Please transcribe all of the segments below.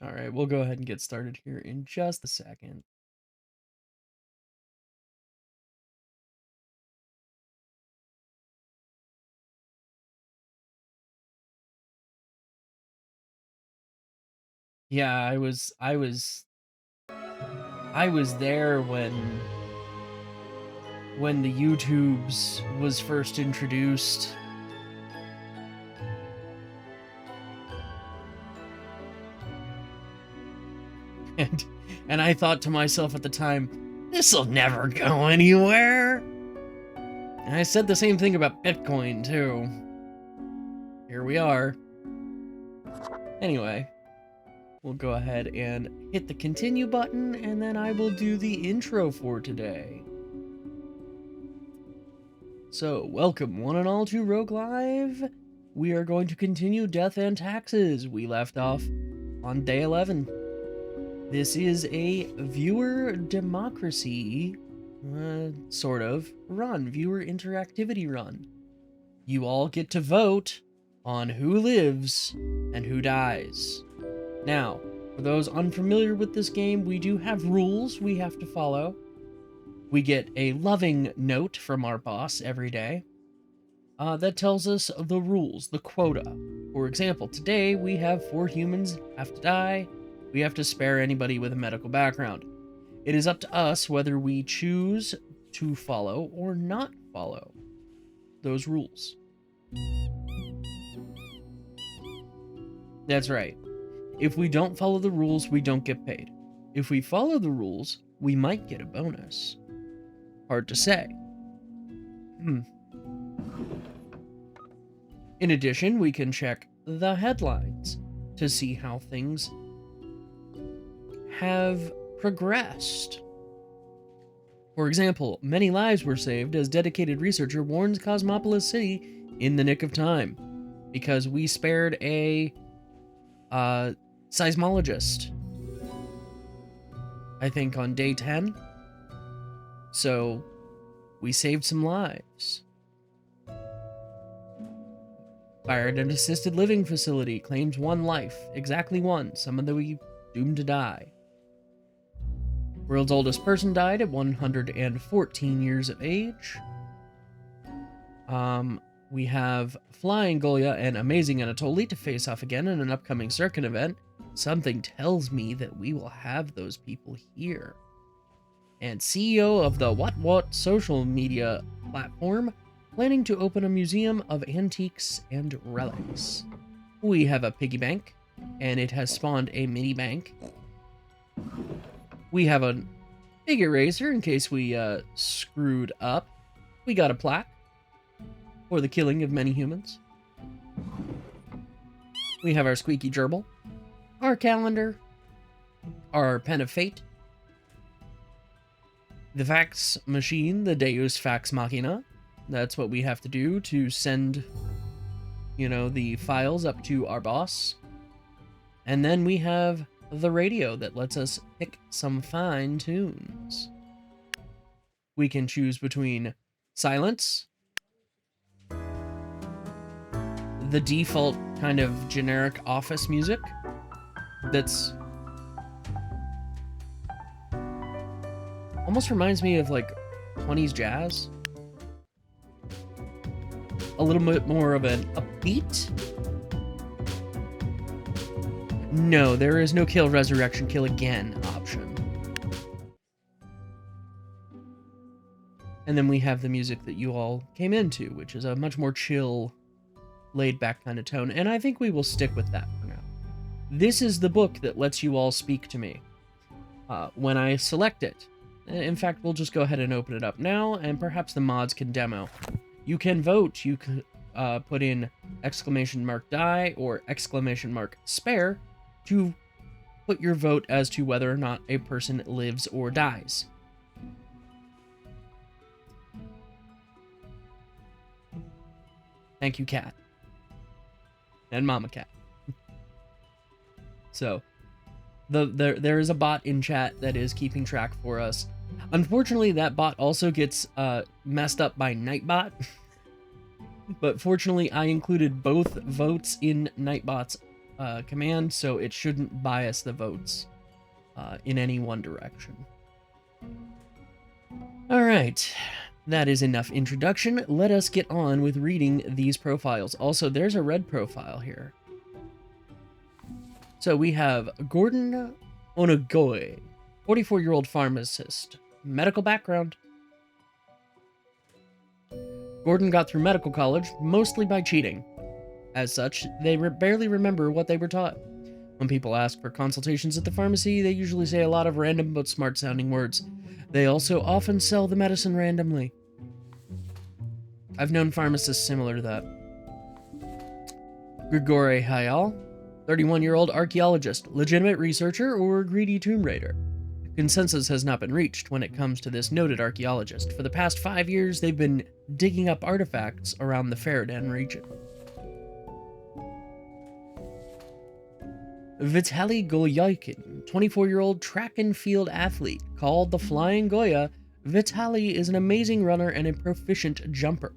All right, we'll go ahead and get started here in just a second. Yeah, I was there when the YouTubes was first introduced. And and I thought to myself at the time, this'll never go anywhere. And I said the same thing about Bitcoin too. Here we are. Anyway, we'll go ahead and hit the continue button, and then I will do the intro for today. So, welcome one and all to Rogue Live. We are going to continue Death and Taxes. We left off on day 11. This is a viewer democracy, sort of, run, viewer interactivity run. You all get to vote on who lives and who dies. Now, for those unfamiliar with this game, we do have rules we have to follow. We get a loving note from our boss every day that tells us the rules, the quota. For example, today we have 4 humans have to die. We have to spare anybody with a medical background. It is up to us whether we choose to follow or not follow those rules. That's right. If we don't follow the rules, we don't get paid. If we follow the rules, we might get a bonus. Hard to say. In addition, we can check the headlines to see how things have progressed. For example, many lives were saved as dedicated researcher warns Cosmopolis City in the nick of time because we spared a seismologist, I think on day 10. So we saved some lives. Fired an assisted living facility, claims 1 life, exactly 1, someone that we doomed to die. World's oldest person died at 114 years of age. We have Flying Golia and Amazing Anatoly to face off again in an upcoming circuit event. Something tells me that we will have those people here. And CEO of the What social media platform, planning to open a museum of antiques and relics. We have a piggy bank, and it has spawned a mini bank. We have a big eraser in case we screwed up. We got a plaque for the killing of many humans. We have our squeaky gerbil, our calendar, our pen of fate, the fax machine, the Deus Fax Machina. That's what we have to do to send, the files up to our boss. And then we have the radio that lets us pick some fine tunes. We can choose between silence, the default kind of generic office music that's almost reminds me of like 20s jazz. A little bit more of an upbeat. No, there is no kill, resurrection, kill again option. And then we have the music that you all came into, which is a much more chill, laid-back kind of tone, and I think we will stick with that for now. This is the book that lets you all speak to me when I select it. In fact, we'll just go ahead and open it up now, and perhaps the mods can demo. You can vote. You can put in !die or !spare to put your vote as to whether or not a person lives or dies. Thank you, cat. And Mama Cat. So, there is a bot in chat that is keeping track for us. Unfortunately, that bot also gets messed up by Nightbot. But fortunately, I included both votes in Nightbot's command, so it shouldn't bias the votes in any one direction. All right, that is enough introduction. Let us get on with reading these profiles. Also, there's a red profile here. So we have Gordon Onagoy, 44-year-old pharmacist, medical background. Gordon got through medical college mostly by cheating. As such, they barely remember what they were taught. When people ask for consultations at the pharmacy, they usually say a lot of random but smart-sounding words. They also often sell the medicine randomly. I've known pharmacists similar to that. Grigory Hayal, 31-year-old archaeologist, legitimate researcher, or greedy tomb raider. Consensus has not been reached when it comes to this noted archaeologist. For the past 5 years, they've been digging up artifacts around the Faradan region. Vitaly Golyaikin, 24-year-old track and field athlete. Called the Flying Goya, Vitaly is an amazing runner and a proficient jumper.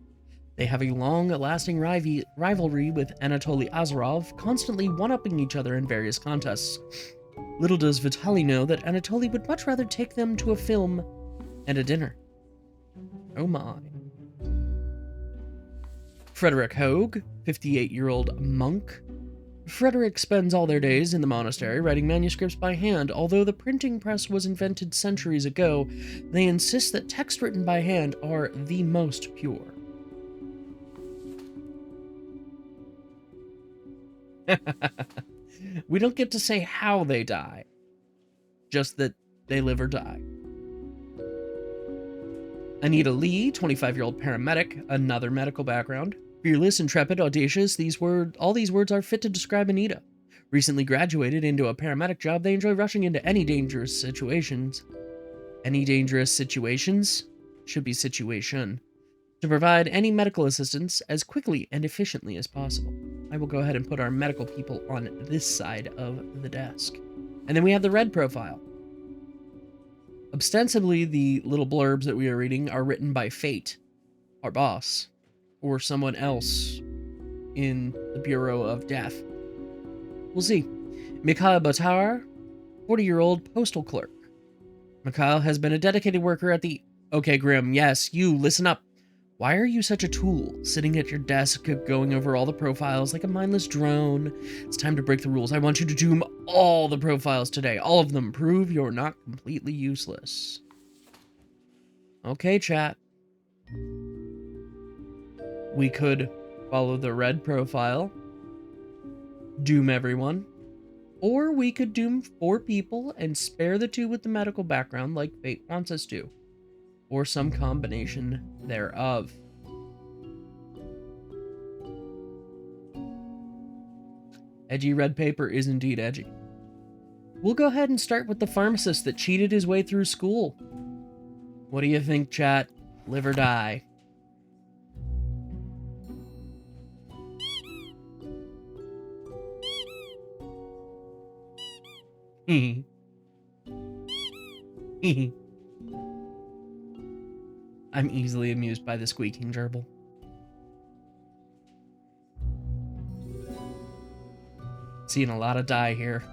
They have a long-lasting rivalry with Anatoly Azarov, constantly one-upping each other in various contests. Little does Vitaly know that Anatoly would much rather take them to a film and a dinner. Oh my. Frederick Hogue, 58-year-old monk. Frederick spends all their days in the monastery writing manuscripts by hand. Although the printing press was invented centuries ago, they insist that texts written by hand are the most pure. We don't get to say how they die, just that they live or die. Anita Lee, 25-year-old paramedic, another medical background. Fearless, intrepid, audacious, all these words are fit to describe Anita. Recently graduated into a paramedic job, they enjoy rushing into any dangerous situations. Any dangerous situations? Should be situation. To provide any medical assistance as quickly and efficiently as possible. I will go ahead and put our medical people on this side of the desk. And then we have the red profile. Ostensibly, the little blurbs that we are reading are written by Fate, our boss, or someone else in the Bureau of Death. We'll see. Mikhail Batar, 40-year-old postal clerk. Mikhail has been a dedicated worker at the... Okay, Grim, yes, you, listen up. Why are you such a tool, sitting at your desk, going over all the profiles like a mindless drone? It's time to break the rules. I want you to doom all the profiles today. All of them. Prove you're not completely useless. Okay, chat. We could follow the red profile, doom everyone, or we could doom 4 people and spare the 2 with the medical background like Fate wants us to. Or some combination thereof. Edgy red paper is indeed edgy. We'll go ahead and start with the pharmacist that cheated his way through school. What do you think, chat? Live or die? I'm easily amused by the squeaking gerbil. Seeing a lot of die here.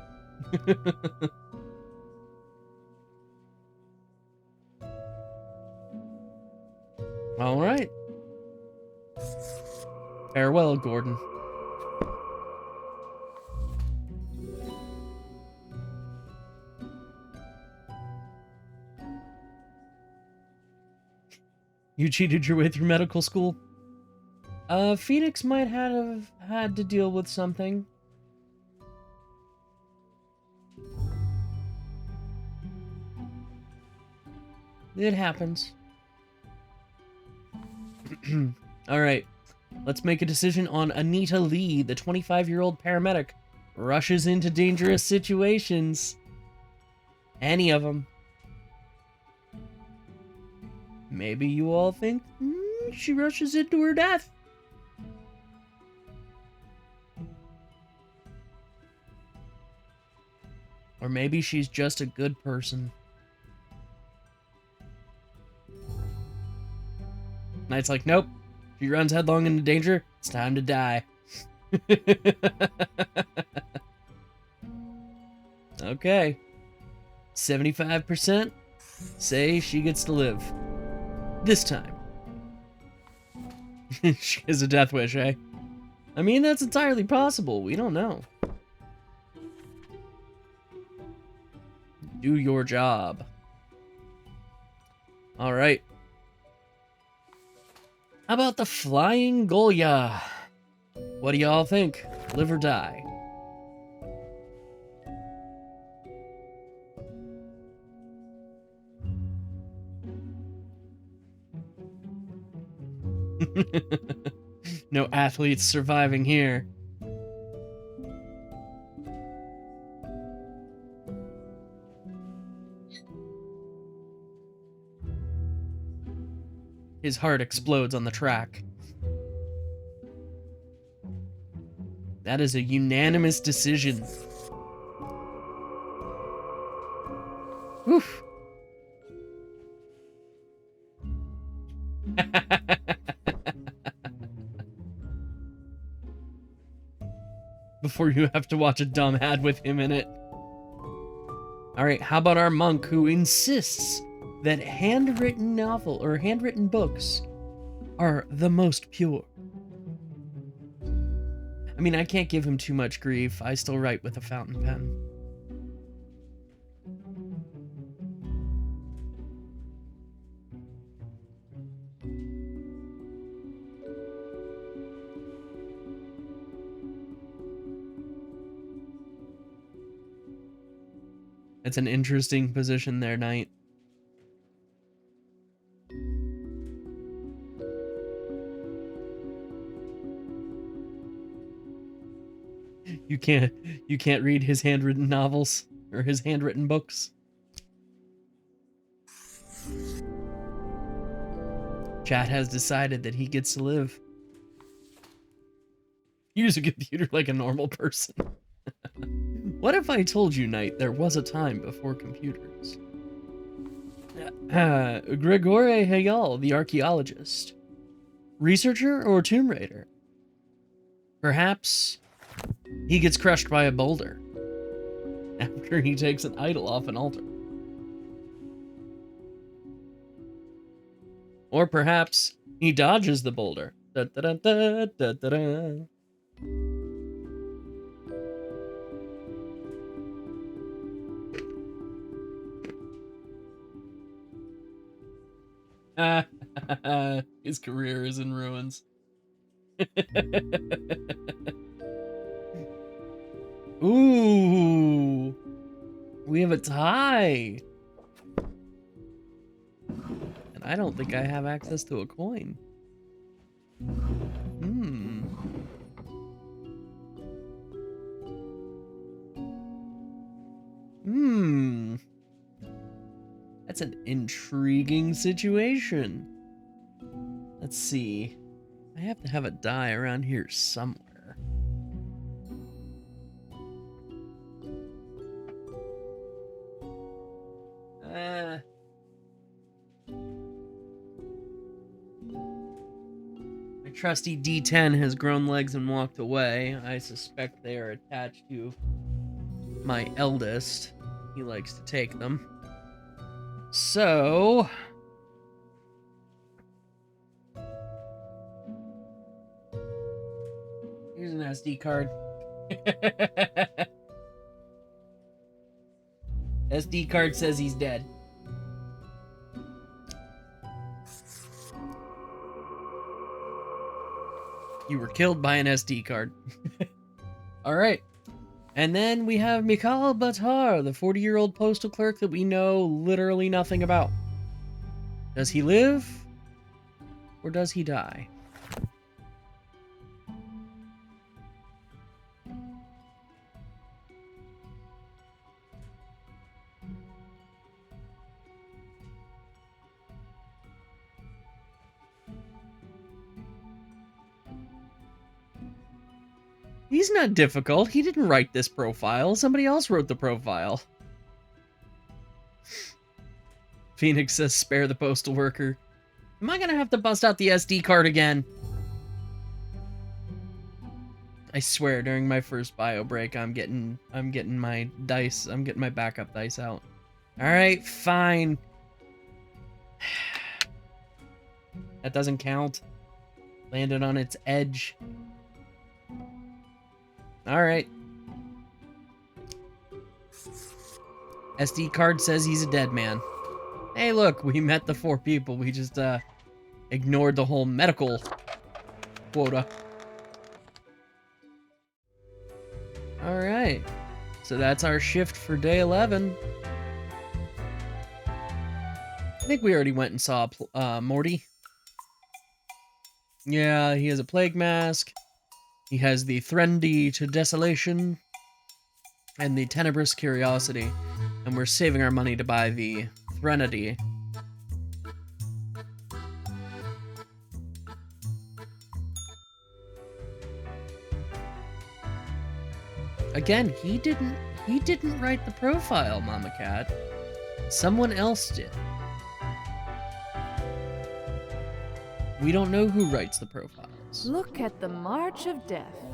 All right. Farewell, Gordon. You cheated your way through medical school? Phoenix might have had to deal with something. It happens. Alright, let's make a decision on Anita Lee, the 25-year-old paramedic. Rushes into dangerous situations. Any of them. Maybe you all think she rushes into her death. Or maybe she's just a good person. Knight's like, nope. She runs headlong into danger. It's time to die. Okay. 75% say she gets to live. This time. She has a death wish, eh? I mean, that's entirely possible. We don't know. Do your job. Alright. How about the flying Goya? What do y'all think? Live or die? No athletes surviving here. His heart explodes on the track. That is a unanimous decision. Oof. Before you have to watch a dumb ad with him in it. Alright, how about our monk who insists that handwritten novel or handwritten books are the most pure? I mean, I can't give him too much grief. I still write with a fountain pen. It's an interesting position there, Knight. You can't read his handwritten novels or his handwritten books. Chat has decided that he gets to live. Use a computer like a normal person. What if I told you, Knight, there was a time before computers? Grigore Hegel, the archaeologist. Researcher or tomb raider? Perhaps he gets crushed by a boulder after he takes an idol off an altar. Or perhaps he dodges the boulder. Da, da, da, da, da, da, da. His career is in ruins. Ooh, we have a tie. And I don't think I have access to a coin. That's an intriguing situation. Let's see. I have to have a die around here somewhere. My trusty D10 has grown legs and walked away. I suspect they are attached to my eldest. He likes to take them. So... here's an SD card. SD card says he's dead. You were killed by an SD card. Alright. And then we have Mikhail Batar, the 40-year-old postal clerk that we know literally nothing about. Does he live? Or does he die? He's not difficult. He didn't write this profile. Somebody else wrote the profile. Phoenix says, spare the postal worker. Am I gonna have to bust out the SD card again? I swear, during my first bio break, I'm getting my dice. I'm getting my backup dice out. All right, fine. That doesn't count. Landed on its edge. All right. SD card says he's a dead man. Hey, look, we met the 4 people. We just ignored the whole medical quota. All right. So that's our shift for day 11. I think we already went and saw Morty. Yeah, he has a plague mask. He has the Threndy to Desolation and the Tenebrous Curiosity. And we're saving our money to buy the Threnody. Again, he didn't write the profile, Mama Cat. Someone else did. We don't know who writes the profiles. Look at the march of death.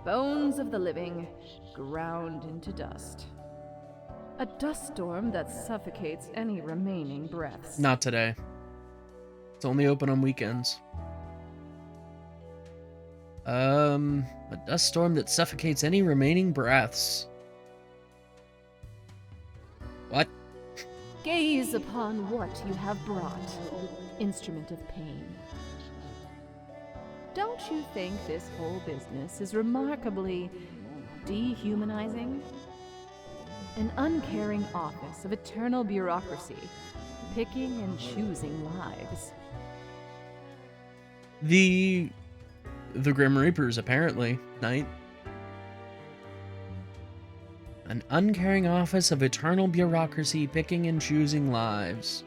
Bones of the living, ground into dust. A dust storm that suffocates any remaining breaths. Not today. It's only open on weekends. A dust storm that suffocates any remaining breaths. What? Gaze upon what you have brought, instrument of pain. Don't you think this whole business is remarkably dehumanizing? An uncaring office of eternal bureaucracy, picking and choosing lives. The Grim Reapers, apparently, Knight. An uncaring office of eternal bureaucracy, picking and choosing lives.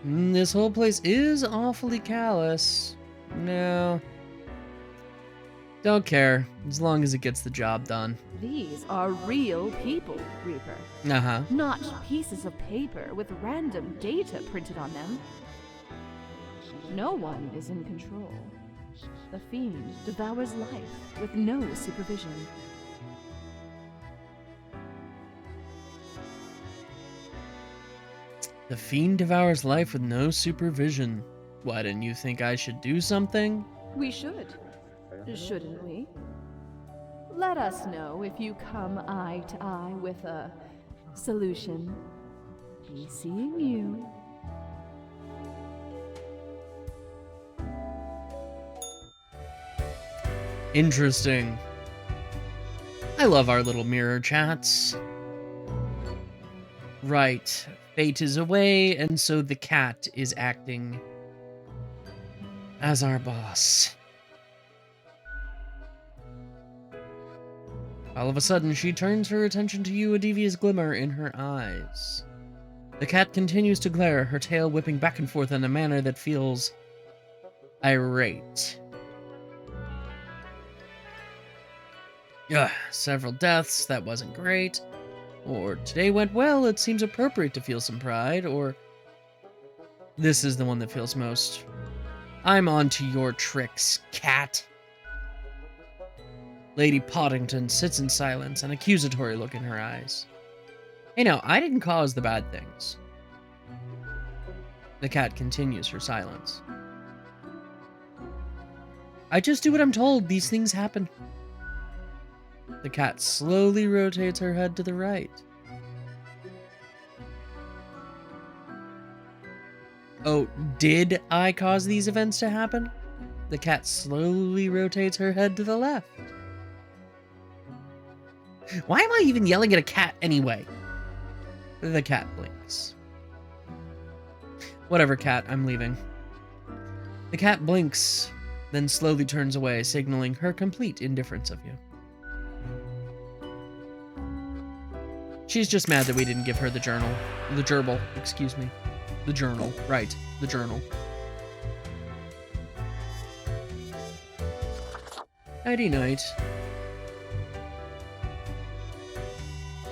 This whole place is awfully callous. No. Don't care, as long as it gets the job done. These are real people, Reaper. Uh-huh. Not pieces of paper with random data printed on them. No one is in control. The fiend devours life with no supervision. The fiend devours life with no supervision. Why, didn't you think I should do something? We should. Shouldn't we? Let us know if you come eye to eye with a solution. Be seeing you. Interesting. I love our little mirror chats. Right. Fate is away, and so the cat is acting as our boss. All of a sudden, she turns her attention to you, a devious glimmer in her eyes. The cat continues to glare, her tail whipping back and forth in a manner that feels irate. Ugh, several deaths, that wasn't great. Or, today went well, it seems appropriate to feel some pride, or, this is the one that feels most. I'm on to your tricks, cat. Lady Poddington sits in silence, an accusatory look in her eyes. Hey now, I didn't cause the bad things. The cat continues her silence. I just do what I'm told, these things happen. The cat slowly rotates her head to the right. Oh, did I cause these events to happen? The cat slowly rotates her head to the left. Why am I even yelling at a cat anyway? The cat blinks. Whatever, cat, I'm leaving. The cat blinks, then slowly turns away, signaling her complete indifference of you. She's just mad that we didn't give her the journal. The gerbil, excuse me. The journal, right, the journal. Nighty night.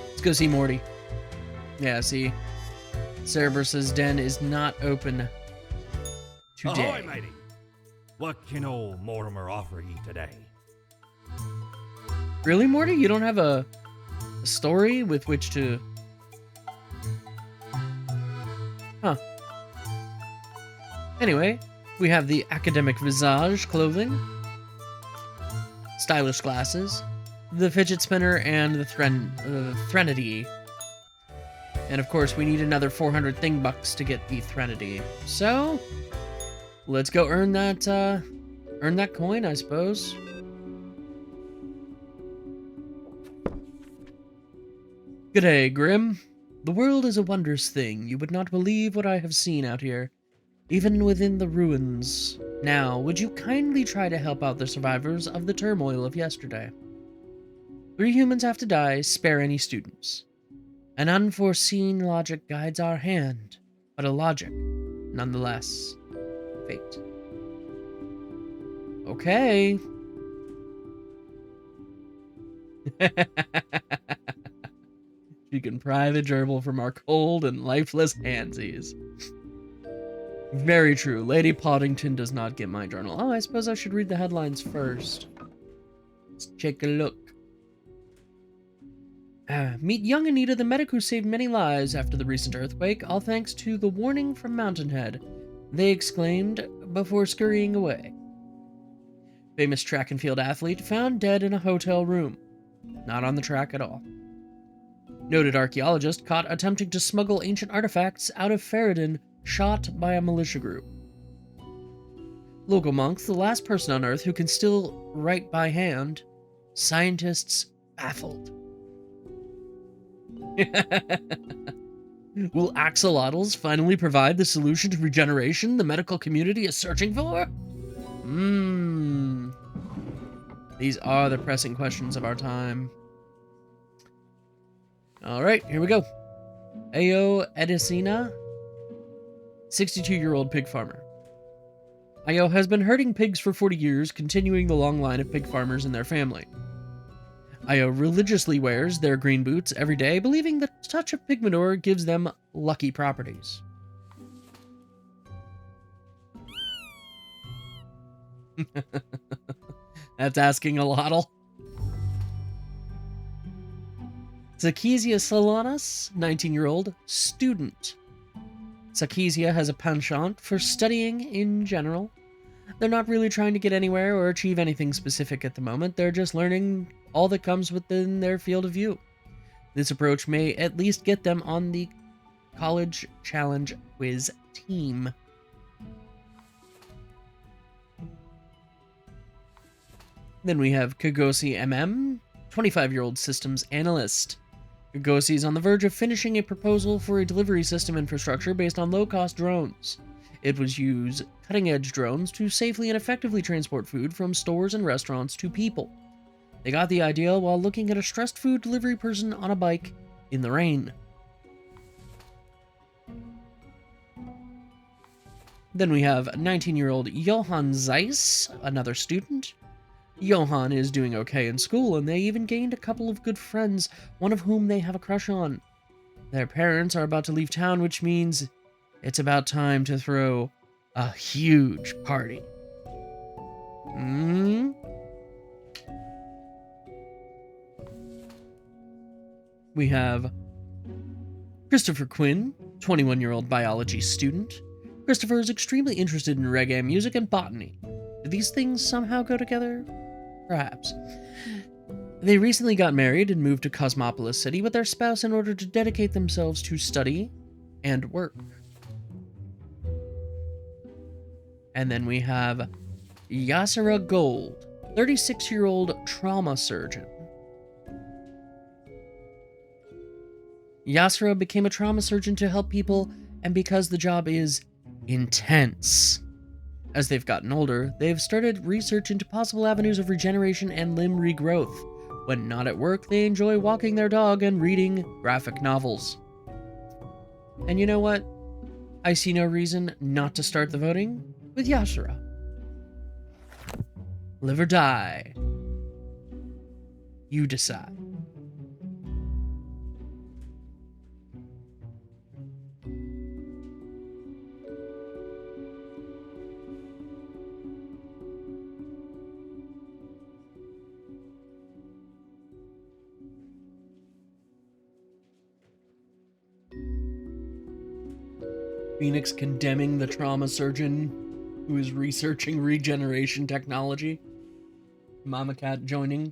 Let's go see Morty. Yeah, see, Cerberus's den is not open today. Ahoy, matey! What can old Mortimer offer ye today? Really, Morty? You don't have a story with which to... Huh. Anyway, we have the academic visage clothing, stylish glasses, the fidget spinner, and the Threnody. And of course, we need another 400 thing bucks to get the Threnody. So, let's go earn that coin, I suppose. G'day, Grim. The world is a wondrous thing. You would not believe what I have seen out here, even within the ruins. Now, would you kindly try to help out the survivors of the turmoil of yesterday? 3 humans have to die, spare any students. An unforeseen logic guides our hand, but a logic, nonetheless. Fate. Okay. She can pry the gerbil from our cold and lifeless handsies. Very true. Lady Poddington does not get my journal. Oh, I suppose I should read the headlines first. Let's take a look. Meet young Anita, the medic who saved many lives after the recent earthquake, all thanks to the warning from Mountainhead, they exclaimed before scurrying away. Famous track and field athlete found dead in a hotel room. Not on the track at all. Noted archaeologist caught attempting to smuggle ancient artifacts out of Faradin, shot by a militia group. Local monks, the last person on Earth who can still write by hand. Scientists baffled. Will axolotls finally provide the solution to regeneration the medical community is searching for? These are the pressing questions of our time. Alright, here we go. Ayo Edicina, 62-year-old pig farmer. Ayo has been herding pigs for 40 years, continuing the long line of pig farmers in their family. Ayo religiously wears their green boots every day, believing the touch of pig manure gives them lucky properties. That's asking a lot. Zakezia Solanas, 19-year-old student. Zakezia has a penchant for studying in general. They're not really trying to get anywhere or achieve anything specific at the moment. They're just learning all that comes within their field of view. This approach may at least get them on the college challenge quiz team. Then we have Kagosi MM, 25-year-old systems analyst. Kagosi is on the verge of finishing a proposal for a delivery system infrastructure based on low-cost drones. It would use cutting-edge drones to safely and effectively transport food from stores and restaurants to people. They got the idea while looking at a stressed food delivery person on a bike in the rain. Then we have 19-year-old Johann Zeiss, another student. Johann is doing okay in school, and they even gained a couple of good friends, one of whom they have a crush on. Their parents are about to leave town, which means it's about time to throw a huge party. We have Christopher Quinn, 21-year-old biology student. Christopher is extremely interested in reggae music and botany. Do these things somehow go together? Perhaps. They recently got married and moved to Cosmopolis City with their spouse in order to dedicate themselves to study and work. And then we have Yasera Gold, 36-year-old trauma surgeon. Yasera became a trauma surgeon to help people, and because the job is intense. As they've gotten older, they've started research into possible avenues of regeneration and limb regrowth. When not at work, they enjoy walking their dog and reading graphic novels. And you know what? I see no reason not to start the voting with Yasera. Live or die. You decide. Phoenix condemning the trauma surgeon who is researching regeneration technology. Mama Cat joining.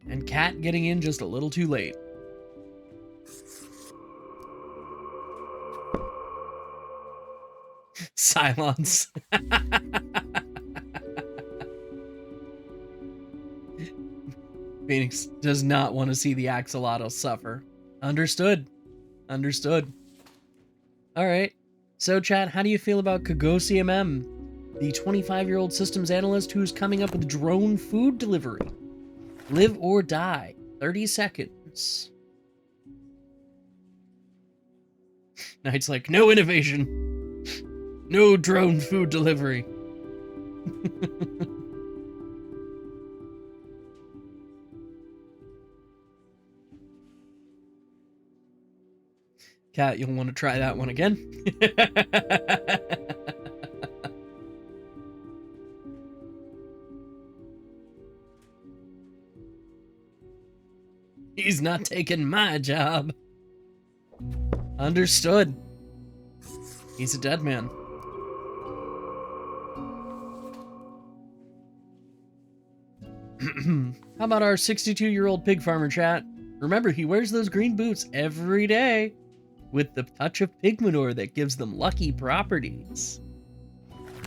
And Cat getting in just a little too late. Silence. Phoenix does not want to see the axolotl suffer. Understood. Understood. Alright. So, chat, how do you feel about Kagosi MM, the 25-year-old systems analyst who's coming up with drone food delivery? Live or die. 30 seconds. Knight's like, no innovation. No drone food delivery. Cat, you'll want to try that one again. He's not taking my job. Understood. He's a dead man. How about our 62-year-old pig farmer, chat? Remember, he wears those green boots every day with the touch of pig manure that gives them lucky properties.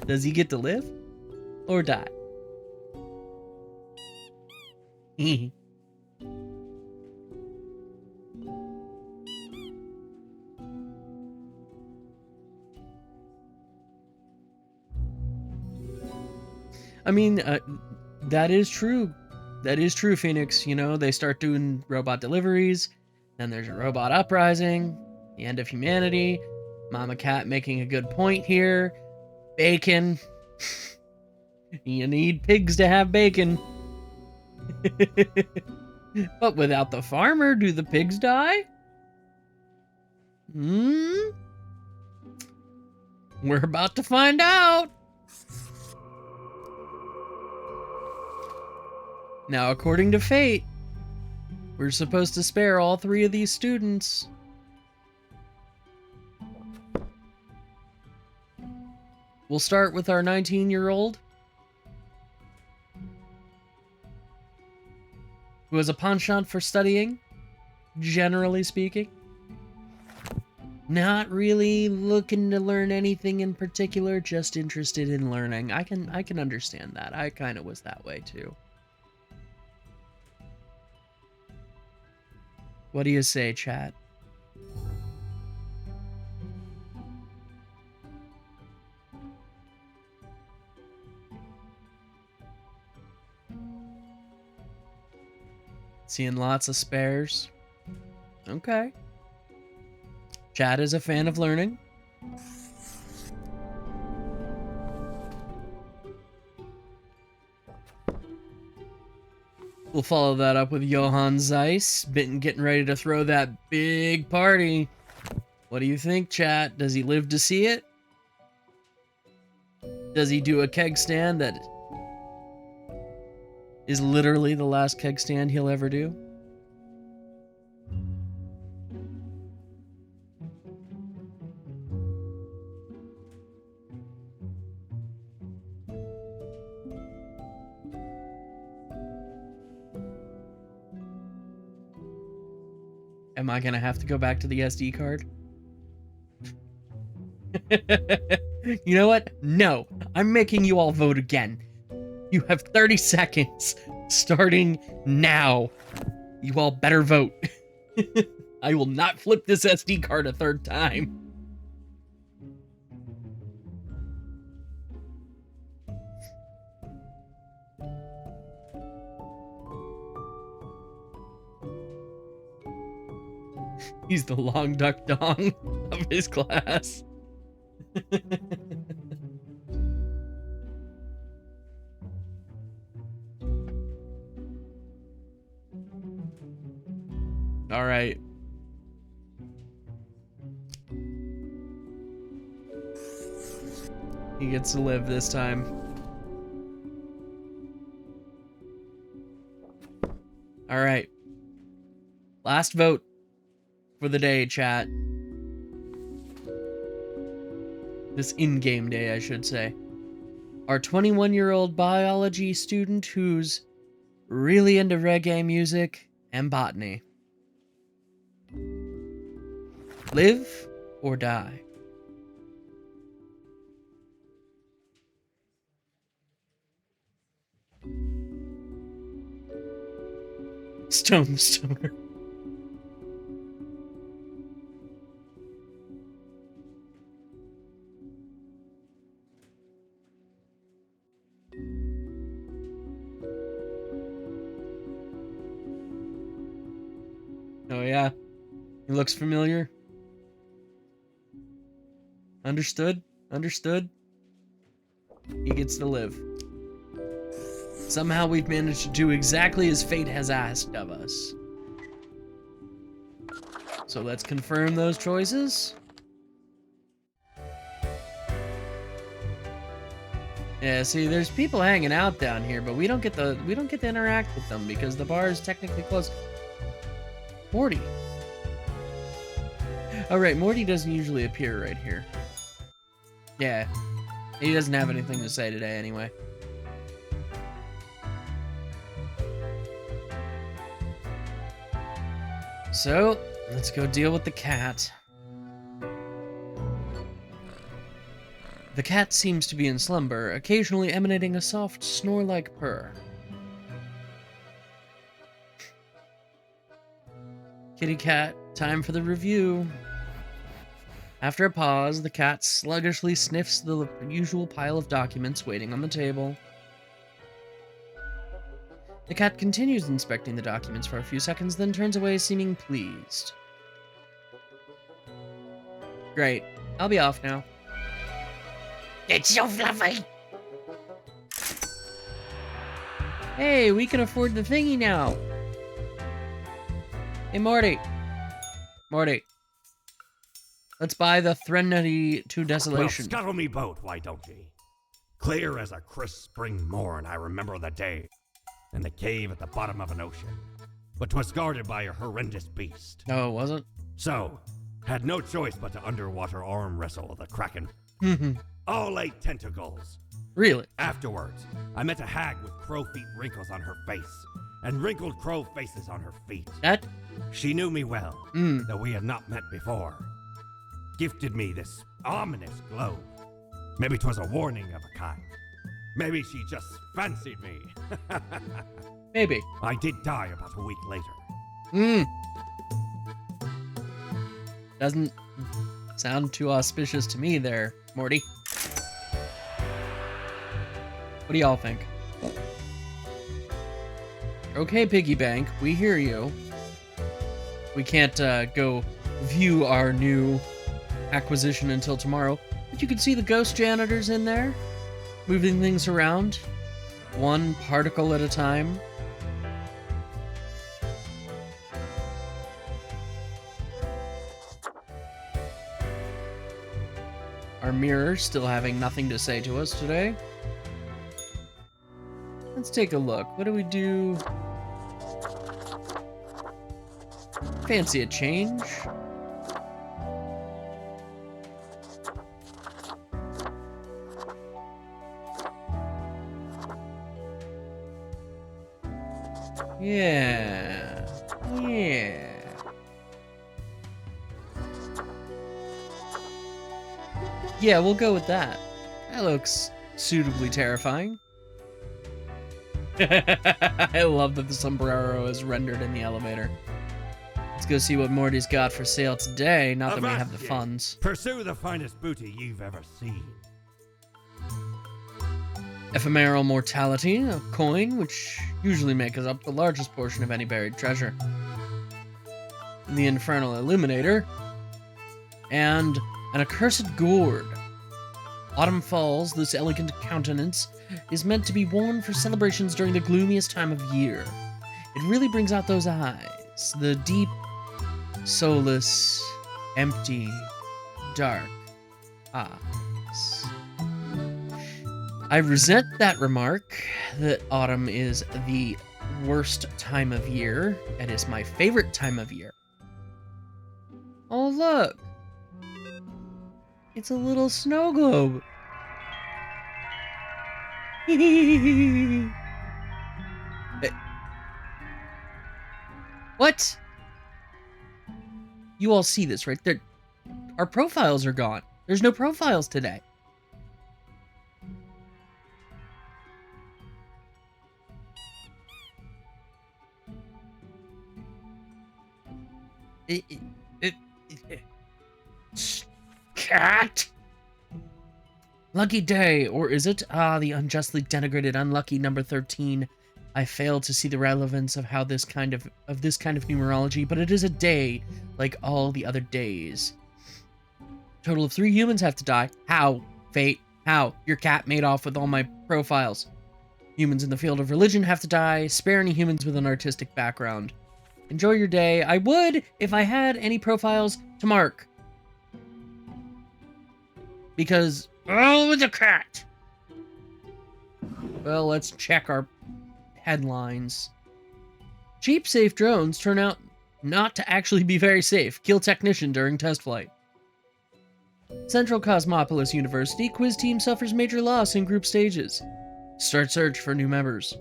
Does he get to live or die? I mean, that is true. That is true, Phoenix. You know, they start doing robot deliveries, then there's a robot uprising, the end of humanity. Mama Cat making a good point here. Bacon. You need pigs to have bacon. But without the farmer, do the pigs die? We're about to find out. Now, according to fate, we're supposed to spare all 3 of these students. We'll start with our 19-year-old, who has a penchant for studying, generally speaking. Not really looking to learn anything in particular, just interested in learning. I can understand that. I kind of was that way too. What do you say, chat? Seeing lots of spares. Okay. Chat is a fan of learning. We'll follow that up with Johann Zeiss, getting ready to throw that big party. What do you think, chat? Does he live to see it? Does he do a keg stand that is literally the last keg stand he'll ever do? Am I gonna have to go back to the SD card? You know what? No, I'm making you all vote again. You have 30 seconds, starting now. You all better vote. I will not flip this SD card a 3rd time. He's the long duck dong of his class. All right. He gets to live this time. All right. Last vote for the day, chat. This in-game day, I should say. Our 21-year-old biology student who's really into reggae music and botany. Live or die? Stoner. Oh yeah, he looks familiar. Understood? Understood? He gets to live. Somehow we've managed to do exactly as fate has asked of us. So let's confirm those choices. Yeah, see, there's people hanging out down here, but we don't get to interact with them because the bar is technically closed. Morty. Oh right, Morty doesn't usually appear right here. Yeah, he doesn't have anything to say today anyway. So, let's go deal with the cat. The cat seems to be in slumber, occasionally emanating a soft snore-like purr. Kitty cat, time for the review. After a pause, the cat sluggishly sniffs the usual pile of documents waiting on the table. The cat continues inspecting the documents for a few seconds, then turns away, seeming pleased. Great. I'll be off now. It's so fluffy! Hey, we can afford the thingy now! Hey, Morty! Morty. Let's buy the Threnody to Desolation. Well, scuttle me boat, why don't ye? Clear as a crisp spring morn, I remember the day, in the cave at the bottom of an ocean, but 'twas guarded by a horrendous beast. Oh, was it? So, had no choice but to underwater arm wrestle the kraken. All 8 tentacles. Really? Afterwards, I met a hag with crow feet wrinkles on her face, and wrinkled crow faces on her feet. That? She knew me well, though we had not met before. Gifted me this ominous globe. Maybe 'twas a warning of a kind. Maybe she just fancied me. Maybe. I did die about a week later. Doesn't sound too auspicious to me there, Morty. What do y'all think? Okay, Piggy Bank, we hear you. We can't go view our new acquisition until tomorrow, but you can see the ghost janitors in there, moving things around, one particle at a time. Our mirror still having nothing to say to us today. Let's take a look. What do we do? Fancy a change? Yeah. Yeah. Yeah, we'll go with that. That looks suitably terrifying. I love that the sombrero is rendered in the elevator. Let's go see what Morty's got for sale today, not that we have the funds. Pursue the finest booty you've ever seen. Ephemeral mortality, a coin, which usually makes up the largest portion of any buried treasure. The infernal illuminator, and an accursed gourd. Autumn falls, this elegant countenance is meant to be worn for celebrations during the gloomiest time of year. It really brings out those eyes, the deep, soulless, empty, dark eyes. I resent that remark that autumn is the worst time of year. It is my favorite time of year. Oh, look. It's a little snow globe. What? You all see this, right? Our profiles are gone. There's no profiles today. Cat? Lucky day, or is it? Ah, the unjustly denigrated unlucky number 13. I fail to see the relevance of how this kind of numerology, but it is a day like all the other days. Total of 3 humans have to die. How? Fate? How? Your cat made off with all my profiles. Humans in the field of religion have to die. Spare any humans with an artistic background. Enjoy your day. I would if I had any profiles to mark. Because, oh, the cat! Well, let's check our headlines. Cheap, safe drones turn out not to actually be very safe. Kill technician during test flight. Central Cosmopolis University quiz team suffers major loss in group stages. Start search for new members.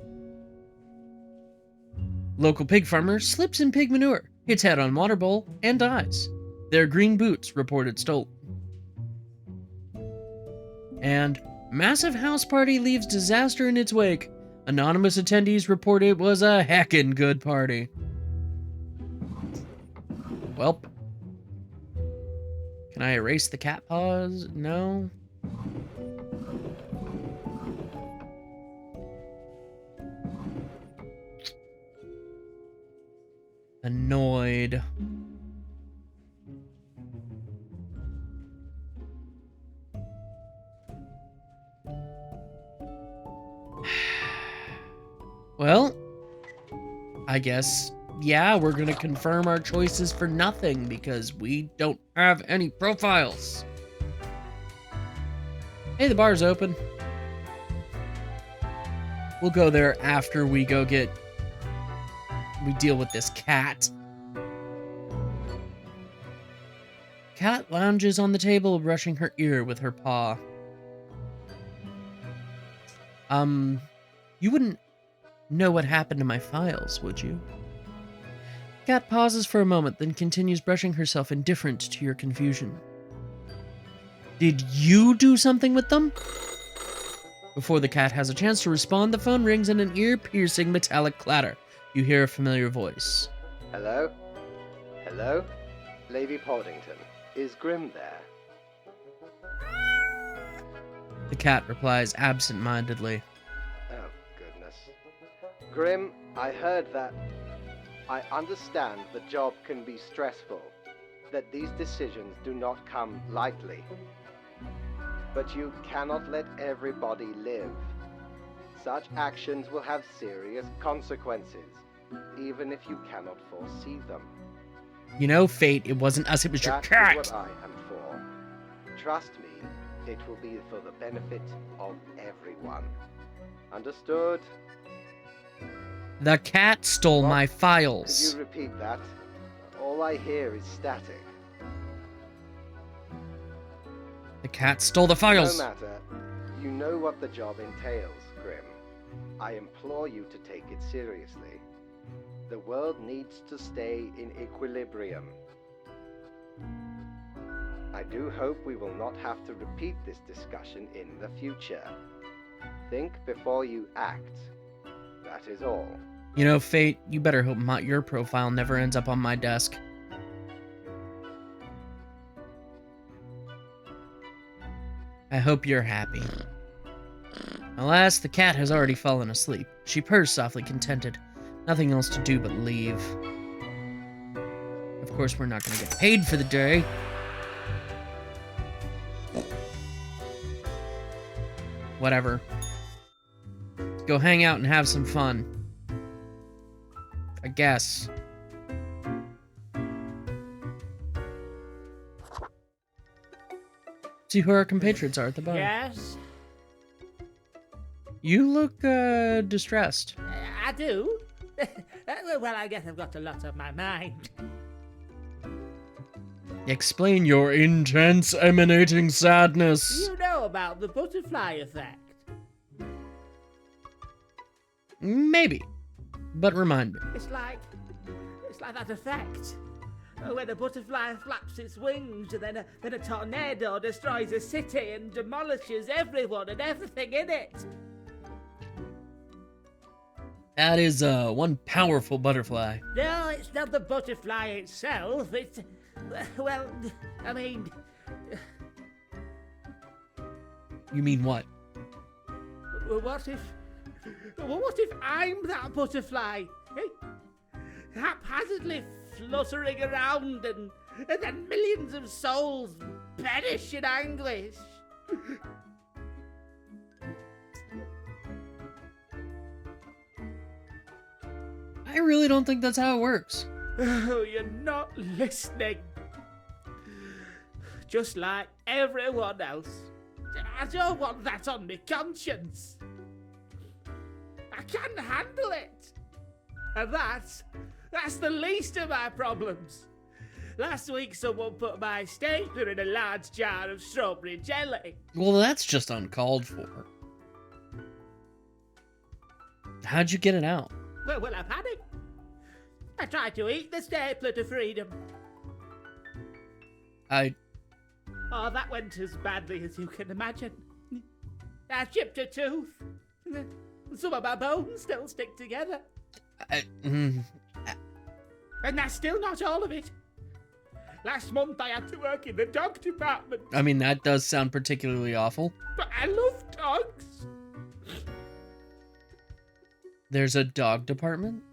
Local pig farmer slips in pig manure, hits head on water bowl, and dies. Their green boots reported stolen. And massive house party leaves disaster in its wake. Anonymous attendees report it was a heckin' good party. Welp. Can I erase the cat paws? No. Annoyed. Well, I guess, yeah, we're gonna confirm our choices for nothing because we don't have any profiles. Hey, the bar's open. We'll go there after we deal with this cat. Cat lounges on the table, brushing her ear with her paw. You wouldn't know what happened to my files, would you? Cat pauses for a moment, then continues brushing herself, indifferent to your confusion. Did you do something with them? Before the cat has a chance to respond, the phone rings in an ear-piercing metallic clatter. You hear a familiar voice. Hello? Hello? Lady Poddington, is Grim there? The cat replies absent-mindedly. Oh, goodness. Grim, I heard that. I understand the job can be stressful, that these decisions do not come lightly. But you cannot let everybody live. Such actions will have serious consequences, even if you cannot foresee them. You know, Fate, it wasn't us, it was your cat. That is what I am for. Trust me, it will be for the benefit of everyone. Understood? The cat stole my Could files. you repeat that? All I hear is static. The cat stole the files. No matter. You know what the job entails, Grim. I implore you to take it seriously. The world needs to stay in equilibrium. I do hope we will not have to repeat this discussion in the future. Think before you act. That is all. You know, Fate, you better hope your profile never ends up on my desk. I hope you're happy. Alas, the cat has already fallen asleep. She purrs softly, contented. Nothing else to do but leave. Of course, we're not going to get paid for the day. Whatever. Let's go hang out and have some fun. I guess. See who our compatriots are at the bar. Yes? You look, distressed. I do? Well, I guess I've got a lot on my mind. Explain your intense emanating sadness. You know about the butterfly effect. Maybe. But remind me. It's like that effect. When a butterfly flaps its wings, and then a tornado destroys a city and demolishes everyone and everything in it. That is one powerful butterfly. No, it's not the butterfly itself. It's, well, I mean, You mean what? what if I'm that butterfly? Eh? Haphazardly fluttering around, and then millions of souls perish in anguish. I really don't think that's how it works. Oh, you're not listening. Just like everyone else. I don't want that on my conscience. I can't handle it. And that's the least of my problems. Last week someone put my stapler in a large jar of strawberry jelly. Well, that's just uncalled for. How'd you get it out? Well, I panicked. I tried to eat the stapler to freedom. Oh, that went as badly as you can imagine. I chipped a tooth. Some of my bones still stick together. And that's still not all of it. Last month I had to work in the dog department. I mean, that does sound particularly awful. But I love dogs. There's a dog department?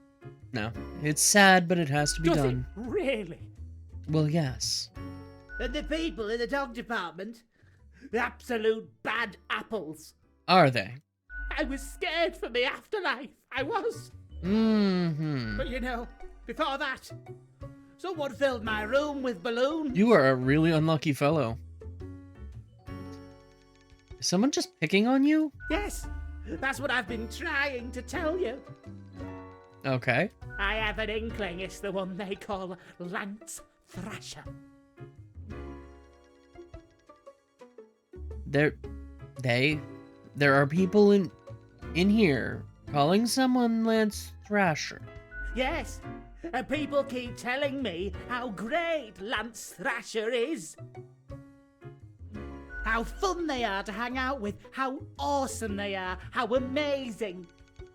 No. It's sad, but it has to be Does done. it really? Well, yes. And the people in the dog department, absolute bad apples. Are they? I was scared for the afterlife. I was. Mm-hmm. But you know, before that, someone filled my room with balloons. You are a really unlucky fellow. Is someone just picking on you? Yes, that's what I've been trying to tell you. Okay. I have an inkling it's the one they call Lance Thrasher. There are people in here calling someone Lance Thrasher. Yes, and people keep telling me how great Lance Thrasher is. How fun they are to hang out with, how awesome they are, how amazing.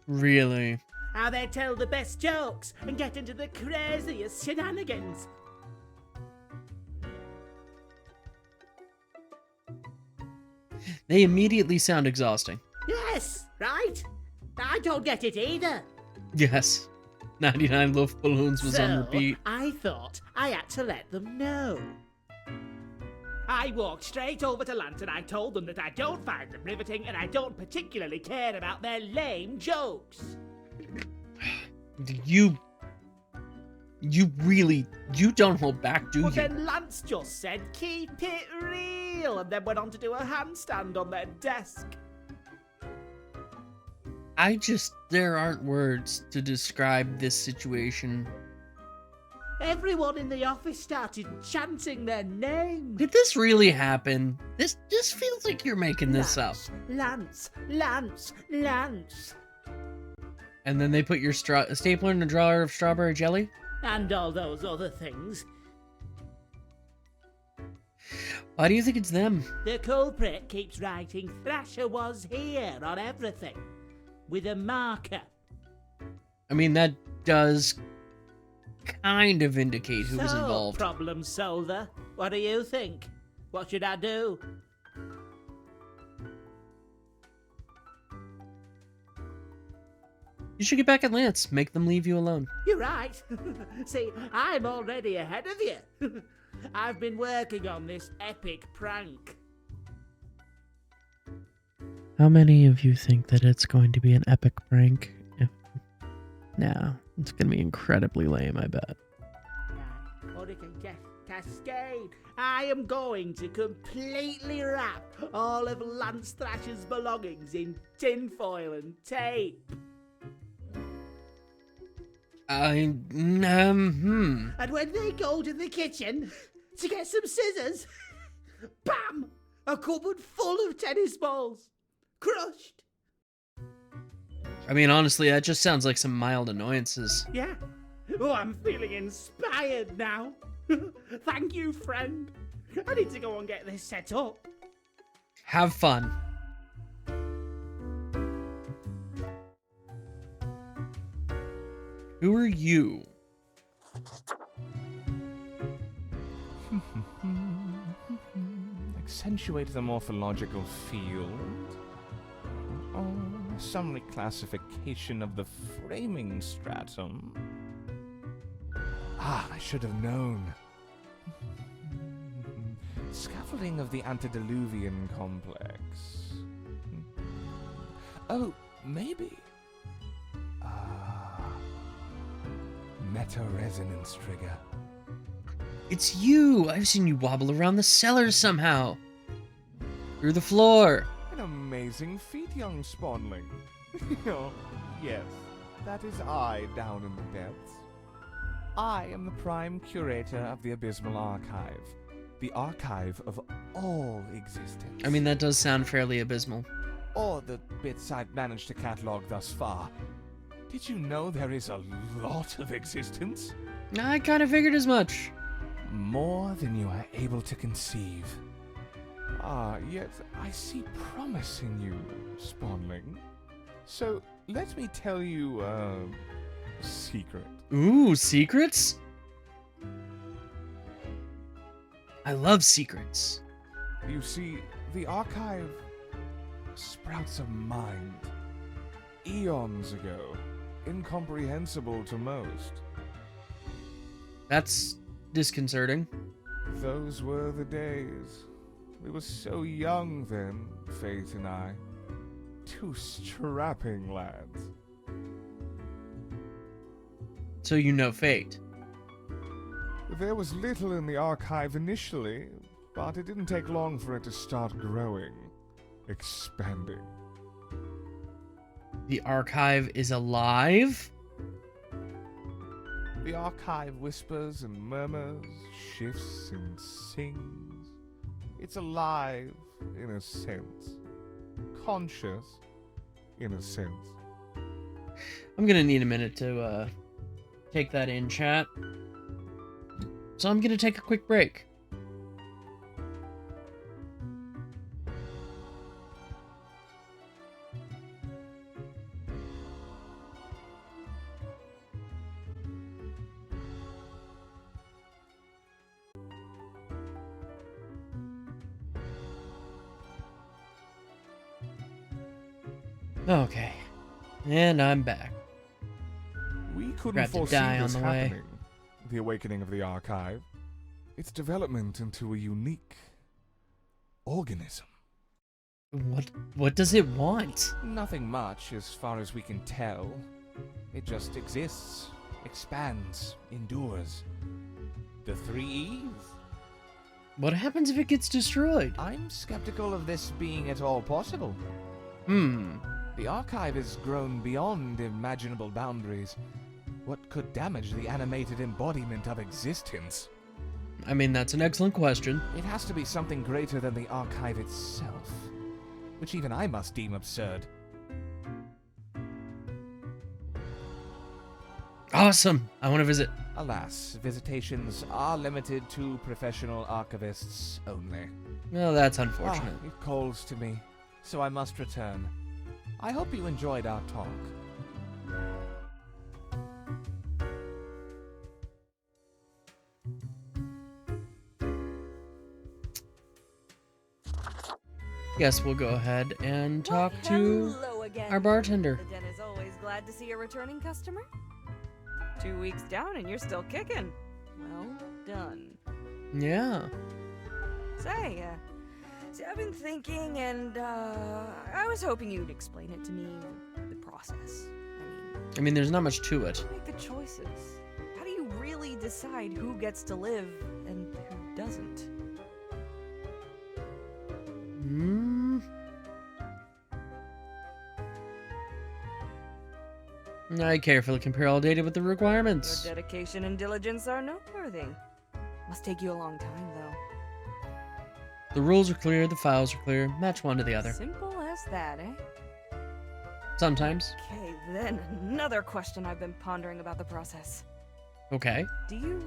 Really? How they tell the best jokes and get into the craziest shenanigans. They immediately sound exhausting. Yes, right? I don't get it either. Yes. 99 Loaf Balloons was on repeat. I thought I had to let them know. I walked straight over to Lance and I told them that I don't find them riveting and I don't particularly care about their lame jokes. You don't hold back, do you? But then Lance just said, keep it real, and then went on to do a handstand on their desk. There aren't words to describe this situation. Everyone in the office started chanting their name. Did this really happen? This feels like you're making this up. Lance, Lance, Lance. And then they put your stapler in a jar of strawberry jelly? And all those other things. Why do you think it's them? The culprit keeps writing Thrasher was here on everything. With a marker. I mean, that does kind of indicate who was involved. Problem solver. What do you think? What should I do? You should get back at Lance. Make them leave you alone. You're right. See, I'm already ahead of you. I've been working on this epic prank. How many of you think that it's going to be an epic prank? No, it's going to be incredibly lame, I bet. Hurricane Cascade. I am going to completely wrap all of Lance Thrasher's belongings in tinfoil and tape. And when they go to the kitchen, to get some scissors. Bam! A cupboard full of tennis balls. Crushed. I mean, honestly, that just sounds like some mild annoyances. Yeah. Oh, I'm feeling inspired now. Thank you, friend. I need to go and get this set up. Have fun. Who are you? Accentuate the morphological field. Or some reclassification of the framing stratum. Ah, I should have known. Scaffolding of the antediluvian complex. Oh, maybe. Meta-resonance trigger. It's you! I've seen you wobble around the cellar somehow. Through the floor. An amazing feat, young spawnling. Oh, yes, that is I down in the depths. I am the prime curator of the Abysmal Archive. The archive of all existence. I mean, that does sound fairly abysmal. Or the bits I've managed to catalog thus far. Did you know there is a lot of existence? I kind of figured as much. More than you are able to conceive. Ah, yet I see promise in you, spawnling. So, let me tell you a secret. Ooh, secrets? I love secrets. You see, the archive sprouts a mind. Eons ago, incomprehensible to most. That's disconcerting. Those were the days. We were so young then, Fate and I. Two strapping lads. So you know fate. There was little in the archive initially, but it didn't take long for it to start growing, expanding. The archive is alive? The archive whispers and murmurs, shifts and sings. It's alive, in a sense. Conscious, in a sense. I'm gonna need a minute to take that in, chat. So I'm gonna take a quick break. Okay, and I'm back. We couldn't Grabbed a foresee die this on the way. happening. The awakening of the archive. Its development into a unique organism. What does it want? Nothing much, as far as we can tell. It just exists, expands, endures. The 3 E's? What happens if it gets destroyed? I'm skeptical of this being at all possible. The archive has grown beyond imaginable boundaries. What could damage the animated embodiment of existence? I mean, that's an excellent question. It has to be something greater than the archive itself, which even I must deem absurd. Awesome! I want to visit. Alas, visitations are limited to professional archivists only. Well, that's unfortunate. It calls to me, so I must return. I hope you enjoyed our talk. Guess we'll go ahead and talk to Hello again. our bartender. The den is always glad to see a returning customer. 2 weeks down and you're still kicking. Well done. Yeah. Say, I've been thinking and, I was hoping you'd explain it to me, the process. I mean, there's not much to it. How do you make the choices? How do you really decide who gets to live and who doesn't? I carefully compare all data with the requirements. Your dedication and diligence are noteworthy. Must take you a long time, though. The rules are clear, the files are clear. Match one to the other. Simple as that, eh? Sometimes. Okay, then another question I've been pondering about the process. Okay. Do you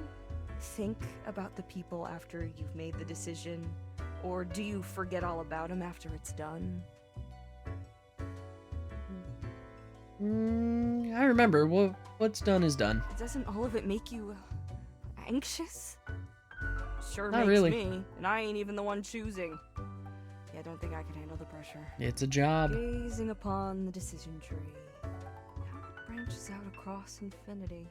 think about the people after you've made the decision? Or do you forget all about them after it's done? I remember. What's done is done. Doesn't all of it make you anxious? Sure Not makes really. me, and I ain't even the one choosing. Yeah, I don't think I can handle the pressure. It's a job. Gazing upon the decision tree, how it branches out across infinity,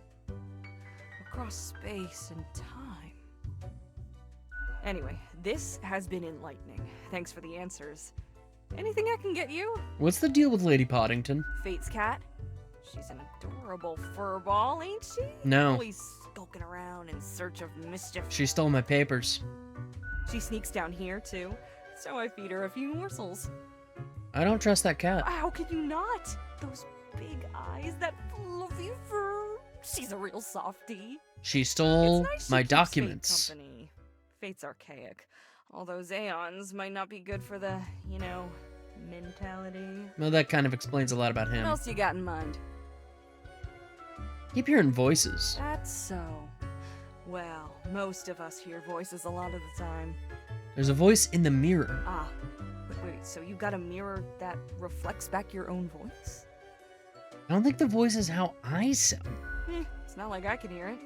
across space and time. Anyway, this has been enlightening. Thanks for the answers. Anything I can get you? What's the deal with Lady Poddington? Fate's cat? She's an adorable furball, ain't she? No. Always skulking around in search of mischief. She stole my papers. She sneaks down here, too, so I feed her a few morsels. I don't trust that cat. How can you not? Those big eyes, that fluffy fur. She's a real softie. She stole It's nice she my keeps documents. Fate company. Fate's archaic. All those aeons might not be good for the, mentality. Well, that kind of explains a lot about What him. else you got in mind? Keep hearing voices. That's so. Well, most of us hear voices a lot of the time. There's a voice in the mirror. Ah, wait, so you got a mirror that reflects back your own voice? I don't think the voice is how I sound. It's not like I can hear it.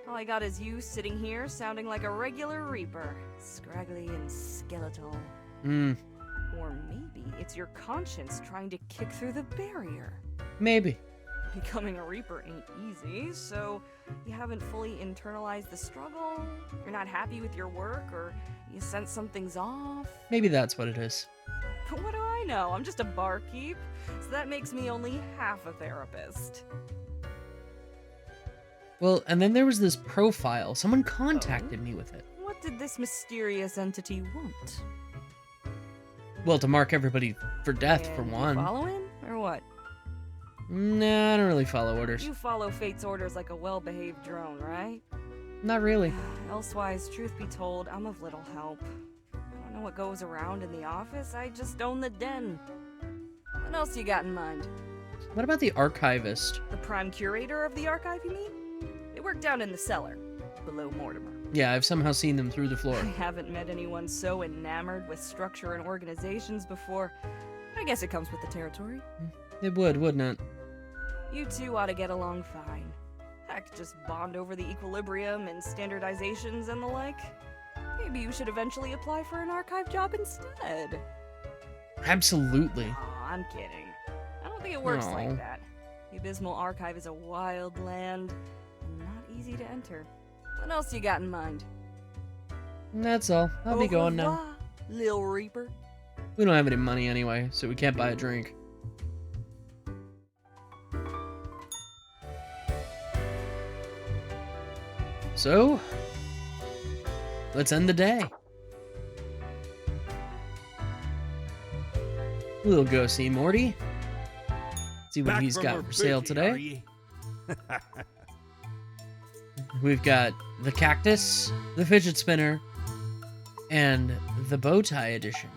All I got is you sitting here sounding like a regular reaper, scraggly and skeletal. Or maybe it's your conscience trying to kick through the barrier. Maybe. Becoming a reaper ain't easy, so you haven't fully internalized the struggle, you're not happy with your work, or you sense something's off. Maybe that's what it is. But what do I know? I'm just a barkeep, so that makes me only half a therapist. Well, and then there was this profile. Someone contacted me with it. What did this mysterious entity want? Well, to mark everybody for death, for And you one. follow him, or what? Nah, I don't really follow orders. You follow Fate's orders like a well-behaved drone, right? Not really. Elsewise, truth be told, I'm of little help. I don't know what goes around in the office, I just own the den. What else you got in mind? What about the archivist? The prime curator of the archive, you mean? They work down in the cellar, below Mortimer. Yeah, I've somehow seen them through the floor. I haven't met anyone so enamored with structure and organizations before. I guess it comes with the territory. It would, wouldn't it? You two ought to get along fine. Heck, just bond over the equilibrium and standardizations and the like. Maybe you should eventually apply for an archive job instead. Absolutely. Aw, I'm kidding. I don't think it works Aw. like that. The Abysmal Archive is a wild land, and not easy to enter. What else you got in mind? That's all. I'll be Au going now. revoir, Lil Reaper. We don't have any money anyway, so we can't buy a drink. So, let's end the day. We'll go see Morty. See what Back he's from got her for sale busy, today. are ye? We've got the cactus, the fidget spinner, and the bow tie edition.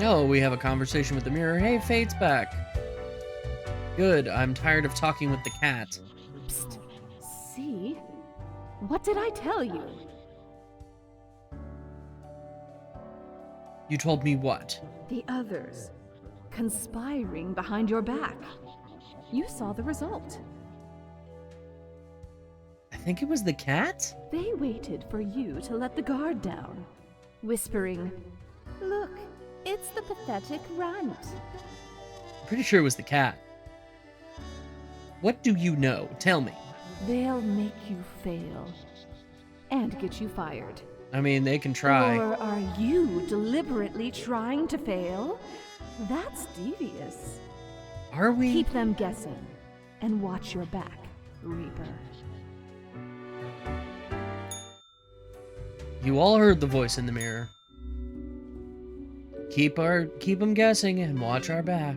Oh, we have a conversation with the mirror. Hey, Fate's back. Good, I'm tired of talking with the cat. Psst. See? What did I tell you? You told me what? The others. Conspiring behind your back. You saw the result. I think it was the cat? They waited for you to let the guard down, whispering, "Look, it's the pathetic runt." I'm pretty sure it was the cat. What do you know? Tell me. They'll make you fail and get you fired. I mean, they can try. Or are you deliberately trying to fail? That's devious. Are we? Keep them guessing and watch your back, Reaper. You all heard the voice in the mirror. Keep them guessing and watch our back.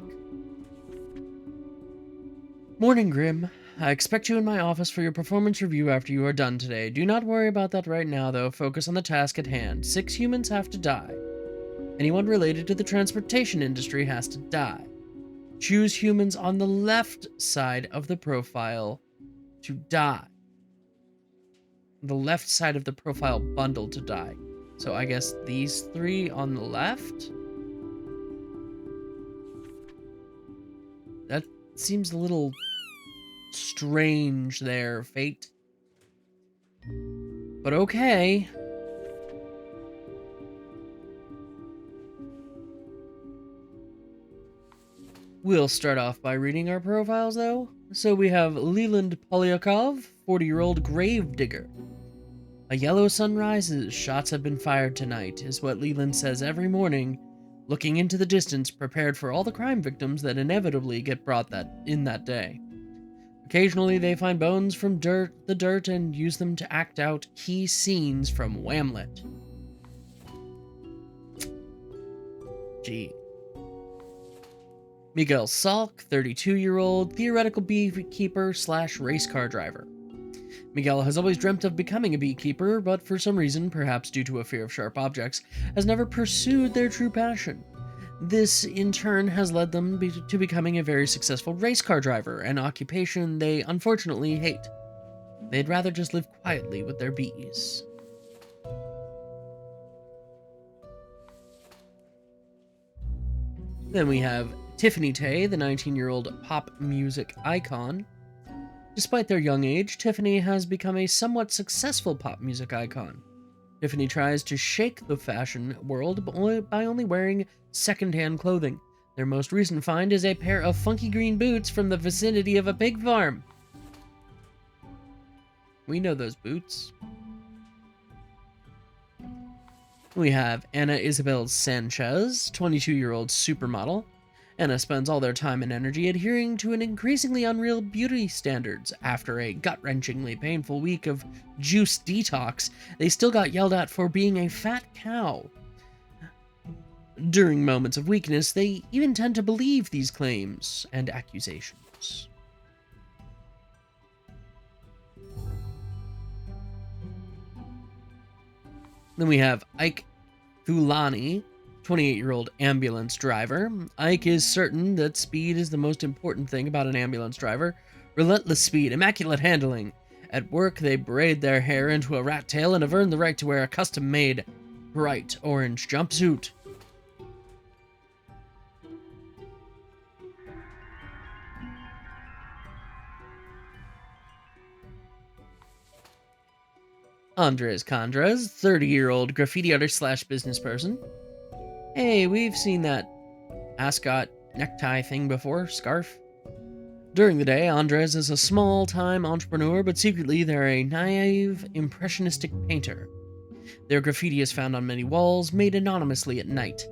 Morning, Grim. I expect you in my office for your performance review after you are done today. Do not worry about that right now, though. Focus on the task at hand. 6 humans have to die. Anyone related to the transportation industry has to die. Choose humans on the left side of the profile to die. The left side of the profile bundle to die. So I guess these 3 on the left? That seems a little strange there, Fate. But okay. We'll start off by reading our profiles, though. So we have Leland Polyakov, 40-year-old gravedigger. A yellow sun rises, shots have been fired tonight, is what Leland says every morning, looking into the distance, prepared for all the crime victims that inevitably get brought that day. Occasionally they find bones from the dirt and use them to act out key scenes from Whamlet. Gee. Miguel Salk, 32-year-old, theoretical beekeeper / race car driver. Miguel has always dreamt of becoming a beekeeper, but for some reason, perhaps due to a fear of sharp objects, has never pursued their true passion. This, in turn, has led them to becoming a very successful race car driver, an occupation they unfortunately hate. They'd rather just live quietly with their bees. Then we have Tiffany Tay, the 19-year-old pop music icon. Despite their young age, Tiffany has become a somewhat successful pop music icon. Tiffany tries to shake the fashion world by only wearing second-hand clothing. Their most recent find is a pair of funky green boots from the vicinity of a pig farm. We know those boots. We have Anna Isabel Sanchez, 22-year-old supermodel. Anna spends all their time and energy adhering to an increasingly unreal beauty standards. After a gut-wrenchingly painful week of juice detox, they still got yelled at for being a fat cow. During moments of weakness, they even tend to believe these claims and accusations. Then we have Ike Thulani, 28-year-old ambulance driver. Ike is certain that speed is the most important thing about an ambulance driver. Relentless speed, immaculate handling. At work, they braid their hair into a rat tail and have earned the right to wear a custom-made bright orange jumpsuit. Andres Condres, 30-year-old graffiti artist / business person. Hey, we've seen that ascot necktie thing before, scarf. During the day, Andres is a small-time entrepreneur, but secretly they're a naive, impressionistic painter. Their graffiti is found on many walls, made anonymously at night.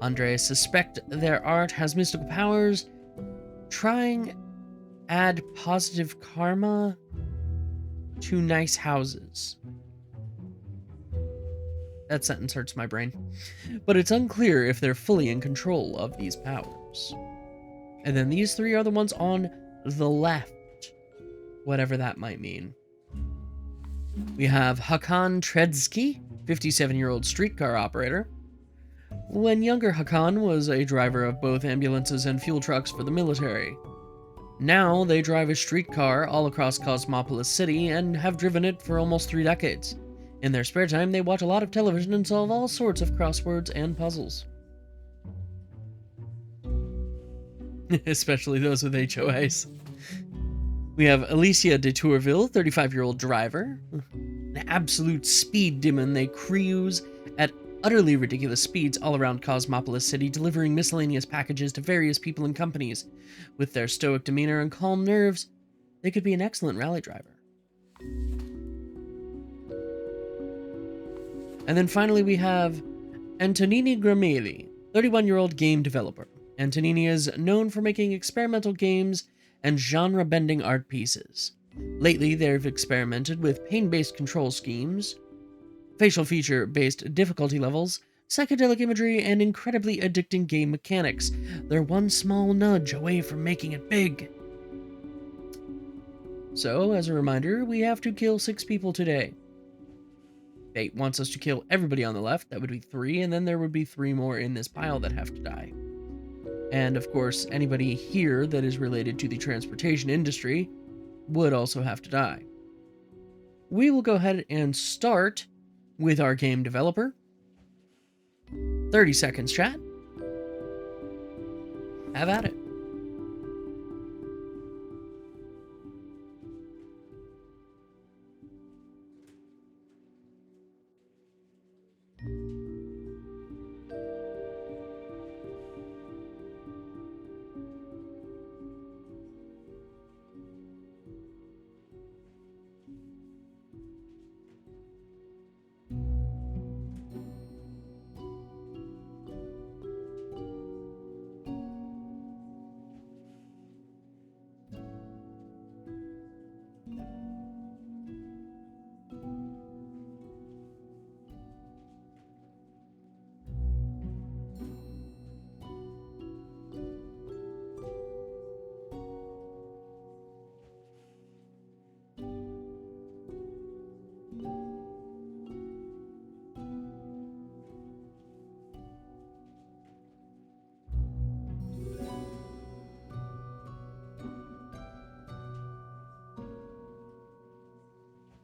Andres suspects their art has mystical powers, trying add positive karma to nice houses. That sentence hurts my brain. But it's unclear if they're fully in control of these powers. And then these 3 are the ones on the left, whatever that might mean. We have Hakan Tredsky, 57-year-old streetcar operator. When younger, Hakan was a driver of both ambulances and fuel trucks for the military. Now they drive a streetcar all across Cosmopolis City and have driven it for almost 3 decades. In their spare time, they watch a lot of television and solve all sorts of crosswords and puzzles. Especially those with HOAs. We have Alicia de Tourville, 35-year-old driver. An absolute speed demon, they cruise at utterly ridiculous speeds all around Cosmopolis City, delivering miscellaneous packages to various people and companies. With their stoic demeanor and calm nerves, they could be an excellent rally driver. And then finally we have Antonini Grameli, 31-year-old game developer. Antonini is known for making experimental games and genre-bending art pieces. Lately, they've experimented with pain-based control schemes, facial feature-based difficulty levels, psychedelic imagery, and incredibly addicting game mechanics. They're one small nudge away from making it big. So, as a reminder, we have to kill 6 people today. Fate wants us to kill everybody on the left. That would be 3, and then there would be 3 more in this pile that have to die. And, of course, anybody here that is related to the transportation industry would also have to die. We will go ahead and start with our game developer. 30 seconds, chat. Have at it.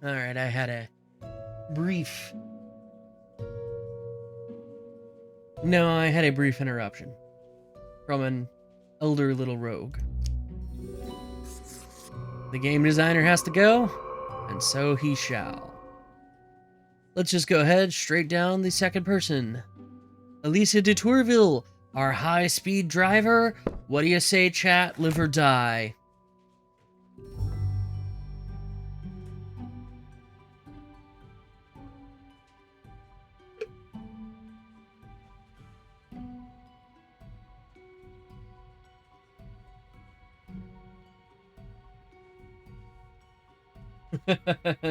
Alright, I had a brief... No, I had a brief interruption from an elder little rogue. The game designer has to go, and so he shall. Let's just go ahead straight down the second person. Alicia de Tourville, our high-speed driver. What do you say, chat? Live or die?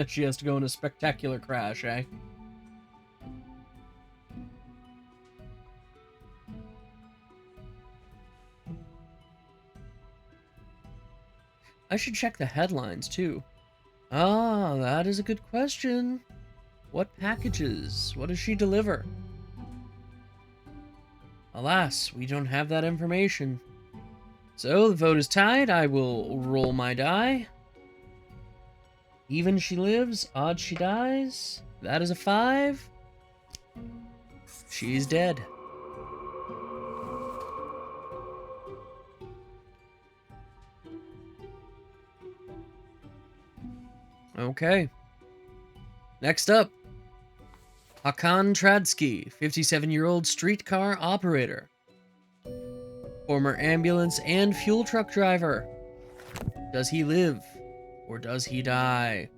She has to go in a spectacular crash, eh? I should check the headlines, too. Ah, that is a good question. What packages? What does she deliver? Alas, we don't have that information. So, the vote is tied. I will roll my die. Even she lives, odd she dies. That is a 5. She's dead. Okay. Next up, Hakan Tradsky, 57-year-old streetcar operator. Former ambulance and fuel truck driver. Does he live? Or does he die?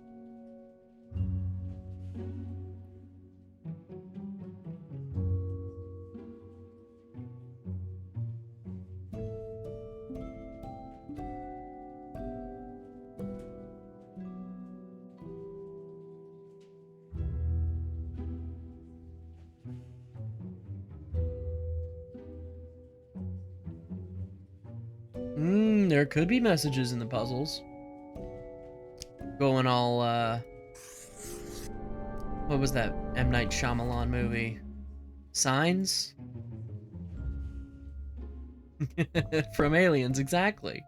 There could be messages in the puzzles. Going all, what was that M. Night Shyamalan movie? Signs? From Aliens, exactly.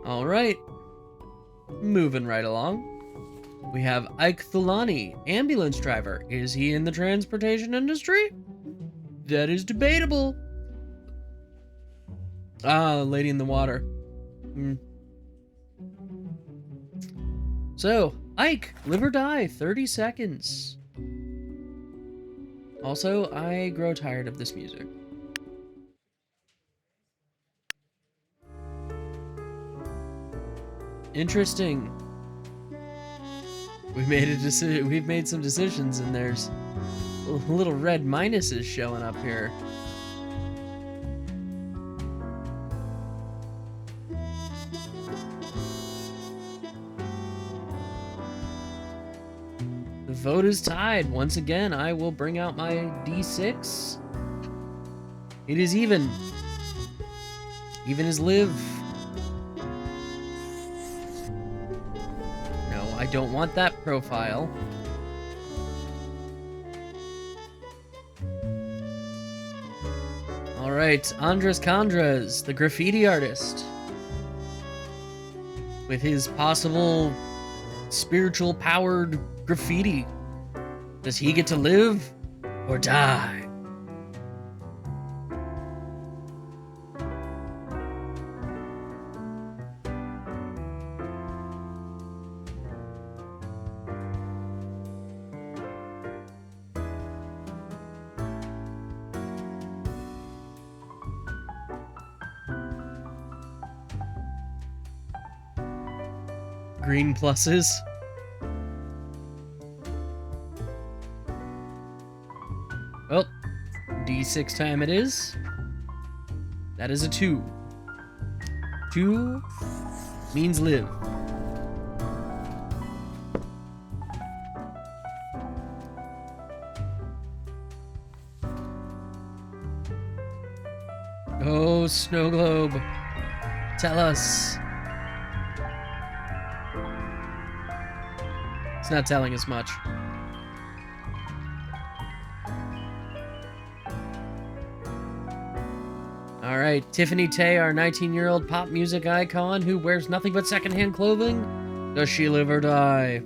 Alright. Moving right along. We have Ike Thulani, ambulance driver. Is he in the transportation industry? That is debatable. Ah, Lady in the Water. So, Ike, live or die, 30 seconds. Also, I grow tired of this music. Interesting. We've made some decisions, and there's little red minuses showing up here. The vote is tied. Once again, I will bring out my D6. It is even. Even as live. don't want that profile. Alright, Andres Condres, the graffiti artist. With his possible spiritual powered graffiti. Does he get to live or die? Green pluses. Well, D6 time it is. That is a 2. 2 means live. Oh, Snow Globe. Tell us. It's not telling us much. Alright, Tiffany Tay, our 19-year-old pop music icon who wears nothing but secondhand clothing. Does she live or die?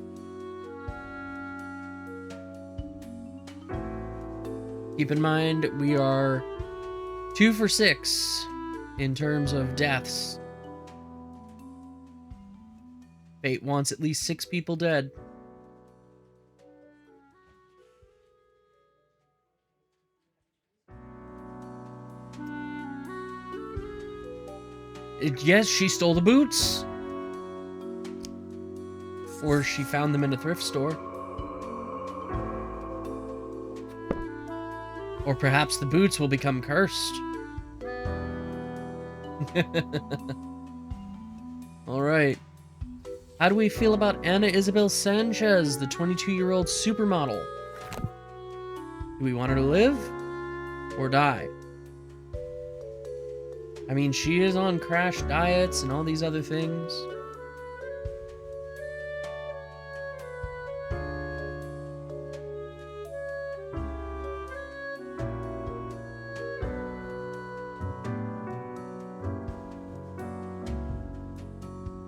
Keep in mind, we are 2 for 6 in terms of deaths. Fate wants at least 6 people dead. Yes, she stole the boots. Or she found them in a thrift store. Or perhaps the boots will become cursed. Alright. How do we feel about Ana Isabel Sanchez, the 22-year-old supermodel? Do we want her to live or die? I mean, she is on crash diets and all these other things.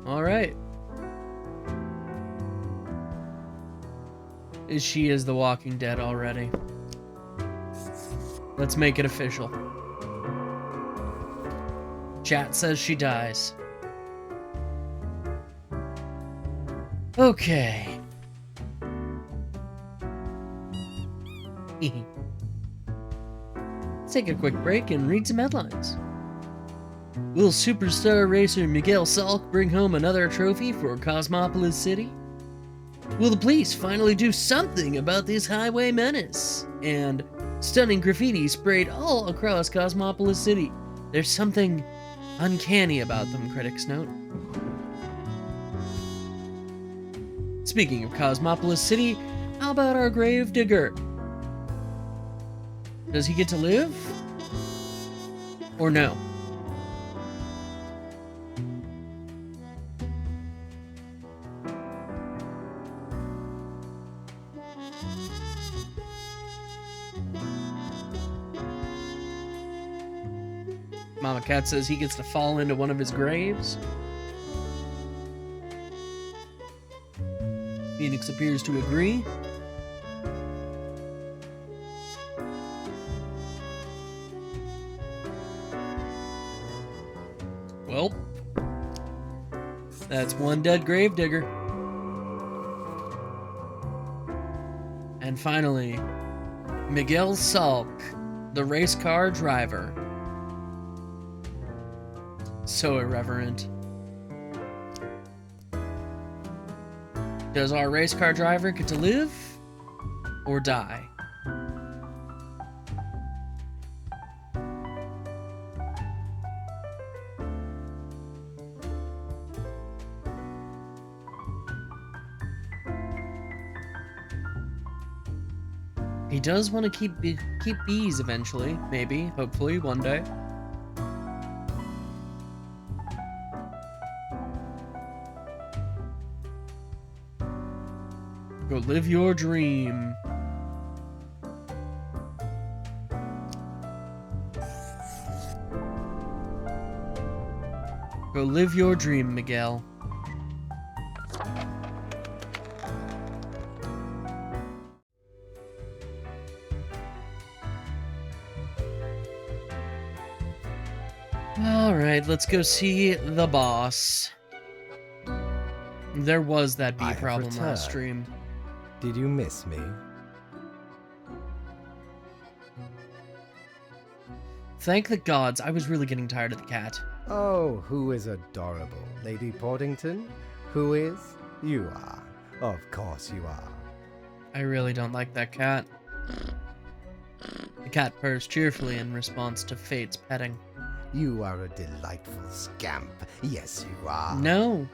All right. She is the Walking Dead already. Let's make it official. Chat says she dies. Okay. Let's take a quick break and read some headlines. Will superstar racer Miguel Salk bring home another trophy for Cosmopolis City? Will the police finally do something about this highway menace? And stunning graffiti sprayed all across Cosmopolis City. There's something uncanny about them, critics note. Speaking of Cosmopolis City, how about our gravedigger? Does he get to live? Or no? Mama Cat says he gets to fall into one of his graves. Phoenix appears to agree. Well, that's one dead gravedigger. And finally, Miguel Salk, the race car driver. So irreverent. Does our race car driver get to live or die? He does want to keep bees eventually, maybe, hopefully, one day. Go live your dream. Go live your dream, Miguel. Alright, let's go see the boss. There was that bee problem last stream. Did you miss me? Thank the gods, I was really getting tired of the cat. Oh, who is adorable? Lady Portington? Who is? You are. Of course you are. I really don't like that cat. The cat purrs cheerfully in response to Fate's petting. You are a delightful scamp. Yes, you are. No.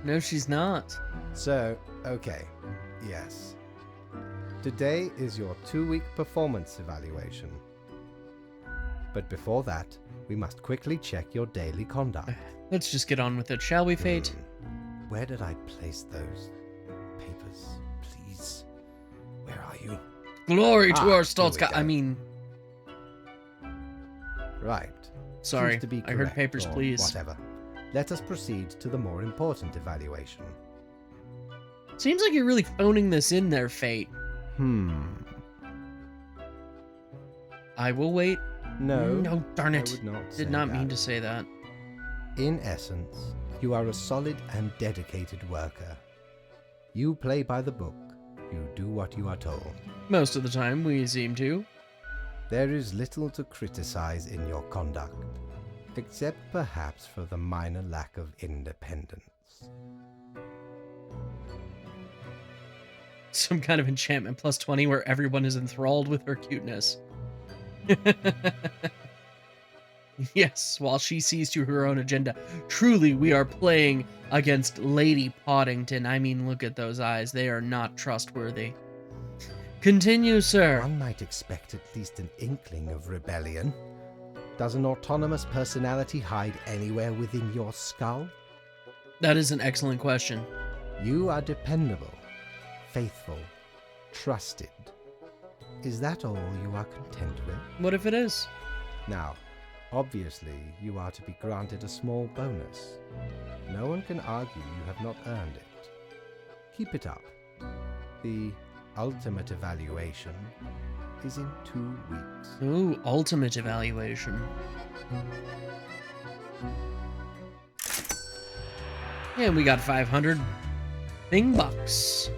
No, she's not. So, okay. Yes. Today is your 2-week performance evaluation. But before that, we must quickly check your daily conduct. Let's just get on with it, shall we, Fate? Where did I place those papers? Please. Where are you? Glory to our here stolz we god. go. I mean, Right. sorry. Seems to be I heard correct, papers, or please. Whatever. Let us proceed to the more important evaluation. Seems like you're really phoning this in there, Fate. I will wait. No. No, darn I it. would not say Did not that. mean to say that. In essence, you are a solid and dedicated worker. You play by the book. You do what you are told. Most of the time, we seem to. There is little to criticize in your conduct, except perhaps for the minor lack of independence. Some kind of enchantment plus 20 where everyone is enthralled with her cuteness. Yes, while she sees to her own agenda. Truly, we are playing against Lady Poddington. I mean, look at those eyes. They are not trustworthy. Continue, sir. One might expect at least an inkling of rebellion. Does an autonomous personality hide anywhere within your skull? That is an excellent question. You are dependable, faithful, trusted. Is that all you are content with? What if it is? Now, obviously, you are to be granted a small bonus. No one can argue you have not earned it. Keep it up. The ultimate evaluation is in 2 weeks. Ooh, ultimate evaluation. And we got 500 Bing bucks.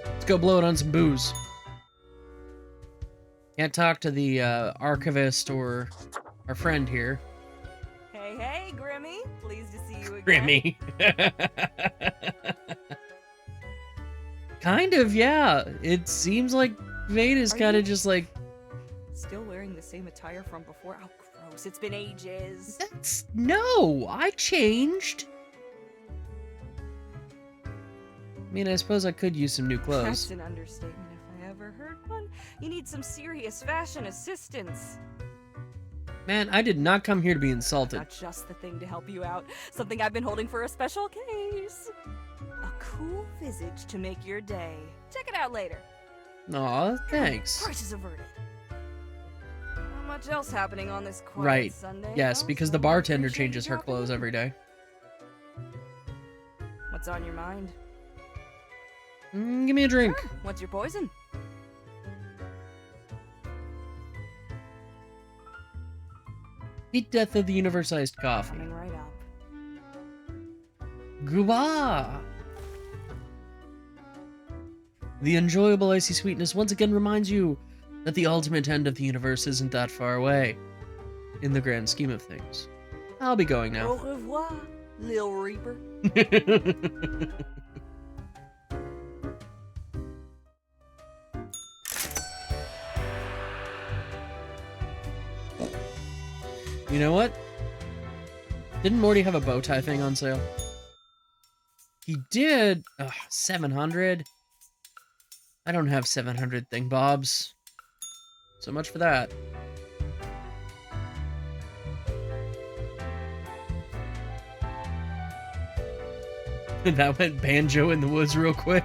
Let's go blow it on some booze. Can't talk to the archivist or our friend here. Hey, hey, Grimmy. Pleased to see you again. Grimmy. Kind of, yeah. It seems like Vade is Are kind you- of just like, Still wearing the same attire from before? Oh, gross. It's been ages. no, I changed. I mean, I suppose I could use some new That's clothes. an understatement if I ever heard one. You need some serious fashion assistance. Man, I did not come here to be insulted. Not just the thing to help you out. Something I've been holding for a special case. A cool visage to make your day. Check it out later. Aw, thanks. Prices averted. Not much else happening on this quiet Right. Sunday. Yes, though, because so the I bartender appreciate you changes her dropping clothes in. every day. What's on your mind? Give me a drink. Sure. What's your poison? Heat death of the universe-sized coffee. Coming right up. Gooba! The enjoyable icy sweetness once again reminds you that the ultimate end of the universe isn't that far away, in the grand scheme of things. I'll be going Au now. revoir, Lil Reaper. You know what? Didn't Morty have a bow tie thing on sale? He did. Ugh, 700. I don't have 700 thingbobs. So much for that. That went banjo in the woods real quick.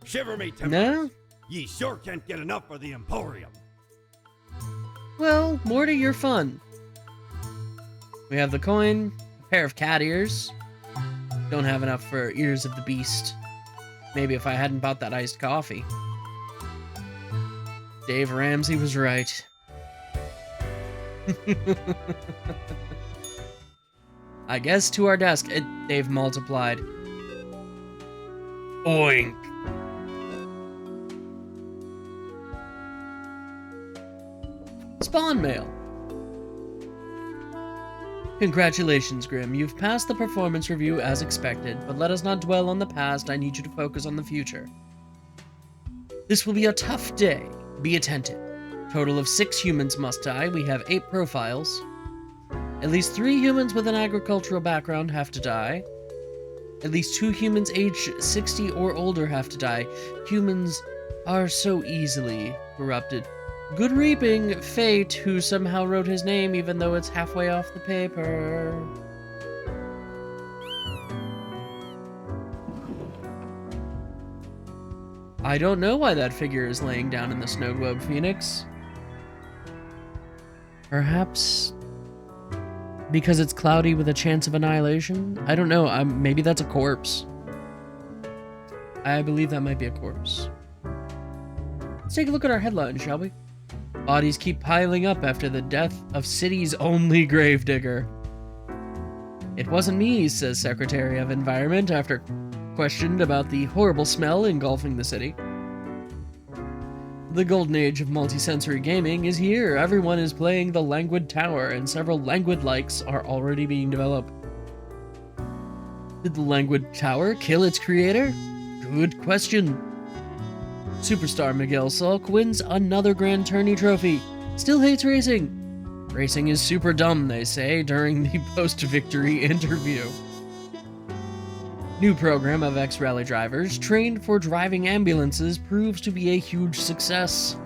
Shiver me timbers. No? Ye sure can't get enough for the Emporium. Well, more to your fun. We have the coin, a pair of cat ears. Don't have enough for ears of the beast. Maybe if I hadn't bought that iced coffee. Dave Ramsey was right. I guess to our desk. They've multiplied. Oink. Spawn mail. Congratulations, Grim. You've passed the performance review as expected, but let us not dwell on the past. I need you to focus on the future. This will be a tough day. Be attentive. Total of 6 humans must die. We have 8 profiles. At least 3 humans with an agricultural background have to die. At least 2 humans aged 60 or older have to die. Humans are so easily corrupted. Good reaping, Fate, who somehow wrote his name even though it's halfway off the paper. I don't know why that figure is laying down in the snow globe, Phoenix. Perhaps because it's cloudy with a chance of annihilation? I don't know, maybe that's a corpse. I believe that might be a corpse. Let's take a look at our headline, shall we? Bodies keep piling up after the death of city's only gravedigger. It wasn't me, says Secretary of Environment after questioned about the horrible smell engulfing the city. The golden age of multisensory gaming is here. Everyone is playing the Languid Tower, and several Languid likes are already being developed. Did the Languid Tower kill its creator? Good question. Superstar Miguel Salk wins another Grand Tourney trophy. Still hates racing. Racing is super dumb, they say, during the post-victory interview. New program of ex-rally drivers trained for driving ambulances proves to be a huge success.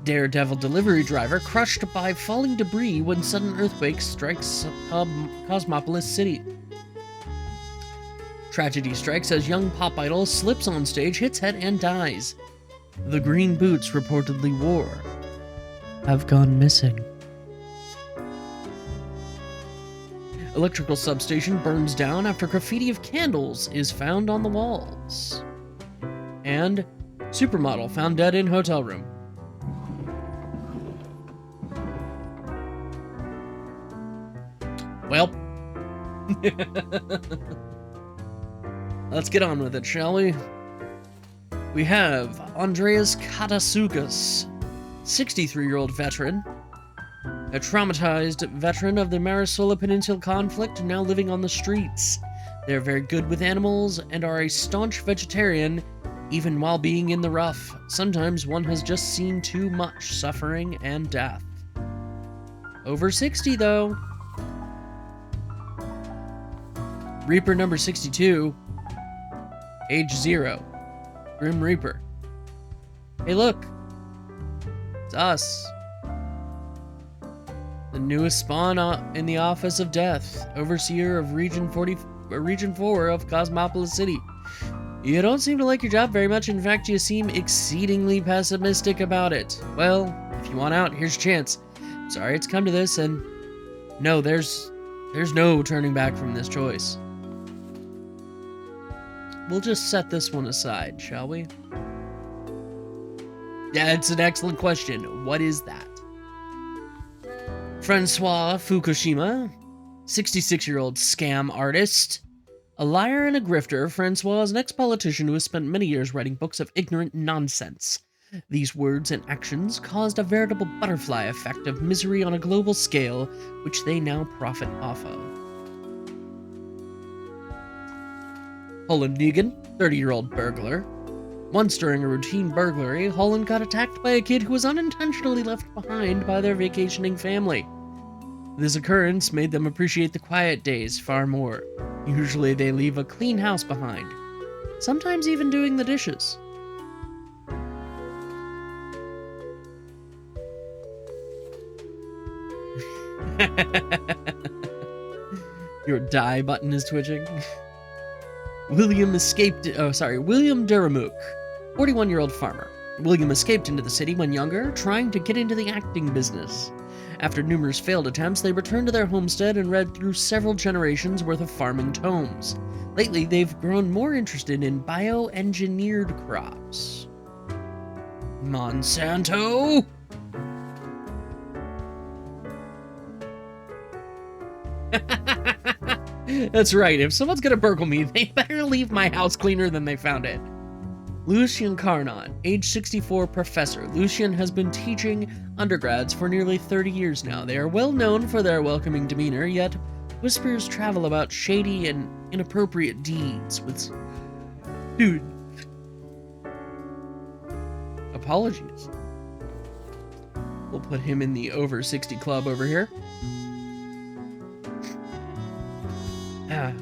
Daredevil delivery driver crushed by falling debris when sudden earthquake strikes Cosmopolis City. Tragedy strikes as young pop idol slips on stage, hits head, and dies. The green boots reportedly wore have gone missing. Electrical substation burns down after graffiti of candles is found on the walls. And supermodel found dead in hotel room. Well. Let's get on with it, shall we? We have Andreas Katasukas, 63-year-old veteran, a traumatized veteran of the Marisola Peninsula conflict, now living on the streets. They're very good with animals and are a staunch vegetarian, even while being in the rough. Sometimes one has just seen too much suffering and death. Over 60, though. Reaper number 62. Age 0. Grim Reaper. Hey, look. It's us. The newest spawn in the Office of Death, overseer of Region 4 of Cosmopolis City. You don't seem to like your job very much. In fact, you seem exceedingly pessimistic about it. Well, if you want out, here's your chance. Sorry it's come to this, and no, there's no turning back from this choice. We'll just set this one aside, shall we? Yeah, it's an excellent question. What is that? Francois Fukushima, 66-year-old scam artist. A liar and a grifter, Francois is an ex-politician who has spent many years writing books of ignorant nonsense. These words and actions caused a veritable butterfly effect of misery on a global scale, which they now profit off of. Holland Negan, 30-year-old burglar. Once during a routine burglary, Holland got attacked by a kid who was unintentionally left behind by their vacationing family. This occurrence made them appreciate the quiet days far more. Usually they leave a clean house behind, sometimes even doing the dishes. Your die button is twitching. William Duramook, 41-year-old farmer. William escaped into the city when younger, trying to get into the acting business. After numerous failed attempts, they returned to their homestead and read through several generations worth of farming tomes. Lately, they've grown more interested in bioengineered crops. Monsanto? That's right, if someone's gonna burgle me, they better leave my house cleaner than they found it. Lucian Carnot, age 64 professor. Lucian has been teaching undergrads for nearly 30 years now. They are well known for their welcoming demeanor, yet whispers travel about shady and inappropriate deeds with students. Apologies. We'll put him in the over 60 club over here.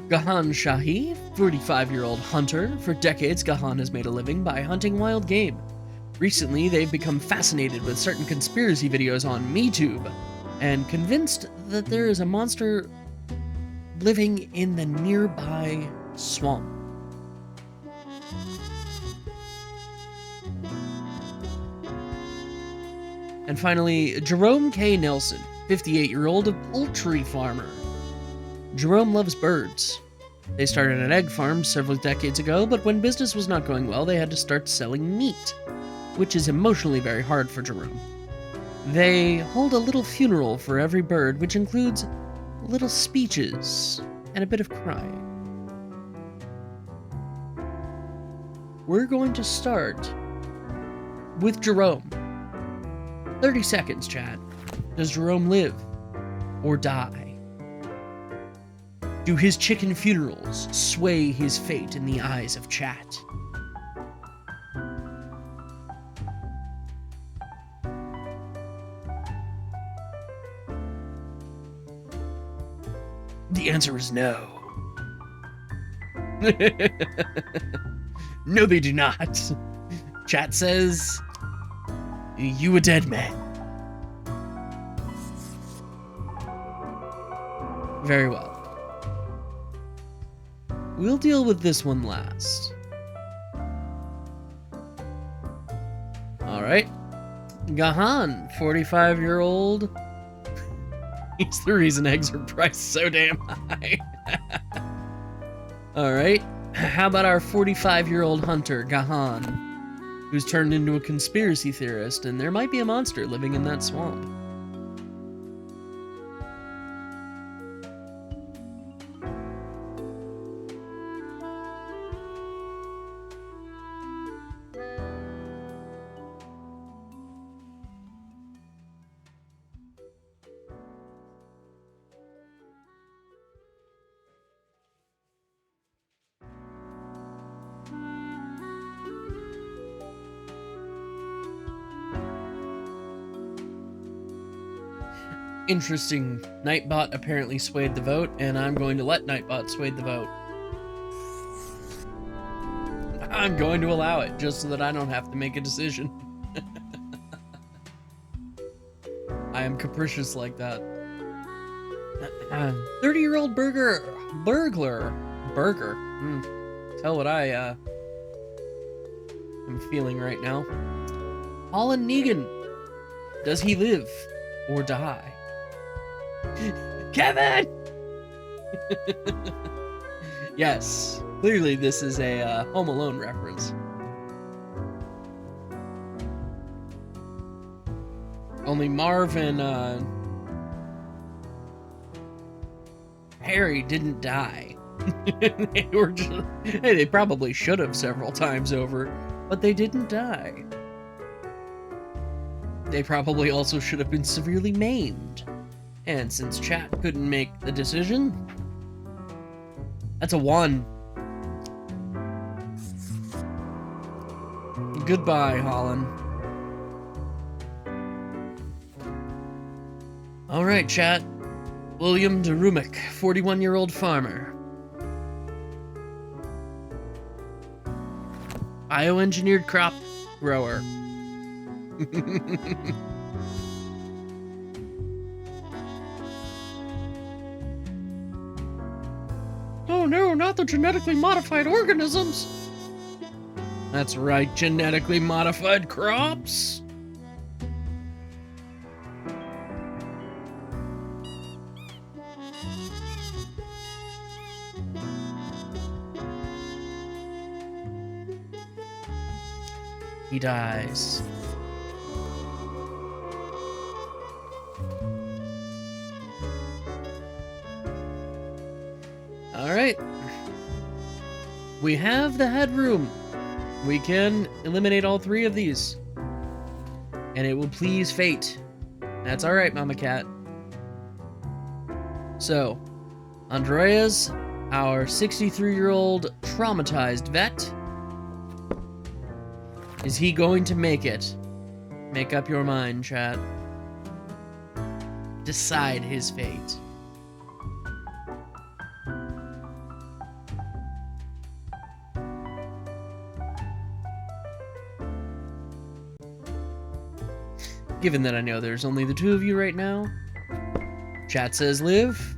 Gahan Shahi, 45-year-old hunter. For decades, Gahan has made a living by hunting wild game. Recently, they've become fascinated with certain conspiracy videos on MeTube and convinced that there is a monster living in the nearby swamp. And finally, Jerome K. Nelson, 58-year-old poultry farmer. Jerome loves birds. They started an egg farm several decades ago, but when business was not going well, they had to start selling meat, which is emotionally very hard for Jerome. They hold a little funeral for every bird, which includes little speeches and a bit of crying. We're going to start with Jerome. 30 seconds, chat. Does Jerome live or die? Do his chicken funerals sway his fate in the eyes of chat? The answer is no. No, they do not. Chat says, you a dead man. Very well. We'll deal with this one last. Alright. Gahan, 45-year-old. He's the reason eggs are priced so damn high. Alright. How about our 45-year-old hunter, Gahan, who's turned into a conspiracy theorist, and there might be a monster living in that swamp. Interesting. Nightbot apparently swayed the vote, and I'm going to let Nightbot sway the vote. I'm going to allow it, just so that I don't have to make a decision. I am capricious like that. 30-year-old burglar. Tell what I am feeling right now. Holland Negan. Does he live or die? Kevin! Yes, clearly this is a Home Alone reference. Only Marv and Harry didn't die. They probably should have several times over, but they didn't die. They probably also should have been severely maimed. And since chat couldn't make the decision, that's a 1. Goodbye, Holland. Alright, chat. William Duramook, 41-year-old farmer. Bioengineered crop grower. no, not the genetically modified organisms. That's right, genetically modified crops. He dies. Alright. We have the headroom. We can eliminate all 3 of these. And it will please fate. That's alright, Mama Cat. So, Andreas, our 63-year-old traumatized vet. Is he going to make it? Make up your mind, chat. Decide his fate. Given that I know there's only the 2 of you right now, chat says live,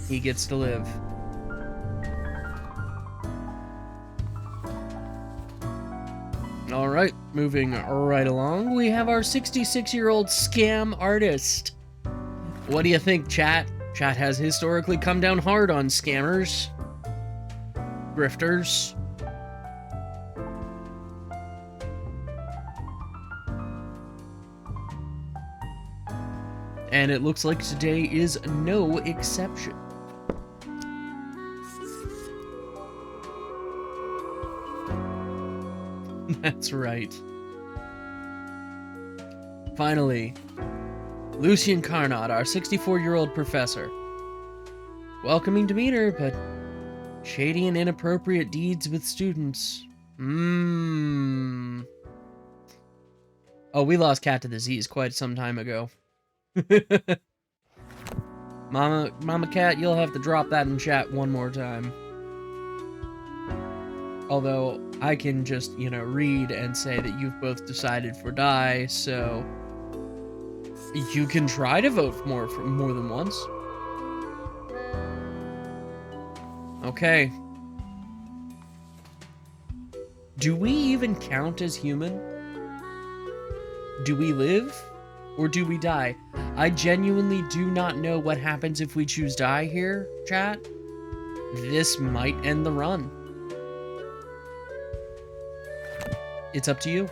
he gets to live. Alright, moving right along, we have our 66-year-old scam artist. What do you think, chat? Chat has historically come down hard on scammers, grifters. And it looks like today is no exception. That's right. Finally, Lucian Carnot, our 64-year-old professor. Welcoming demeanor, but shady and inappropriate deeds with students. Oh, we lost Cat to the Z's quite some time ago. Mama Cat, you'll have to drop that in chat one more time. Although, I can just, read and say that you've both decided for die, so you can try to vote for more than once. Okay. Do we even count as human? Do we live? Or do we die? I genuinely do not know what happens if we choose die here, chat. This might end the run. It's up to you.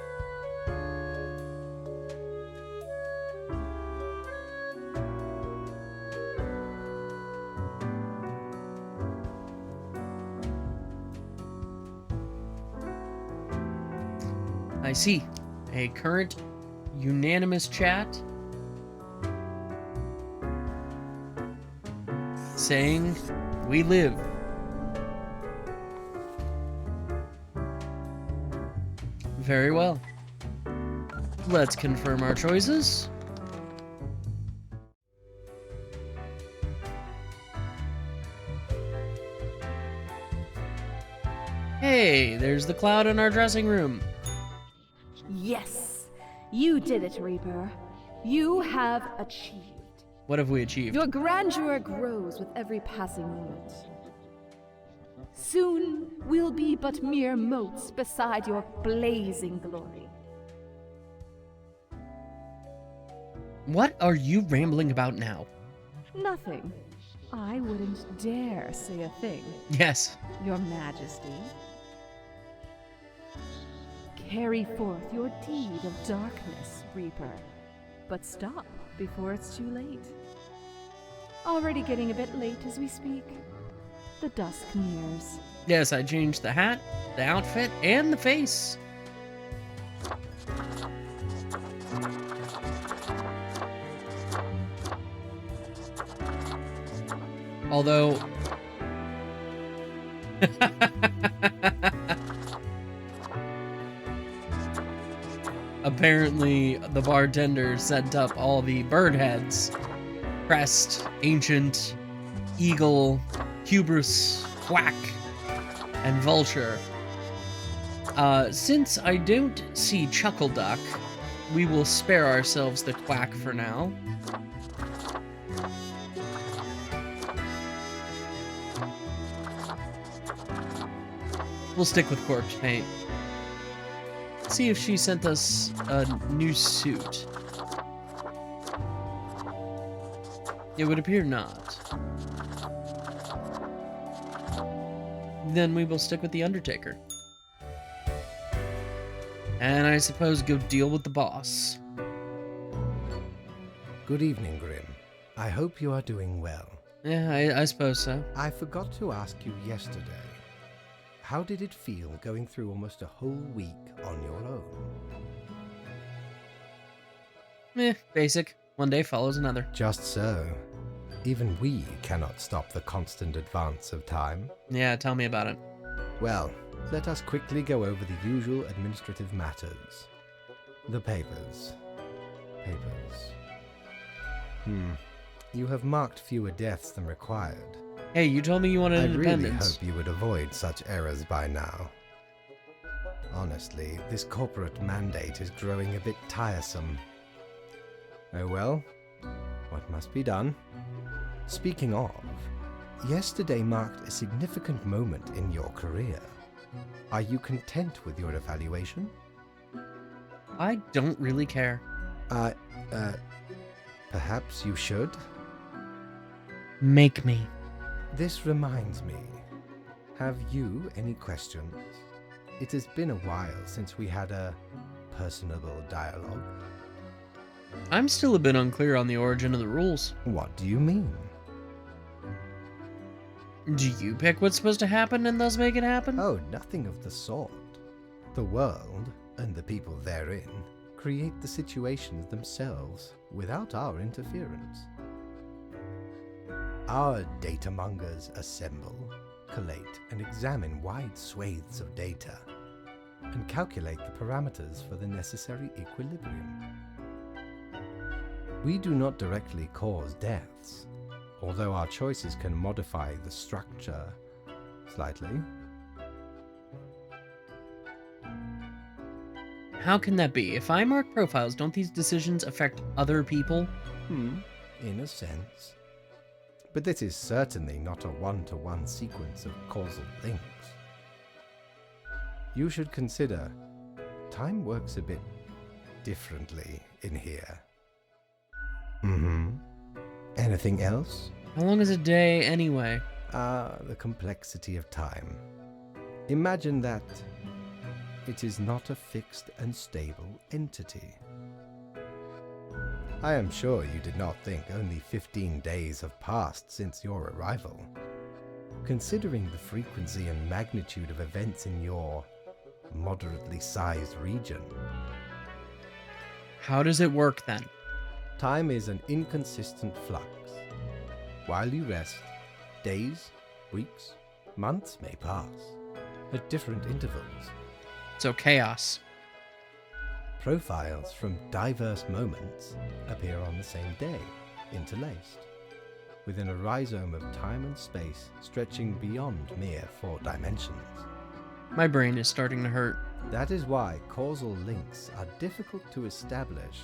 I see. A current unanimous chat saying we live. Very well. Let's confirm our choices. Hey, there's the cloud in our dressing room. Yes, you did it, Reaper. You have achieved. What have we achieved? Your grandeur grows with every passing moment. Soon we'll be but mere motes beside your blazing glory. What are you rambling about now? Nothing. I wouldn't dare say a thing. Yes. Your Majesty. Carry forth your deed of darkness, Reaper. But stop before it's too late. Already getting a bit late as we speak. The dusk nears. Yes, I changed the hat, the outfit, and the face. Although... apparently, the bartender sent up all the bird heads. Crest, Ancient, Eagle, Hubris, Quack, and Vulture. Since I don't see Chuckle Duck, we will spare ourselves the Quack for now. We'll stick with corpse paint. Let's see if she sent us a new suit. It would appear not. Then we will stick with the Undertaker. And I suppose go deal with the boss. Good evening, Grim. I hope you are doing well. Yeah, I suppose so. I forgot to ask you yesterday. How did it feel going through almost a whole week on your own? Basic. One day follows another. Just so. Even we cannot stop the constant advance of time. Yeah, tell me about it. Well, let us quickly go over the usual administrative matters. The papers. You have marked fewer deaths than required. Hey, you told me you wanted I independence. really hope you would avoid such errors by now. Honestly, this corporate mandate is growing a bit tiresome. Oh well, what must be done? Speaking of, yesterday marked a significant moment in your career. Are you content with your evaluation? I don't really care. Perhaps you should? Make me. This reminds me. Have you any questions? It has been a while since we had a personable dialogue. I'm still a bit unclear on the origin of the rules. What do you mean? Do you pick what's supposed to happen and thus make it happen? Oh, nothing of the sort. The world, and the people therein, create the situations themselves without our interference. Our data mongers assemble, collate, and examine wide swathes of data, and calculate the parameters for the necessary equilibrium. We do not directly cause deaths, although our choices can modify the structure slightly. How can that be? If I mark profiles, don't these decisions affect other people? In a sense. But this is certainly not a one-to-one sequence of causal links. You should consider, time works a bit differently in here. Anything else? How long is a day anyway? The complexity of time. Imagine that it is not a fixed and stable entity. I am sure you did not think only 15 days have passed since your arrival. Considering the frequency and magnitude of events in your moderately sized region. How does it work then? Time is an inconsistent flux. While you rest, days, weeks, months may pass at different intervals. So chaos. Profiles from diverse moments appear on the same day, interlaced, within a rhizome of time and space stretching beyond mere 4 dimensions. My brain is starting to hurt. That is why causal links are difficult to establish,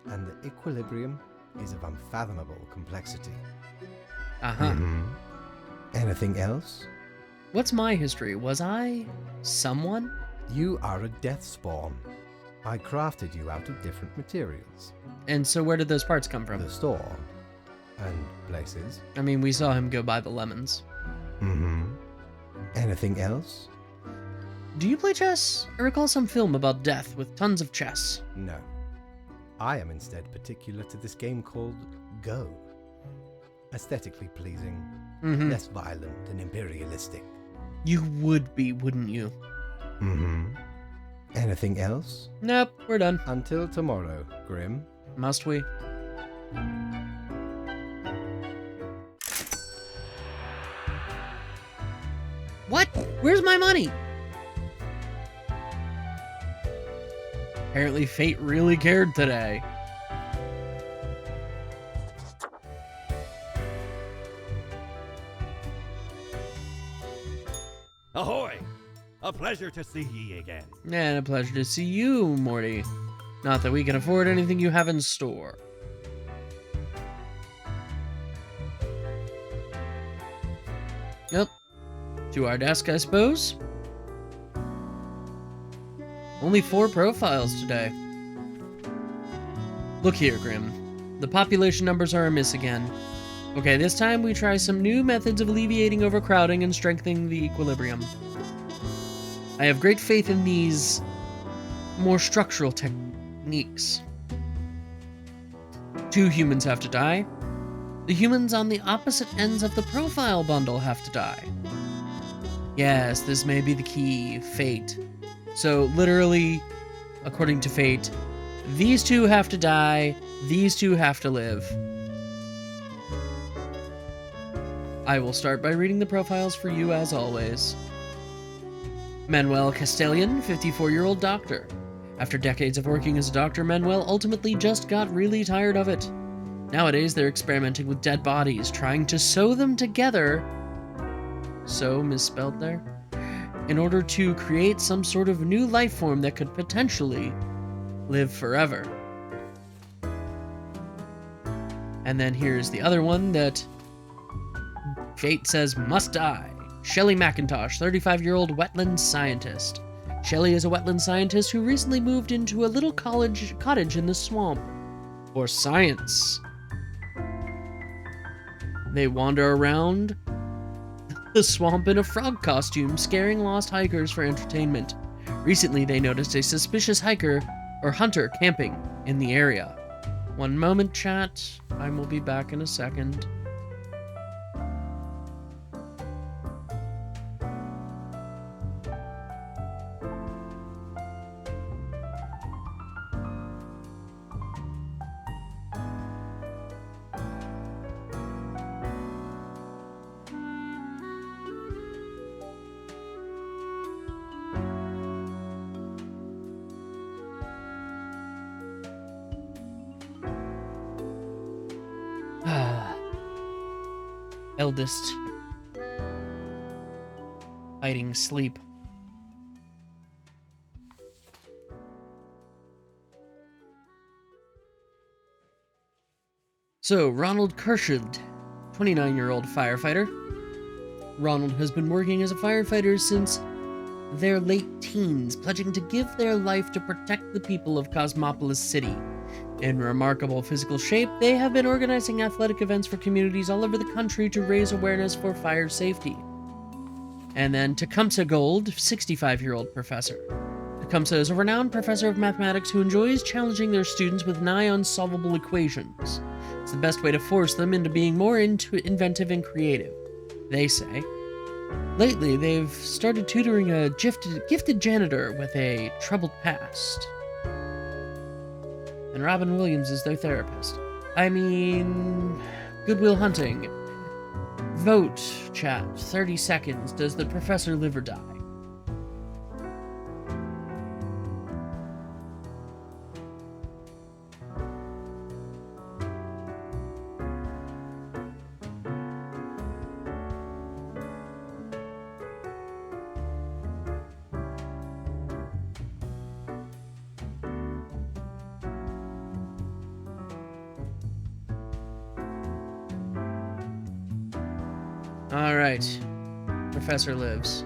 and the equilibrium is of unfathomable complexity. Anything else? What's my history? Was I someone? You are a death spawn. I crafted you out of different materials. And so where did those parts come from? The store. And places. I mean, we saw him go buy the lemons. Anything else? Do you play chess? I recall some film about death with tons of chess. No. I am instead particular to this game called Go. Aesthetically pleasing, less violent and imperialistic. You would be, wouldn't you? Anything else? Nope, we're done. Until tomorrow, Grim. Must we? What? Where's my money? Apparently fate really cared today. Ahoy! A pleasure to see ye again. And a pleasure to see you, Morty. Not that we can afford anything you have in store. Yep. To our desk, I suppose. Only 4 profiles today. Look here, Grim. The population numbers are amiss again. Okay, this time we try some new methods of alleviating overcrowding and strengthening the equilibrium. I have great faith in these more structural techniques. 2 humans have to die. The humans on the opposite ends of the profile bundle have to die. Yes, this may be the key, fate. So literally, according to fate, these 2 have to die, these 2 have to live. I will start by reading the profiles for you as always. Manuel Castellan, 54-year-old doctor. After decades of working as a doctor, Manuel ultimately just got really tired of it. Nowadays, they're experimenting with dead bodies, trying to sew them together, so misspelled there, in order to create some sort of new life form that could potentially live forever. And then here's the other one that fate says must die. Shelley McIntosh, 35-year-old wetland scientist. Shelley is a wetland scientist who recently moved into a little cottage in the swamp for science. They wander around the swamp in a frog costume, scaring lost hikers for entertainment. Recently, they noticed a suspicious hiker or hunter camping in the area. One moment, chat. I will be back in a second. Eldest. Fighting sleep. So, Ronald Kershid, 29-year-old firefighter. Ronald has been working as a firefighter since their late teens, pledging to give their life to protect the people of Cosmopolis City. In remarkable physical shape, they have been organizing athletic events for communities all over the country to raise awareness for fire safety. And then Tecumseh Gold, 65-year-old professor. Tecumseh is a renowned professor of mathematics who enjoys challenging their students with nigh unsolvable equations. It's the best way to force them into being more inventive and creative, they say. Lately, they've started tutoring a gifted janitor with a troubled past. And Robin Williams is their therapist. I mean, Goodwill Hunting. Vote, chat. 30 seconds. Does the professor live or die? Alright. Professor lives.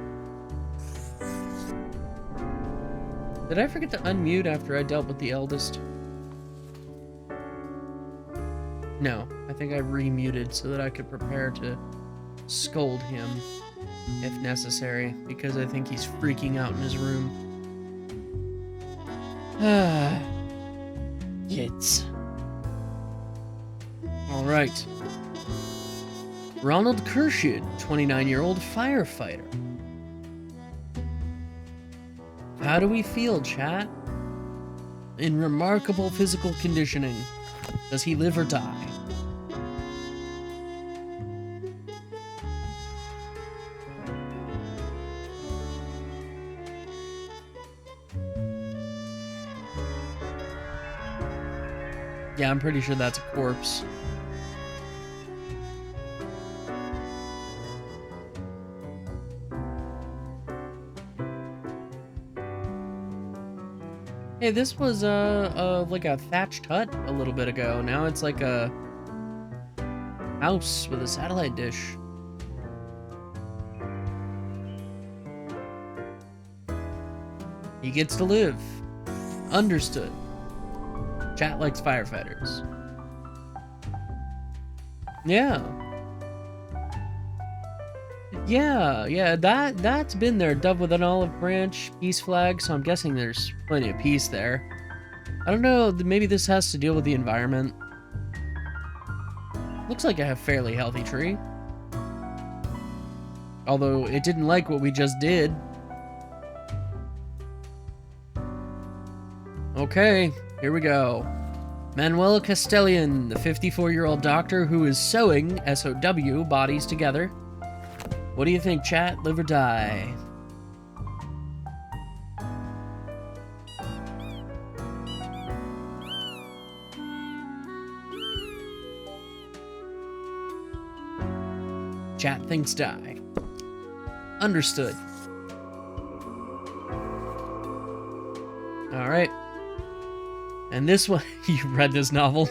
Did I forget to unmute after I dealt with the eldest? No, I think I remuted so that I could prepare to scold him if necessary, because I think he's freaking out in his room. Kids. Alright. Ronald Kershid, 29-year-old firefighter. How do we feel, chat? In remarkable physical conditioning. Does he live or die? Yeah, I'm pretty sure that's a corpse. Hey, this was like a thatched hut a little bit ago. Now it's like a house with a satellite dish. He gets to live. Understood. Chat likes firefighters. Yeah. Yeah, that's been there. Dove with an olive branch, peace flag, so I'm guessing there's plenty of peace there. I don't know, maybe this has to deal with the environment. Looks like I have a fairly healthy tree. Although it didn't like what we just did. Okay, here we go. Manuel Castellian, the 54-year-old doctor who is sewing SOW bodies together. What do you think, chat? Live or die? Chat thinks die. Understood. Alright. And this one, you read this novel.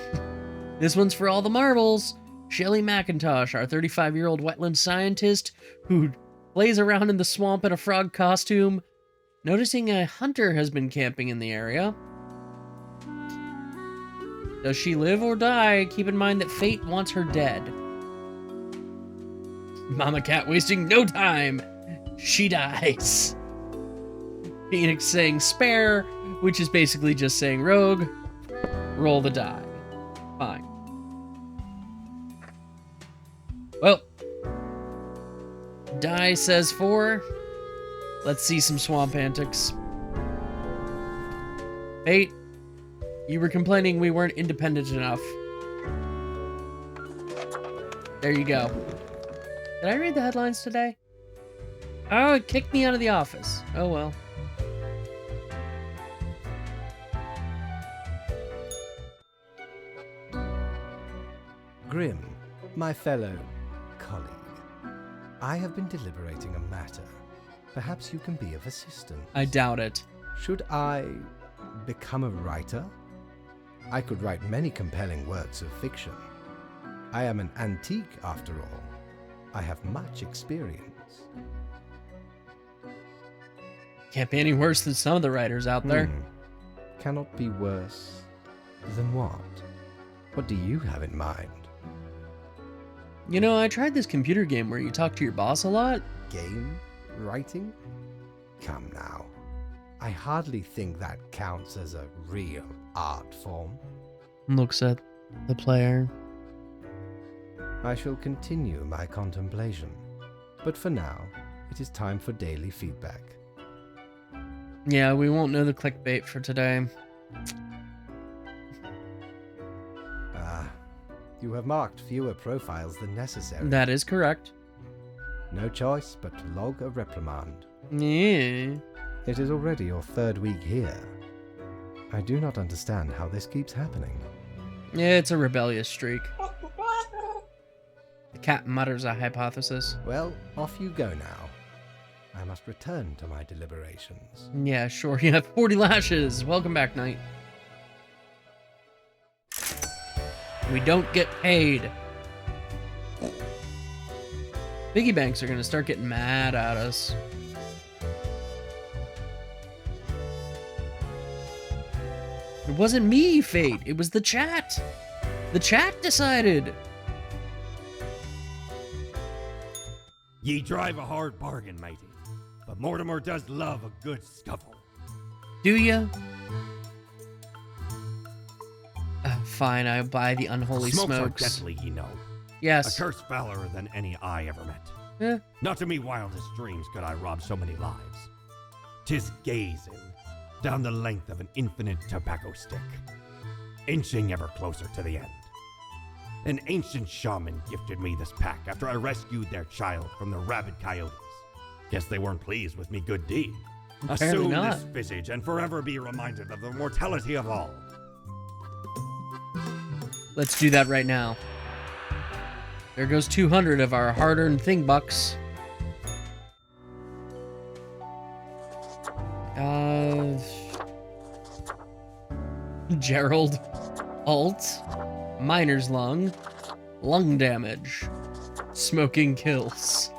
This one's for all the marbles. Shelley McIntosh, our 35-year-old wetland scientist who plays around in the swamp in a frog costume, noticing a hunter has been camping in the area. Does she live or die? Keep in mind that fate wants her dead. Mama Cat wasting no time. She dies. Phoenix saying spare, which is basically just saying rogue. Roll the die. Fine. Well, die says 4. Let's see some swamp antics. Fate, you were complaining we weren't independent enough. There you go. Did I read the headlines today? Oh, it kicked me out of the office. Oh well. Grim, my fellow colleague, I have been deliberating a matter. Perhaps you can be of assistance. I doubt it. Should I become a writer? I could write many compelling works of fiction. I am an antique, after all. I have much experience. Can't be any worse than some of the writers out there. Cannot be worse than what? What do you have in mind? You know, I tried this computer game where you talk to your boss a lot. Game writing? Come now. I hardly think that counts as a real art form. Looks at the player. I shall continue my contemplation. But for now, it is time for daily feedback. Yeah, we won't know the clickbait for today. You have marked fewer profiles than necessary. That is correct. No choice but to log a reprimand. Yeah. It is already your 3rd week here. I do not understand how this keeps happening. Yeah, it's a rebellious streak. The cat mutters a hypothesis. Well, off you go now. I must return to my deliberations. Yeah, sure. You have 40 lashes. Welcome back, Knight. We don't get paid. Piggy banks are going to start getting mad at us. It wasn't me, Fate. It was the chat. The chat decided. Ye drive a hard bargain, matey. But Mortimer does love a good scuffle. Do ya? Fine, I buy the unholy Smokes are smokes. deadly, ye know. Yes. A curse fouler than any I ever met. Not to me wildest dreams could I rob so many lives. 'Tis gazing down the length of an infinite tobacco stick, inching ever closer to the end. An ancient shaman gifted me this pack after I rescued their child from the rabid coyotes. Guess they weren't pleased with me good deed. Apparently Assume not. this visage and forever be reminded of the mortality of all. Let's do that right now. There goes 200 of our hard-earned thing bucks. Gerald. Alt. Miner's lung. Lung damage. Smoking kills.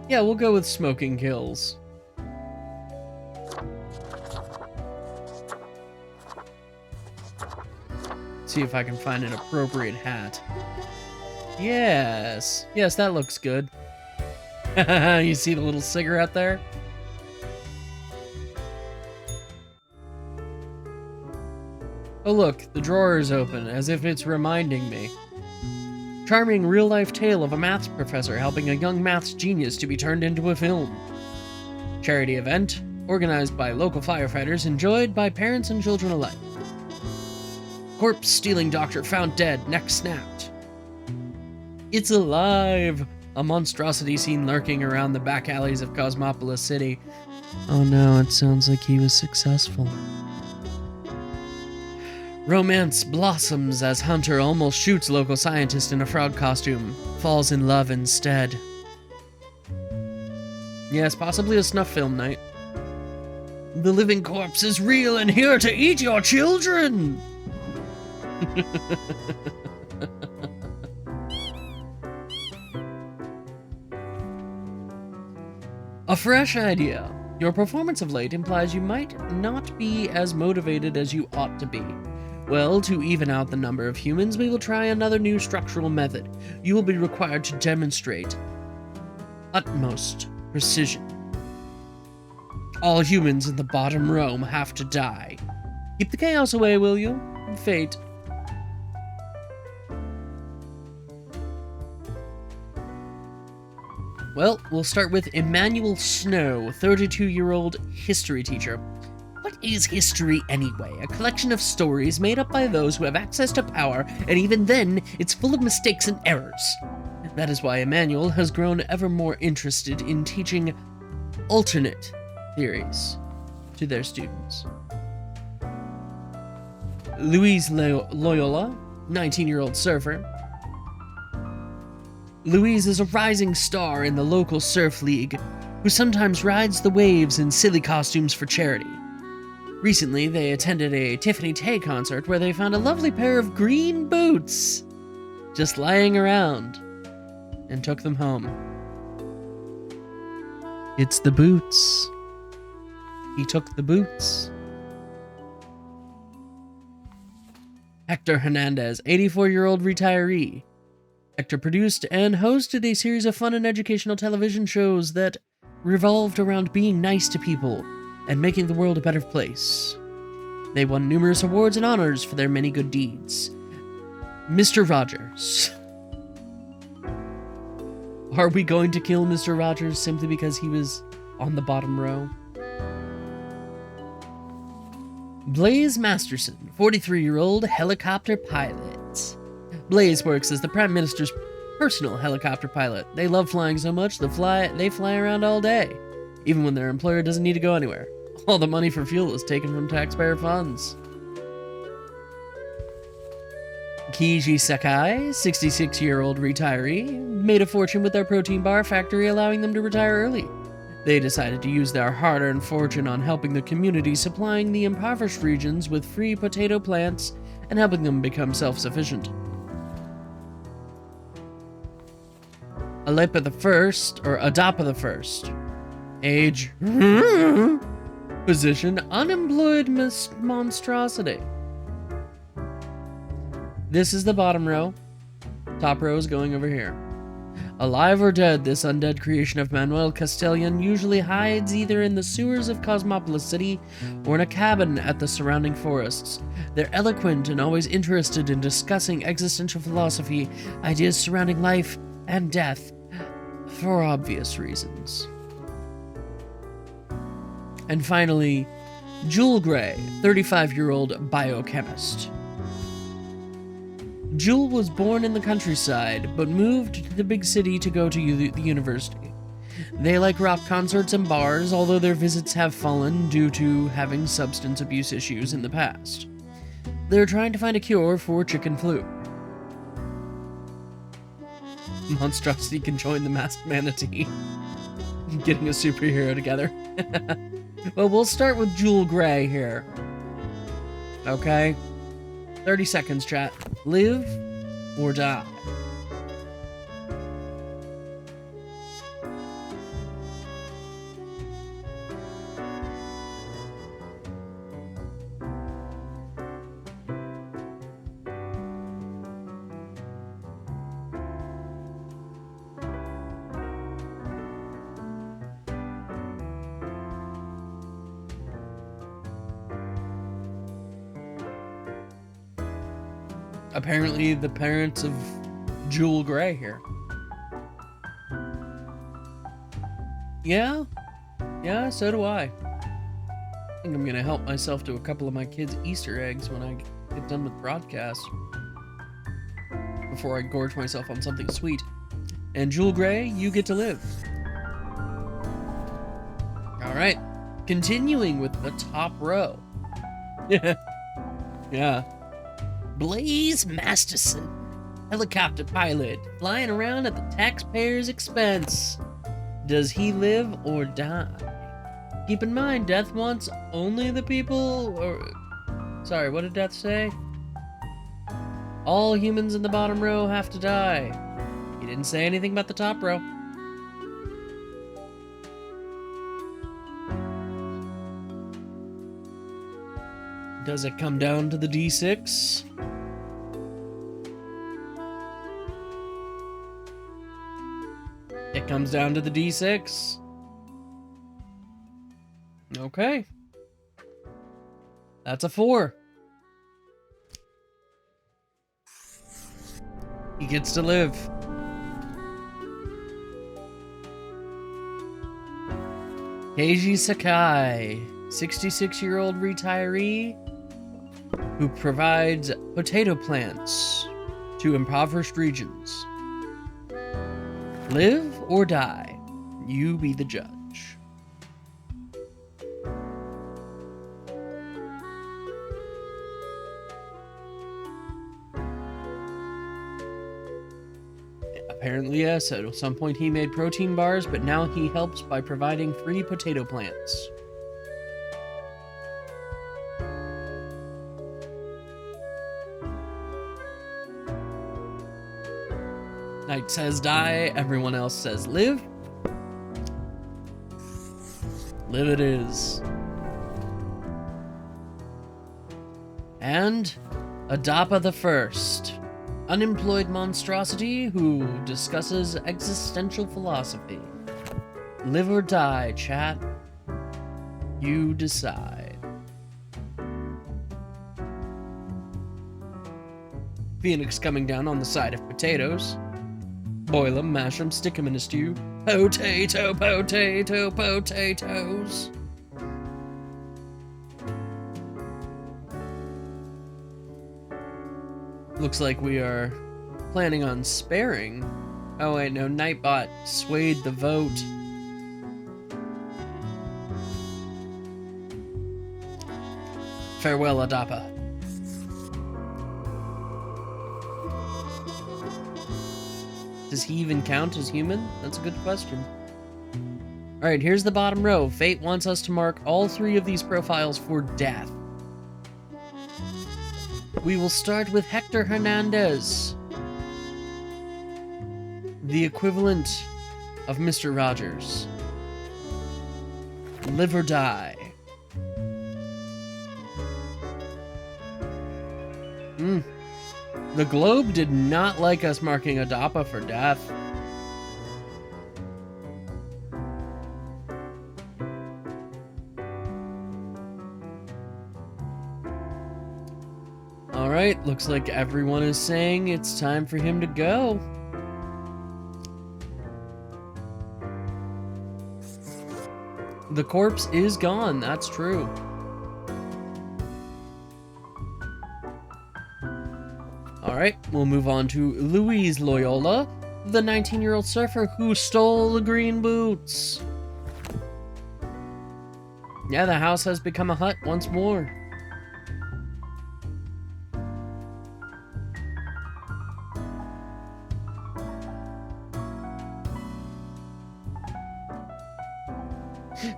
Yeah, we'll go with smoking kills. See if I can find an appropriate hat. Yes. Yes, that looks good. You see the little cigarette there? Oh look, the drawer is open, as if it's reminding me. Charming real-life tale of a maths professor helping a young maths genius to be turned into a film. Charity event, organized by local firefighters, enjoyed by parents and children alike. Corpse-stealing doctor found dead, neck snapped. It's alive! A monstrosity seen lurking around the back alleys of Cosmopolis City. Oh no, it sounds like he was successful. Romance blossoms as Hunter almost shoots local scientist in a frog costume, falls in love instead. Yes, possibly a snuff film night. The living corpse is real and here to eat your children! A fresh idea. Your performance of late implies you might not be as motivated as you ought to be. Well, to even out the number of humans, we will try another new structural method. You will be required to demonstrate utmost precision. All humans in the bottom row have to die. Keep the chaos away, will you? Fate. Well, we'll start with Emmanuel Snow, 32-year-old history teacher. What is history anyway? A collection of stories made up by those who have access to power, and even then, it's full of mistakes and errors. That is why Emmanuel has grown ever more interested in teaching alternate theories to their students. Louise Loyola, 19-year-old surfer. Louise is a rising star in the local surf league, who sometimes rides the waves in silly costumes for charity. Recently, they attended a Tiffany Tay concert where they found a lovely pair of green boots just lying around and took them home. It's the boots. He took the boots. Hector Hernandez, 84-year-old retiree. Hector produced and hosted a series of fun and educational television shows that revolved around being nice to people and making the world a better place. They won numerous awards and honors for their many good deeds. Mr. Rogers. Are we going to kill Mr. Rogers simply because he was on the bottom row? Blaze Masterson, 43-year-old helicopter pilot. Blaze works as the Prime Minister's personal helicopter pilot. They love flying so much they fly around all day, even when their employer doesn't need to go anywhere. All the money for fuel is taken from taxpayer funds. Kiji Sakai, 66-year-old retiree, made a fortune with their protein bar factory, allowing them to retire early. They decided to use their hard-earned fortune on helping the community, supplying the impoverished regions with free potato plants and helping them become self-sufficient. Adapa the First. Age, position, unemployed monstrosity. This is the bottom row. Top row is going over here. Alive or dead, this undead creation of Manuel Castellan usually hides either in the sewers of Cosmopolis City or in a cabin at the surrounding forests. They're eloquent and always interested in discussing existential philosophy, ideas surrounding life and death, for obvious reasons. And finally, Jewel Gray, 35-year-old biochemist. Jewel was born in the countryside, but moved to the big city to go to the university. They like rock concerts and bars, although their visits have fallen due to having substance abuse issues in the past. They're trying to find a cure for chicken flu. Monstrosity can join the masked manatee. Getting a superhero together. Well, we'll start with Jewel Gray here. Okay? 30 seconds, chat. Live or die. apparently the parents of Jewel Gray here. Yeah, so do I. I think I'm gonna help myself to a couple of my kids' Easter eggs when I get done with broadcast, before I gorge myself on something sweet. And Jewel Gray, you get to live. Alright, continuing with the top row. Yeah. Blaze Masterson, helicopter pilot, flying around at the taxpayer's expense. Does he live or die? Keep in mind, Death wants only the people, or... Sorry, what did Death say? All humans in the bottom row have to die. He didn't say anything about the top row. Does it come down to the D6? It comes down to the D6. Okay. That's a 4. He gets to live. Keiji Sakai, 66-year-old retiree who provides potato plants to impoverished regions. Live or die, you be the judge. Apparently, yes, at some point he made protein bars, but now he helps by providing free potato plants. Knight says die, everyone else says live. Live it is. And Adapa the First, unemployed monstrosity who discusses existential philosophy. Live or die, chat. You decide. Phoenix coming down on the side of potatoes. Boil 'em, mash 'em, stick 'em in a stew. Potato, potato, potatoes. Looks like we are planning on sparing. Oh wait, no, Nightbot swayed the vote. Farewell, Adapa. Does he even count as human? That's a good question. Alright, here's the bottom row. Fate wants us to mark all 3 of these profiles for death. We will start with Hector Hernandez, the equivalent of Mr. Rogers. Live or die. The Globe did not like us marking Adapa for death. Alright, looks like everyone is saying it's time for him to go. The corpse is gone, that's true. Alright, we'll move on to Louise Loyola, the 19-year-old surfer who stole the green boots. Yeah, the house has become a hut once more.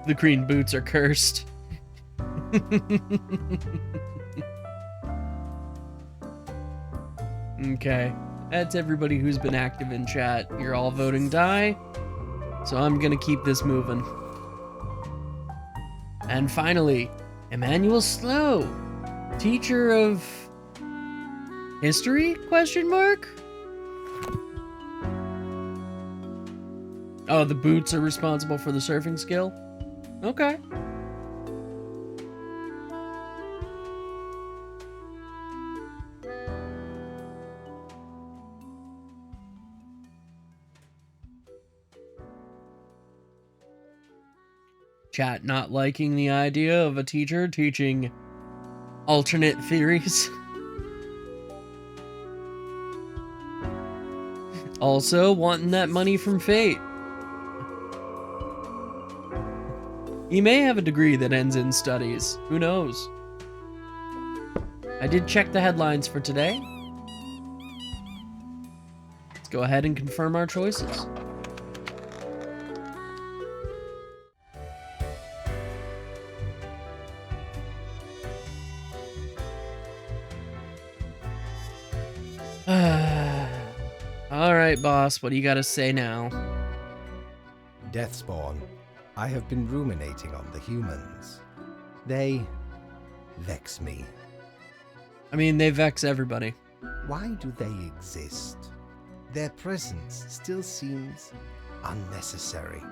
The green boots are cursed. Okay, that's everybody who's been active in chat. You're all voting die, so I'm gonna keep this moving. And finally, Emmanuel Slow, teacher of history? Question mark? Oh, the boots are responsible for the surfing skill? Okay. Chat not liking the idea of a teacher teaching alternate theories. Also, wanting that money from fate. He may have a degree that ends in studies. Who knows? I did check the headlines for today. Let's go ahead and confirm our choices. Alright, boss, what do you gotta say now? Deathspawn, I have been ruminating on the humans. They vex me. I mean, they vex everybody. Why do they exist? Their presence still seems unnecessary.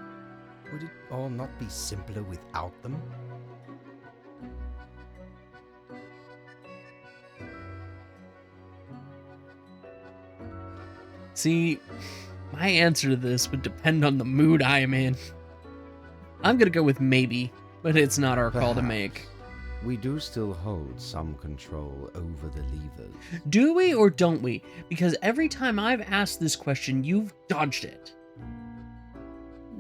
Would it all not be simpler without them? See, my answer to this would depend on the mood I am in. I'm gonna go with maybe, but it's not our call to make. We do still hold some control over the levers. Do we or don't we? Because every time I've asked this question, you've dodged it.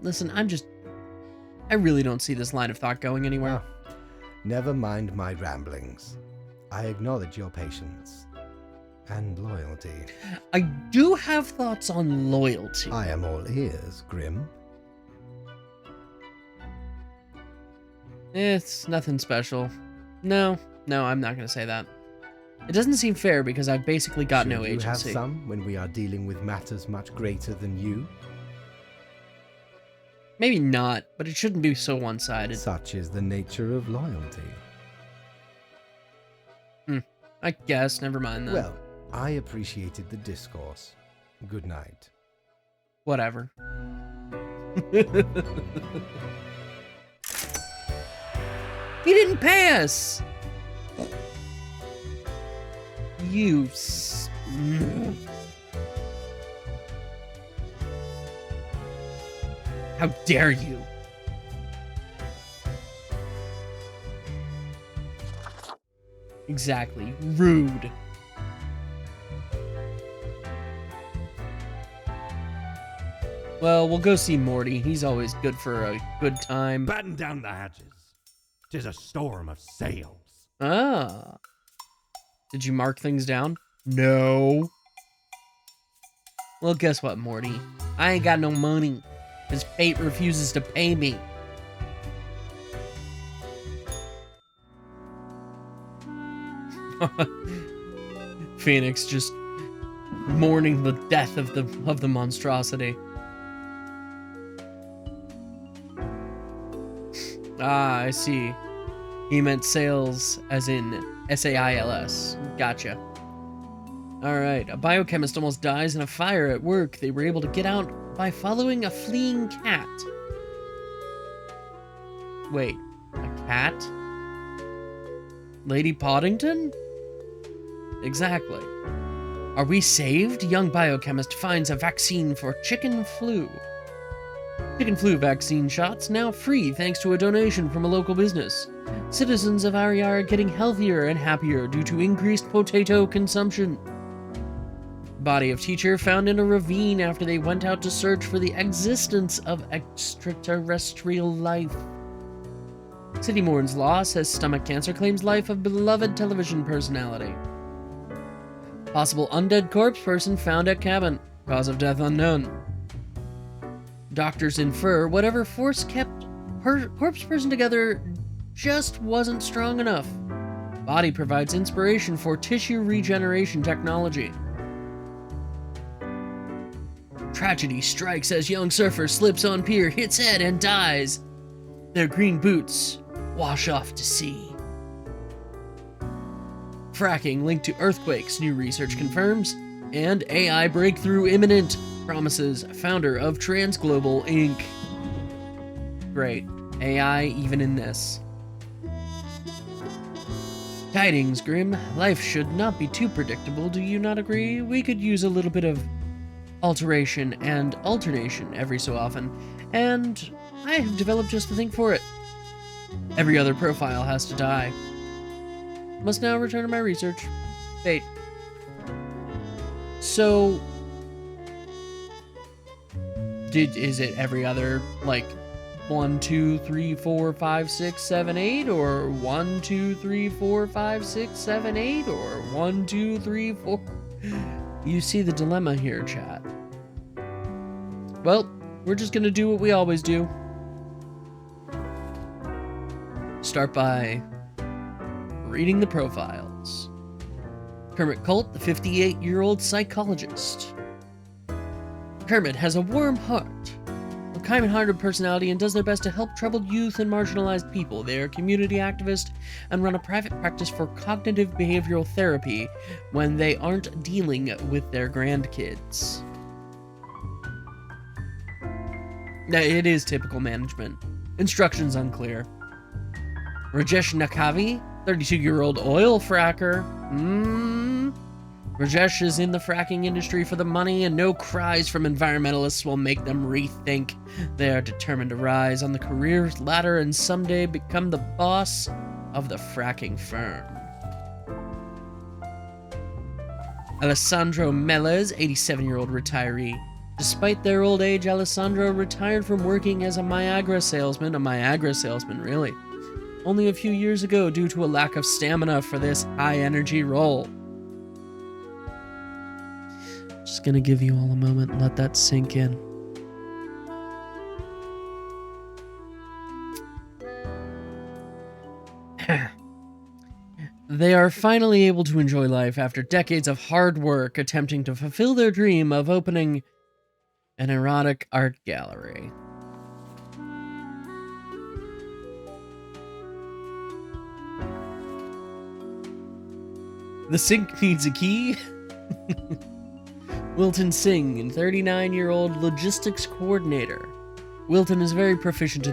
Listen, I really don't see this line of thought going anywhere. Oh, never mind my ramblings. I acknowledge your patience and loyalty. I do have thoughts on loyalty. I am all ears, Grim. It's nothing special. No, I'm not gonna say that. It doesn't seem fair because I've basically got no agency. You have some when we are dealing with matters much greater than you? Maybe not, but it shouldn't be so one-sided. Such is the nature of loyalty. I guess, never mind then. Well, I appreciated the discourse. Good night. Whatever. He didn't pay us! You How dare you? Exactly. Rude. Well, we'll go see Morty. He's always good for a good time. Batten down the hatches. 'Tis a storm of sails. Ah. Did you mark things down? No. Well, guess what, Morty? I ain't got no money. His fate refuses to pay me. Phoenix just mourning the death of the monstrosity. Ah, I see. He meant sales as in S-A-I-L-S. Gotcha. Alright, a biochemist almost dies in a fire at work. They were able to get out by following a fleeing cat. Wait, a cat? Lady Poddington? Exactly. Are we saved? Young biochemist finds a vaccine for chicken flu. Chicken flu vaccine shots now free thanks to a donation from a local business. Citizens of Aria are getting healthier and happier due to increased potato consumption. Body of teacher found in a ravine after they went out to search for the existence of extraterrestrial life. City mourns loss as stomach cancer claims life of beloved television personality. Possible undead corpse person found at cabin. Cause of death unknown. Doctors infer whatever force kept corpse person together just wasn't strong enough. Body provides inspiration for tissue regeneration technology. Tragedy strikes as young surfer slips on pier, hits head, and dies. Their green boots wash off to sea. Fracking linked to earthquakes, new research confirms. And AI breakthrough imminent, promises founder of Transglobal Inc. Great. AI even in this. Tidings, Grim. Life should not be too predictable, do you not agree? We could use a little bit of alteration and alternation every so often, and I have developed just the thing for it. Every other profile has to die. Must now return to my research. Fate. So, is it every other, like, 1, 2, 3, 4, 5, 6, 7, 8, or 1, 2, 3, 4, 5, 6, 7, 8, or 1, 2, 3, 4? You see the dilemma here, chat. Well, we're just gonna do what we always do. Start by reading the profiles. Kermit Colt, the 58-year-old psychologist. Kermit has a warm heart, a kind-hearted personality, and does their best to help troubled youth and marginalized people. They are a community activist and run a private practice for cognitive behavioral therapy when they aren't dealing with their grandkids. Now, it is typical management. Instructions unclear. Rajesh Nakavi, 32-year-old oil fracker. Rajesh is in the fracking industry for the money, and no cries from environmentalists will make them rethink. They are determined to rise on the career ladder and someday become the boss of the fracking firm. Alessandro Melez, 87-year-old retiree. Despite their old age, Alessandro retired from working as a Viagra salesman, really, only a few years ago due to a lack of stamina for this high-energy role. Just gonna give you all a moment and let that sink in. They are finally able to enjoy life after decades of hard work attempting to fulfill their dream of opening an erotic art gallery. The sink needs a key. Wilton Singh, 39-year-old logistics coordinator. Wilton is a very proficient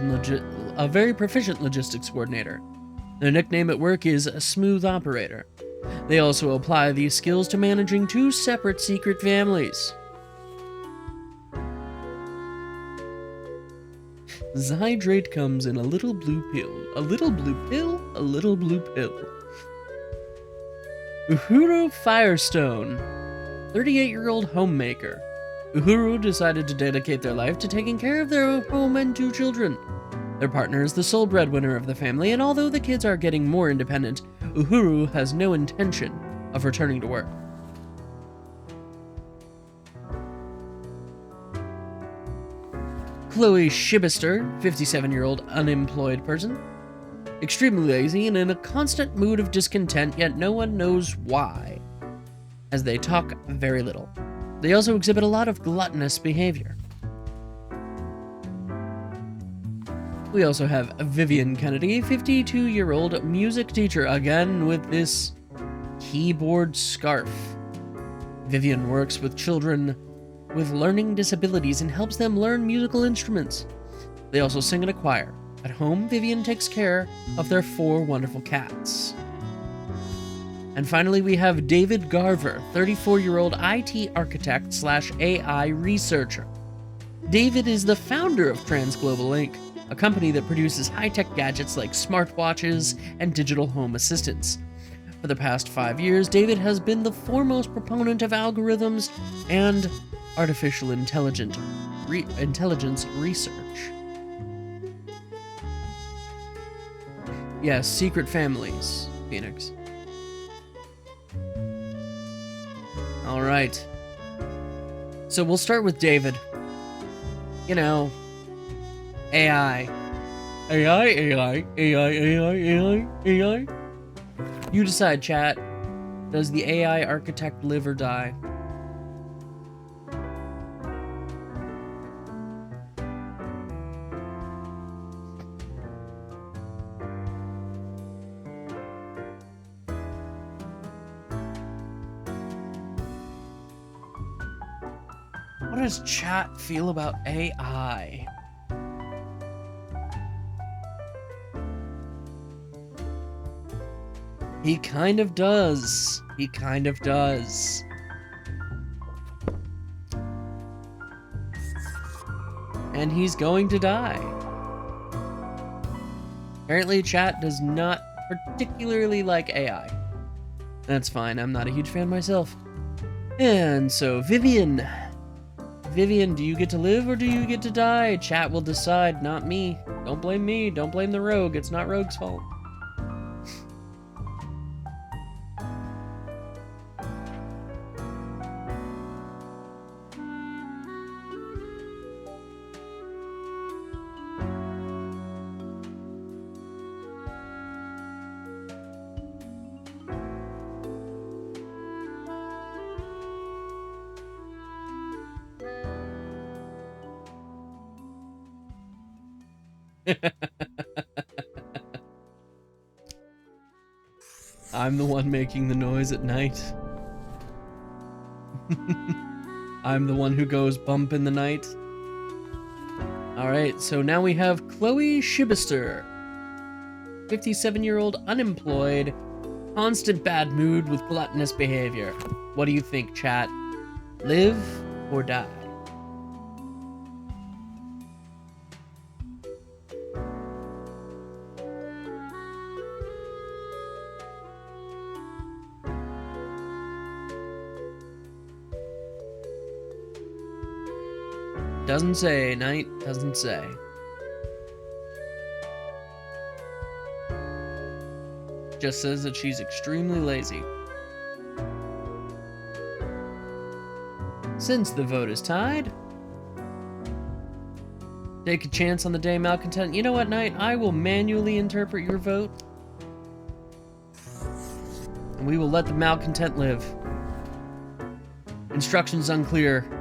logistics coordinator. Their nickname at work is a smooth operator. They also apply these skills to managing 2 separate secret families. Zydrate comes in a little blue pill. A little blue pill? A little blue pill. Uhuru Firestone, 38-year-old homemaker. Uhuru decided to dedicate their life to taking care of their home and 2 children. Their partner is the sole breadwinner of the family, and although the kids are getting more independent, Uhuru has no intention of returning to work. Chloe Shibister, 57-year-old unemployed person. Extremely lazy and in a constant mood of discontent, yet no one knows why, as they talk very little. They also exhibit a lot of gluttonous behavior. We also have Vivian Kennedy, 52-year-old music teacher, again with this keyboard scarf. Vivian works with children with learning disabilities and helps them learn musical instruments. They also sing in a choir. At home, Vivian takes care of their 4 wonderful cats. And finally, we have David Garver, 34-year-old IT architect / AI researcher. David is the founder of Transglobal Inc., a company that produces high-tech gadgets like smartwatches and digital home assistants. For the past 5 years, David has been the foremost proponent of algorithms and artificial intelligence research. Yes, secret families, Phoenix. All right. So we'll start with David. You know, AI. AI. You decide, chat. Does the AI architect live or die? What does chat feel about AI? He kind of does. He kind of does. And he's going to die. Apparently, chat does not particularly like AI. That's fine, I'm not a huge fan myself. And so, Vivian. Vivian, do you get to live or do you get to die? Chat will decide, not me. Don't blame me, don't blame the rogue, it's not Rogue's fault. I'm the one making the noise at night. I'm the one who goes bump in the night. Alright, so now we have Chloe Shibister. 57-year-old, unemployed, constant bad mood with gluttonous behavior. What do you think, chat? Live or die? Doesn't say, Knight. Doesn't say. Just says that she's extremely lazy. Since the vote is tied, take a chance on the day, malcontent. You know what, Knight? I will manually interpret your vote. And we will let the malcontent live. Instructions unclear.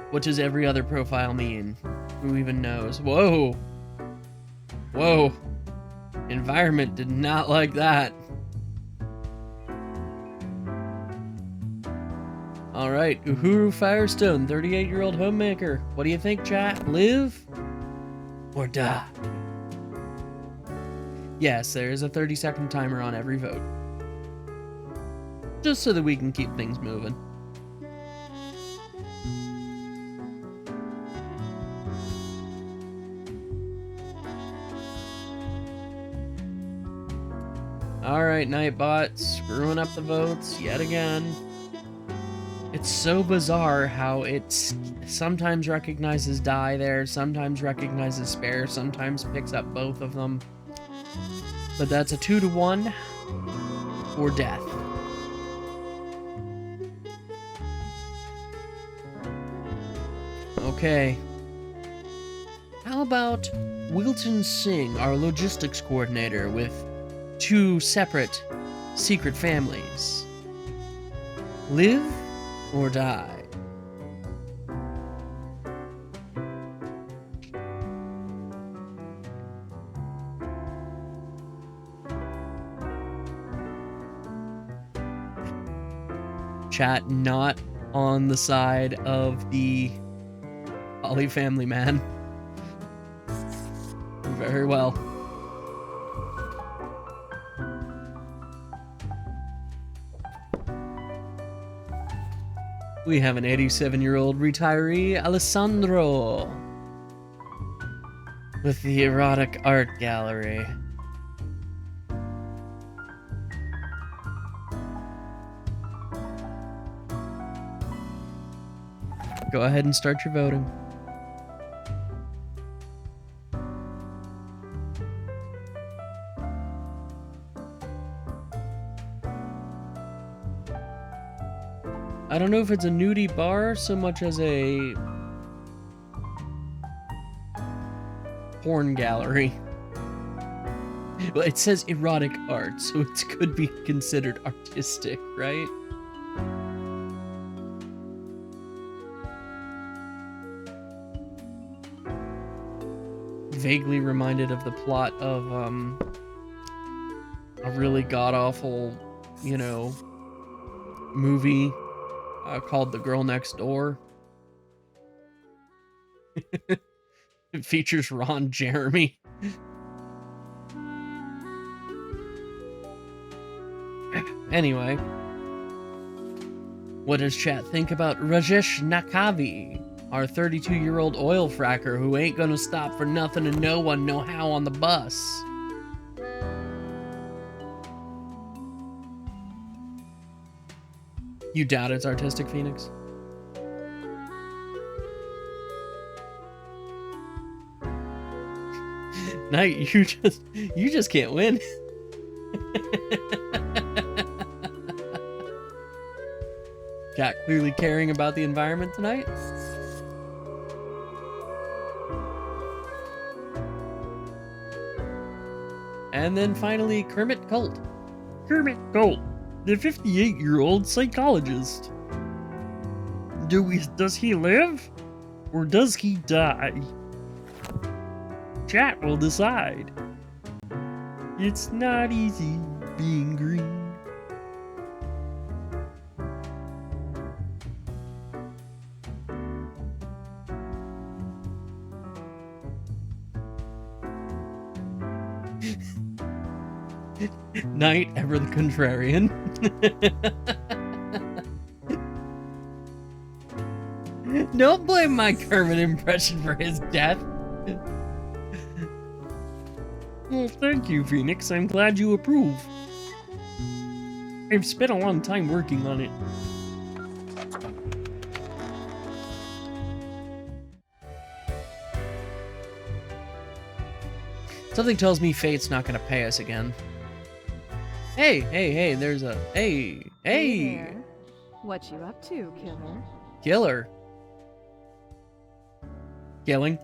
What does every other profile mean? Who even knows? Whoa! Whoa! Environment did not like that. Alright, Uhuru Firestone, 38-year-old homemaker. What do you think, chat? Live or die? Yes, there is a 30-second timer on every vote. Just so that we can keep things moving. Alright, Nightbot, screwing up the votes yet again. It's so bizarre how it sometimes recognizes die there, sometimes recognizes spare, sometimes picks up both of them. But that's a 2-to-1 for death. Okay. How about Wilton Singh, our logistics coordinator, with 2 separate secret families? Live or die? Chat not on the side of the Holly family man. Very well. We have an 87-year-old retiree, Alessandro, with the erotic art gallery. Go ahead and start your voting. I don't know if it's a nudie bar so much as a porn gallery. Well, it says erotic art, so it could be considered artistic, right? Vaguely reminded of the plot of a really god-awful, you know, movie called The Girl Next Door. It features Ron Jeremy. Anyway, what does chat think about Rajesh Nakavi, Our 32-year-old oil fracker who ain't gonna stop for nothing and no one no how on the bus. You doubt it's artistic, Phoenix? Knight, you just can't win. Cat clearly caring about the environment tonight. And then finally, Kermit Colt. Kermit Colt, the 58-year-old psychologist. Does he live? Or does he die? Chat will decide. It's not easy being green. Knight, ever the contrarian. Don't blame my Kermit impression for his death. Well, thank you, Phoenix. I'm glad you approve. I've spent a long time working on it. Something tells me fate's not gonna pay us again. Hey, there's a... Hey! There. What you up to, killer? Killer? Killing?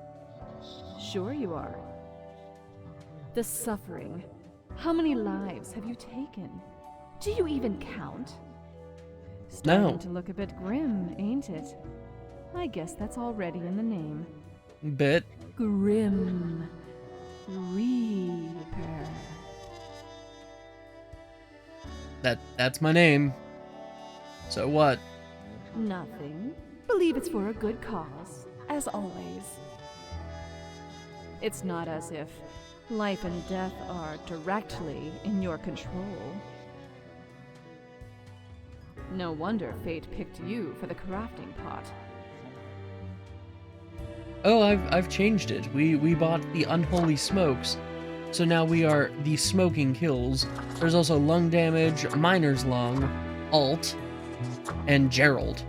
Sure you are. The suffering. How many lives have you taken? Do you even count? Starting to look a bit grim, ain't it? I guess that's already in the name. Bit. Grim Reaper. That's my name. So what? Nothing. Believe it's for a good cause, as always. It's not as if life and death are directly in your control. No wonder fate picked you for the crafting pot. Oh, I've changed it. We bought the unholy smokes, so now we are the smoking kills. There's also lung damage, miner's lung, alt, and Gerald.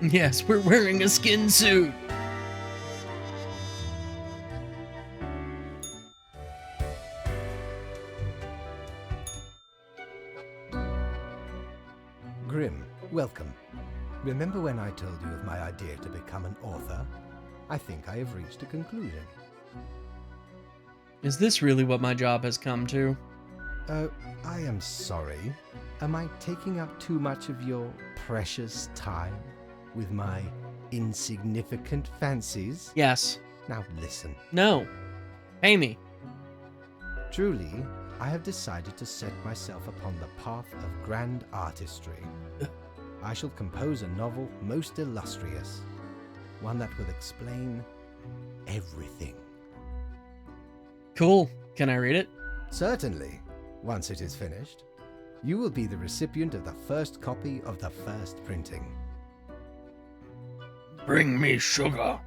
Yes, we're wearing a skin suit. Grim, welcome. Remember when I told you of my idea to become an author? I think I have reached a conclusion. Is this really what my job has come to? I am sorry. Am I taking up too much of your precious time with my insignificant fancies? Yes. Now listen. No. Pay me. Truly, I have decided to set myself upon the path of grand artistry. I shall compose a novel most illustrious, one that will explain everything. Cool. Can I read it? Certainly. Once it is finished, you will be the recipient of the first copy of the first printing. Bring me sugar.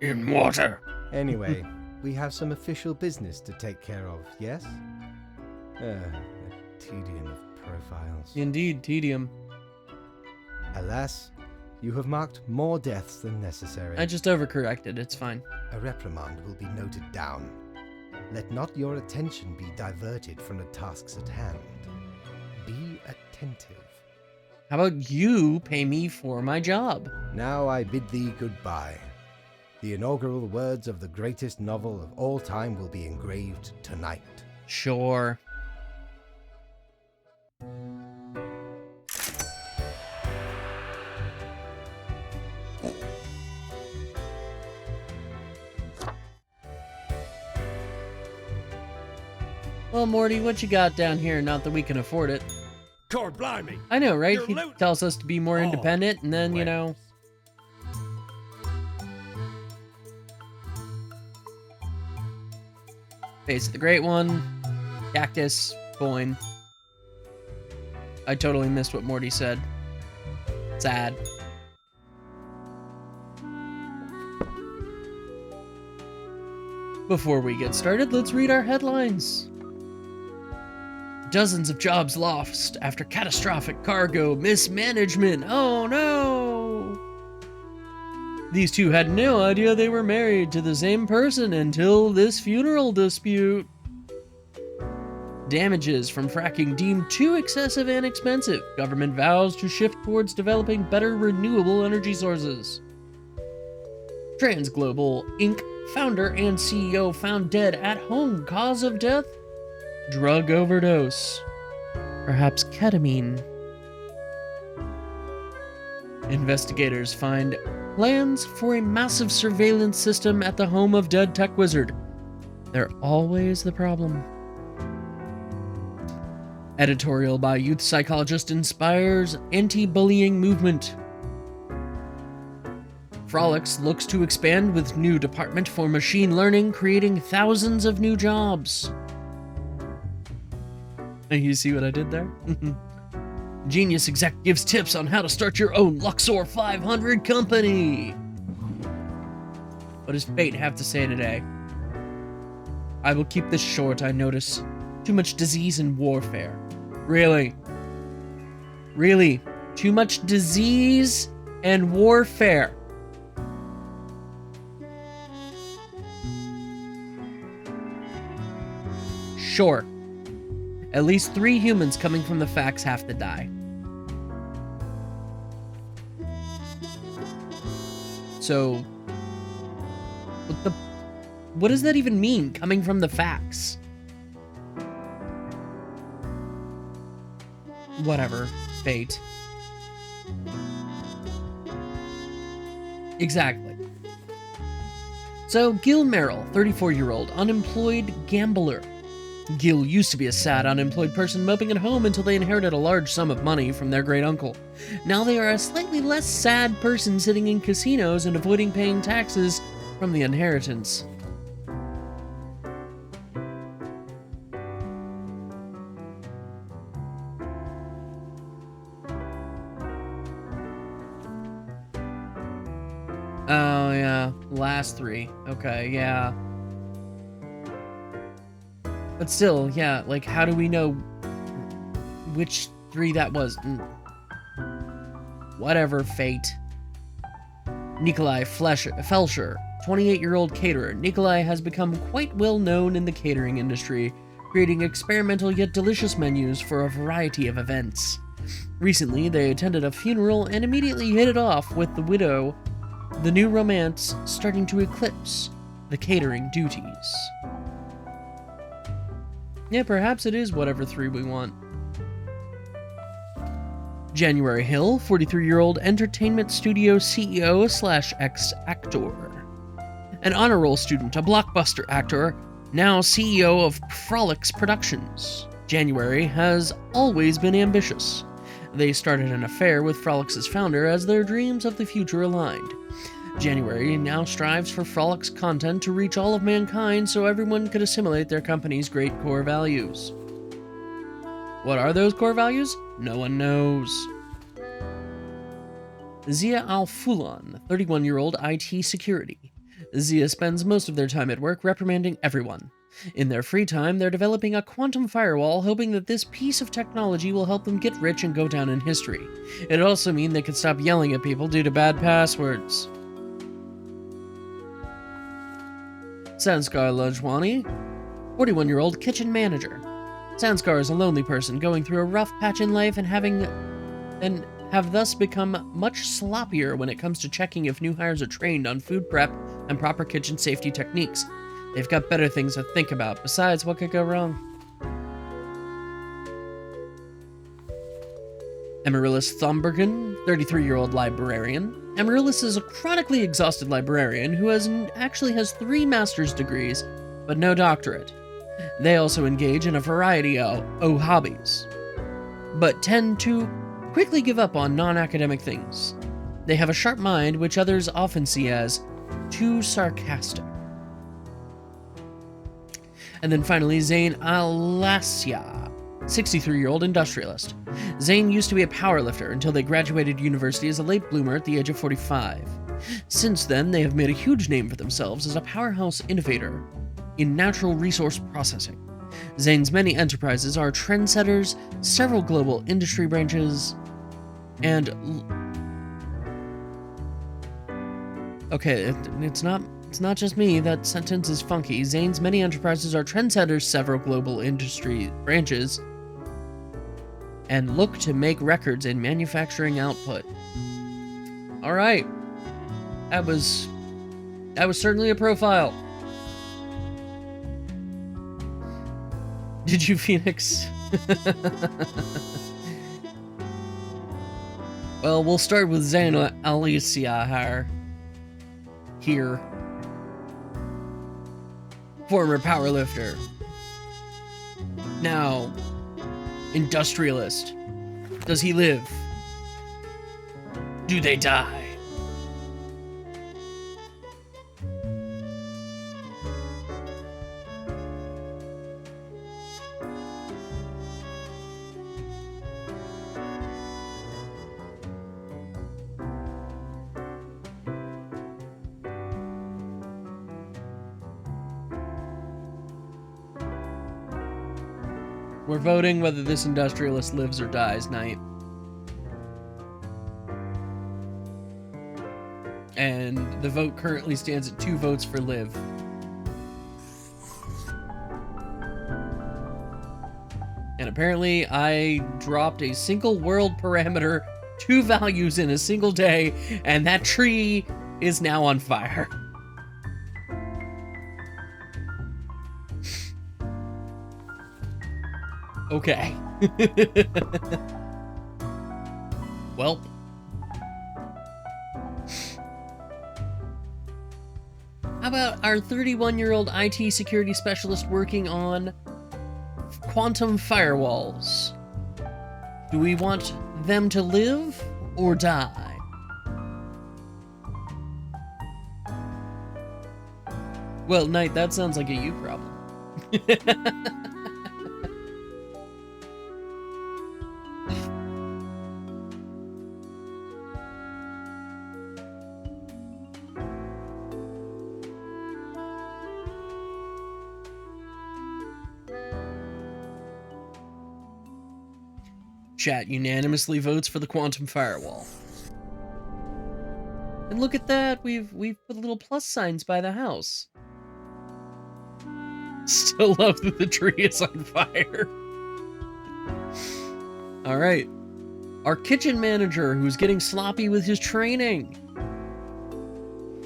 In water. Anyway, we have some official business to take care of, yes? A tedium of profiles. Indeed, tedium. Alas, you have marked more deaths than necessary. I just overcorrected. It's fine. A reprimand will be noted down. Let not your attention be diverted from the tasks at hand. Be attentive. How about you pay me for my job? Now I bid thee goodbye. The inaugural words of the greatest novel of all time will be engraved tonight. Sure. Well, Morty, what you got down here? Not that we can afford it. Cord blimey! I know, right? You're He looting. tells us to be more Oh, independent, and then, you know... Face of the Great One, Cactus, Coin. I totally missed what Morty said. Sad. Before we get started, let's read our headlines. Dozens of jobs lost after catastrophic cargo mismanagement. Oh no! These two had no idea they were married to the same person until this funeral dispute. Damages from fracking deemed too excessive and expensive. Government vows to shift towards developing better renewable energy sources. Transglobal Inc. founder and CEO found dead at home. Cause of death? Drug overdose. Perhaps ketamine. Investigators find plans for a massive surveillance system at the home of dead tech wizard. They're always the problem. Editorial by youth psychologist inspires anti-bullying movement. Frolics looks to expand with new department for machine learning, creating thousands of new jobs. And you see what I did there? Genius exec gives tips on how to start your own Luxor 500 company. What does fate have to say today? I will keep this short, I notice. Too much disease and warfare. Really? Really? Too much disease and warfare. Sure. At least 3 humans coming from the facts have to die. So, what does that even mean, coming from the facts? Whatever, fate. Exactly. So, Gil Merrill, 34-year-old, unemployed gambler. Gil used to be a sad, unemployed person moping at home until they inherited a large sum of money from their great-uncle. Now they are a slightly less sad person sitting in casinos and avoiding paying taxes from the inheritance. Oh, yeah. Last 3. Okay, yeah. But still, yeah, like, how do we know which 3 that was? Whatever, fate. Nikolai Felsher, 28-year-old caterer. Nikolai has become quite well known in the catering industry, creating experimental yet delicious menus for a variety of events. Recently, they attended a funeral and immediately hit it off with the widow, the new romance starting to eclipse the catering duties. Yeah, perhaps it is whatever 3 we want. January Hill, 43-year-old entertainment studio CEO / ex-actor. An honor roll student, a blockbuster actor, now CEO of Frolics Productions. January has always been ambitious. They started an affair with Frolics' founder as their dreams of the future aligned. January now strives for Frolics content to reach all of mankind so everyone could assimilate their company's great core values. What are those core values? No one knows. Zia Al-Fulan, 31-year-old IT security. Zia spends most of their time at work reprimanding everyone. In their free time, they're developing a quantum firewall, hoping that this piece of technology will help them get rich and go down in history. It'd also mean they could stop yelling at people due to bad passwords. Sanskar Lajwani, 41-year-old kitchen manager. Sanskar is a lonely person going through a rough patch in life and have thus become much sloppier when it comes to checking if new hires are trained on food prep and proper kitchen safety techniques. They've got better things to think about. Besides, what could go wrong? Amaryllis Thombergen, 33-year-old librarian. Amaryllis is a chronically exhausted librarian who actually has 3 master's degrees, but no doctorate. They also engage in a variety of hobbies, but tend to quickly give up on non-academic things. They have a sharp mind, which others often see as too sarcastic. And then finally, Zain Al-Lassia, 63-year-old industrialist. Zane used to be a powerlifter until they graduated university as a late bloomer at the age of 45. Since then, they have made a huge name for themselves as a powerhouse innovator in natural resource processing. Zane's many enterprises are trendsetters, several global industry branches, and... Okay, it's not just me, that sentence is funky. Zane's many enterprises are trendsetters, several global industry branches, and look to make records in manufacturing output. Alright. That was certainly a profile. Did you, Phoenix? Well, we'll start with Zane Alicia here. Former powerlifter. Now, industrialist. Does he live? Do they die? We're voting whether this industrialist lives or dies, Knight. And the vote currently stands at 2 votes for live. And apparently I dropped a single world parameter, 2 values in a single day, and that tree is now on fire. Okay. Well. How about our 31-year-old IT security specialist working on quantum firewalls? Do we want them to live or die? Well, Knight, that sounds like a you problem. Chat unanimously votes for the quantum firewall. And look at that, we've put little plus signs by the house. Still love that the tree is on fire. Alright. Our kitchen manager who's getting sloppy with his training.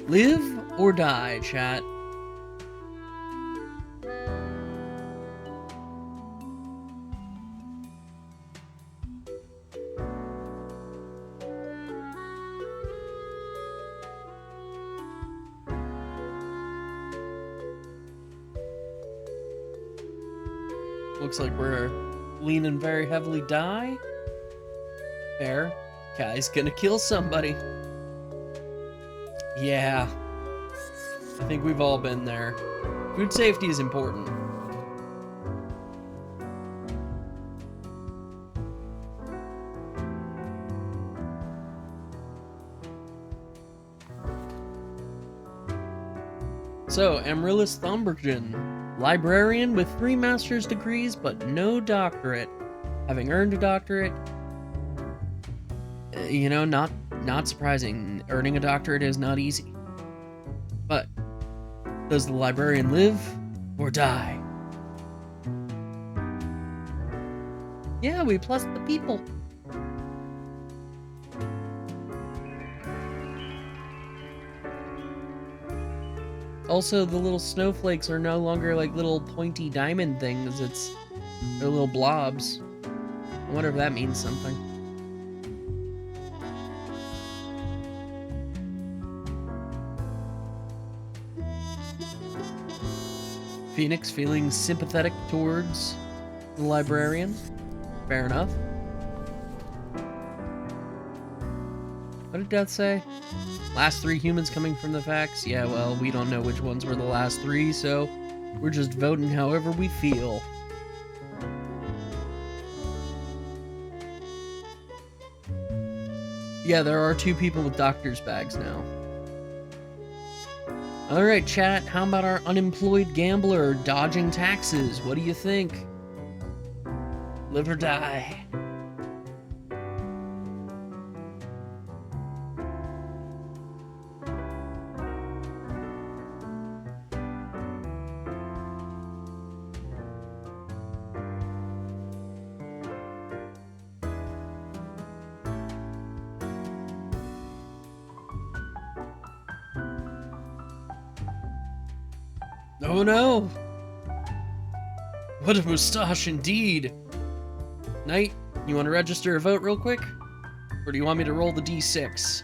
Live or die, chat? Looks like we're leaning very heavily die. Fair. Guy's gonna kill somebody. Yeah. I think we've all been there. Food safety is important. So, Amaryllis Thumbergen, librarian with 3 master's degrees but no doctorate. Having earned a doctorate, you know, not surprising. Earning a doctorate is not easy. But, does the librarian live or die? Yeah, we plus the people. Also, the little snowflakes are no longer like little pointy diamond things. They're little blobs. I wonder if that means something. Phoenix feeling sympathetic towards the librarian. Fair enough. What did Death say? Last 3 humans coming from the facts? Yeah, well, we don't know which ones were the last 3, so we're just voting however we feel. Yeah, there are 2 people with doctor's bags now. Alright, chat, how about our unemployed gambler dodging taxes? What do you think? Live or die? Oh no! What a moustache indeed! Knight, you want to register a vote real quick? Or do you want me to roll the d6?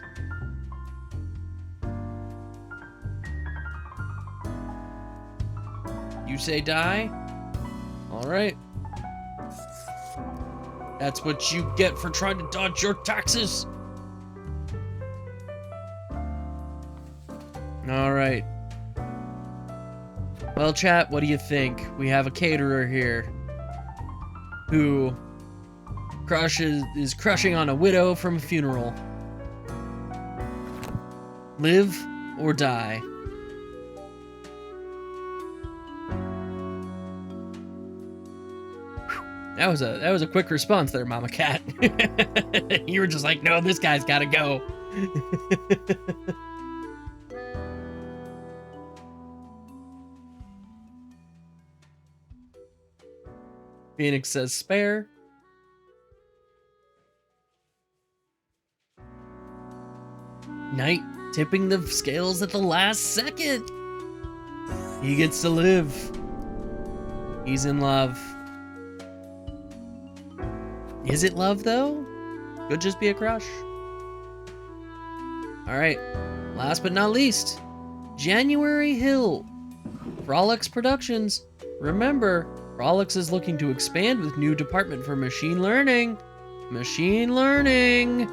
You say die? Alright. That's what you get for trying to dodge your taxes! Alright. Well, chat, what do you think? We have a caterer here who is crushing on a widow from a funeral. Live or die? That was a quick response there, Mama Cat. You were just like, no, this guy's gotta go. Phoenix says spare. Knight tipping the scales at the last second. He gets to live. He's in love. Is it love, though? Could just be a crush. Alright, last but not least, January Hill. Frolics Productions. Remember, Frolics is looking to expand with new department for machine learning. Machine learning.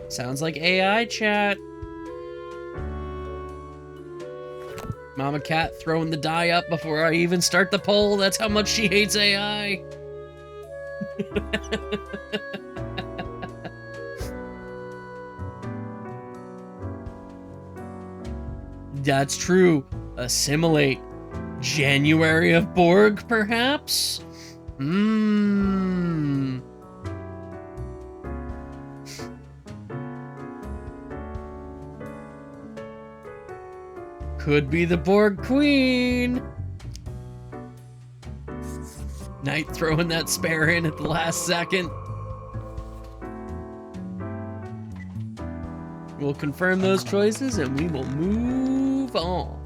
Sounds like AI chat. Mama Cat throwing the die up before I even start the poll. That's how much she hates AI. That's true. Assimilate. January of Borg, perhaps? Could be the Borg Queen. Knight throwing that spare in at the last second. We'll confirm those choices and we will move on.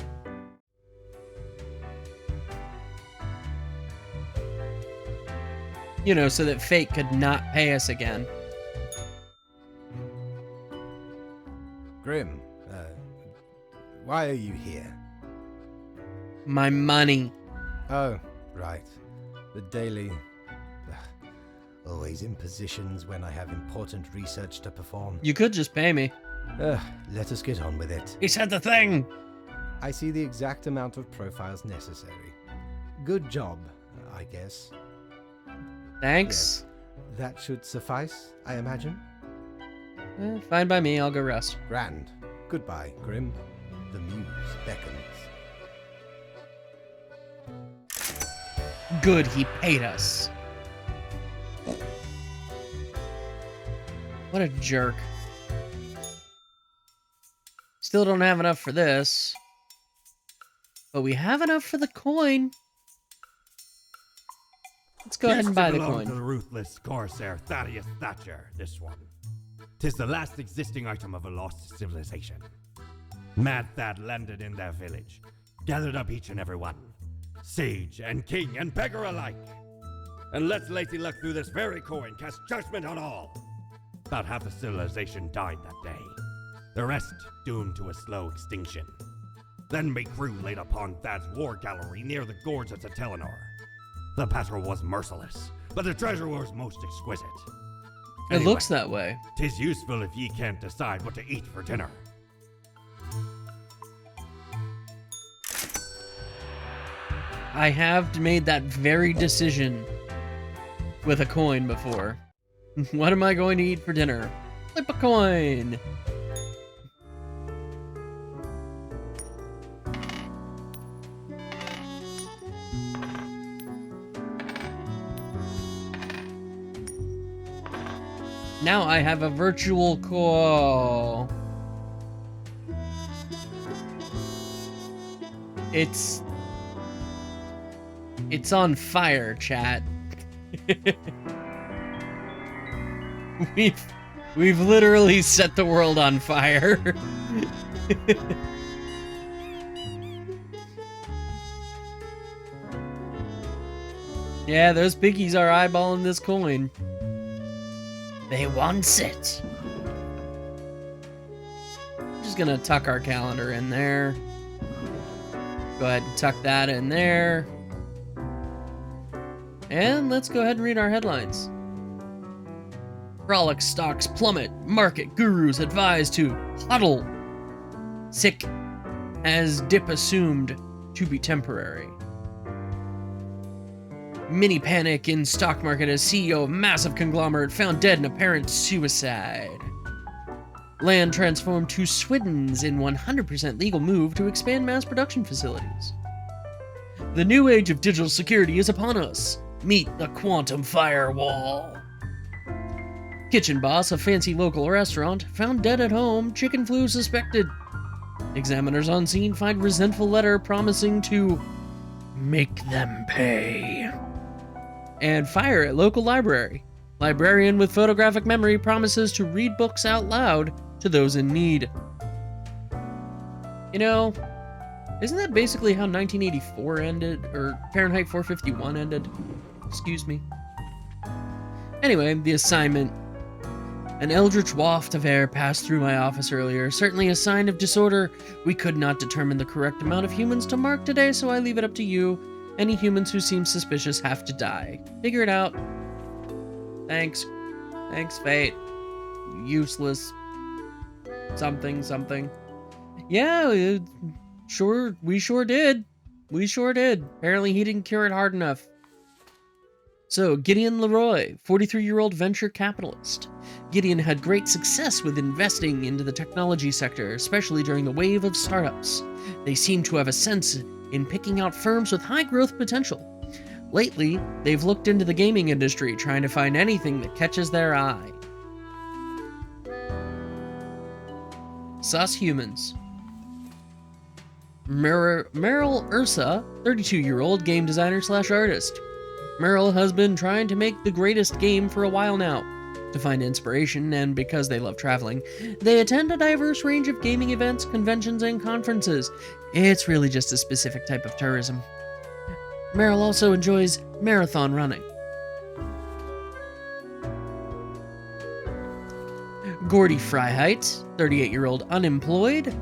You know, so that fate could not pay us again. Grim, why are you here? My money. Oh, right. The daily... always in positions when I have important research to perform. You could just pay me. Let us get on with it. He said the thing! I see the exact amount of profiles necessary. Good job, I guess. Thanks. Yes. That should suffice, I imagine. Fine by me, I'll go rest. Grand. Goodbye, Grim. The muse beckons. Good, he paid us. What a jerk. Still don't have enough for this. But we have enough for the coin. Let's go ahead and buy the coin. To the ruthless Corsair Thaddeus Thatcher, this one. 'Tis the last existing item of a lost civilization. Mad Thad landed in their village, gathered up each and every one, sage and king and beggar alike, and lets lazy luck through this very coin cast judgment on all. About half the civilization died that day, the rest doomed to a slow extinction. Then my crew laid upon Thad's war gallery near the gorge of Telenor. The battle was merciless, but the treasure was most exquisite. It looks that way. 'Tis useful if ye can't decide what to eat for dinner. I have made that very decision with a coin before. What am I going to eat for dinner? Flip a coin. Now I have a virtual call. It's on fire, chat. We've literally set the world on fire. Yeah, those piggies are eyeballing this coin. They wants it. Just gonna tuck our calendar in there. Go ahead and tuck that in there. And let's go ahead and read our headlines. Frolic stocks plummet. Market gurus advise to huddle. Sick as dip assumed to be temporary. Mini panic in stock market as CEO of massive conglomerate found dead in apparent suicide. Land transformed to Swidens in 100% legal move to expand mass production facilities. The new age of digital security is upon us. Meet the quantum firewall. Kitchen boss of fancy local restaurant found dead at home, chicken flu suspected. Examiners on scene find resentful letter promising to make them pay. And fire at local library. Librarian with photographic memory promises to read books out loud to those in need. You know, isn't that basically how 1984 ended? Or Fahrenheit 451 ended? Excuse me. Anyway, the assignment. An eldritch waft of air passed through my office earlier, certainly a sign of disorder. We could not determine the correct amount of humans to mark today, so I leave it up to you. Any humans who seem suspicious have to die. Figure it out. Thanks. Thanks, fate. Useless. Something. Yeah, we sure did. We sure did. Apparently he didn't cure it hard enough. So, Gideon Leroy, 43-year-old venture capitalist. Gideon had great success with investing into the technology sector, especially during the wave of startups. They seem to have a sense in picking out firms with high growth potential. Lately, they've looked into the gaming industry, trying to find anything that catches their eye. Sus humans. Meryl Ursa, 32-year-old game designer / artist. Meryl has been trying to make the greatest game for a while now. To find inspiration, and because they love traveling, they attend a diverse range of gaming events, conventions, and conferences. It's really just a specific type of tourism. Meryl also enjoys marathon running. Gordy Freiheit, 38-year-old unemployed,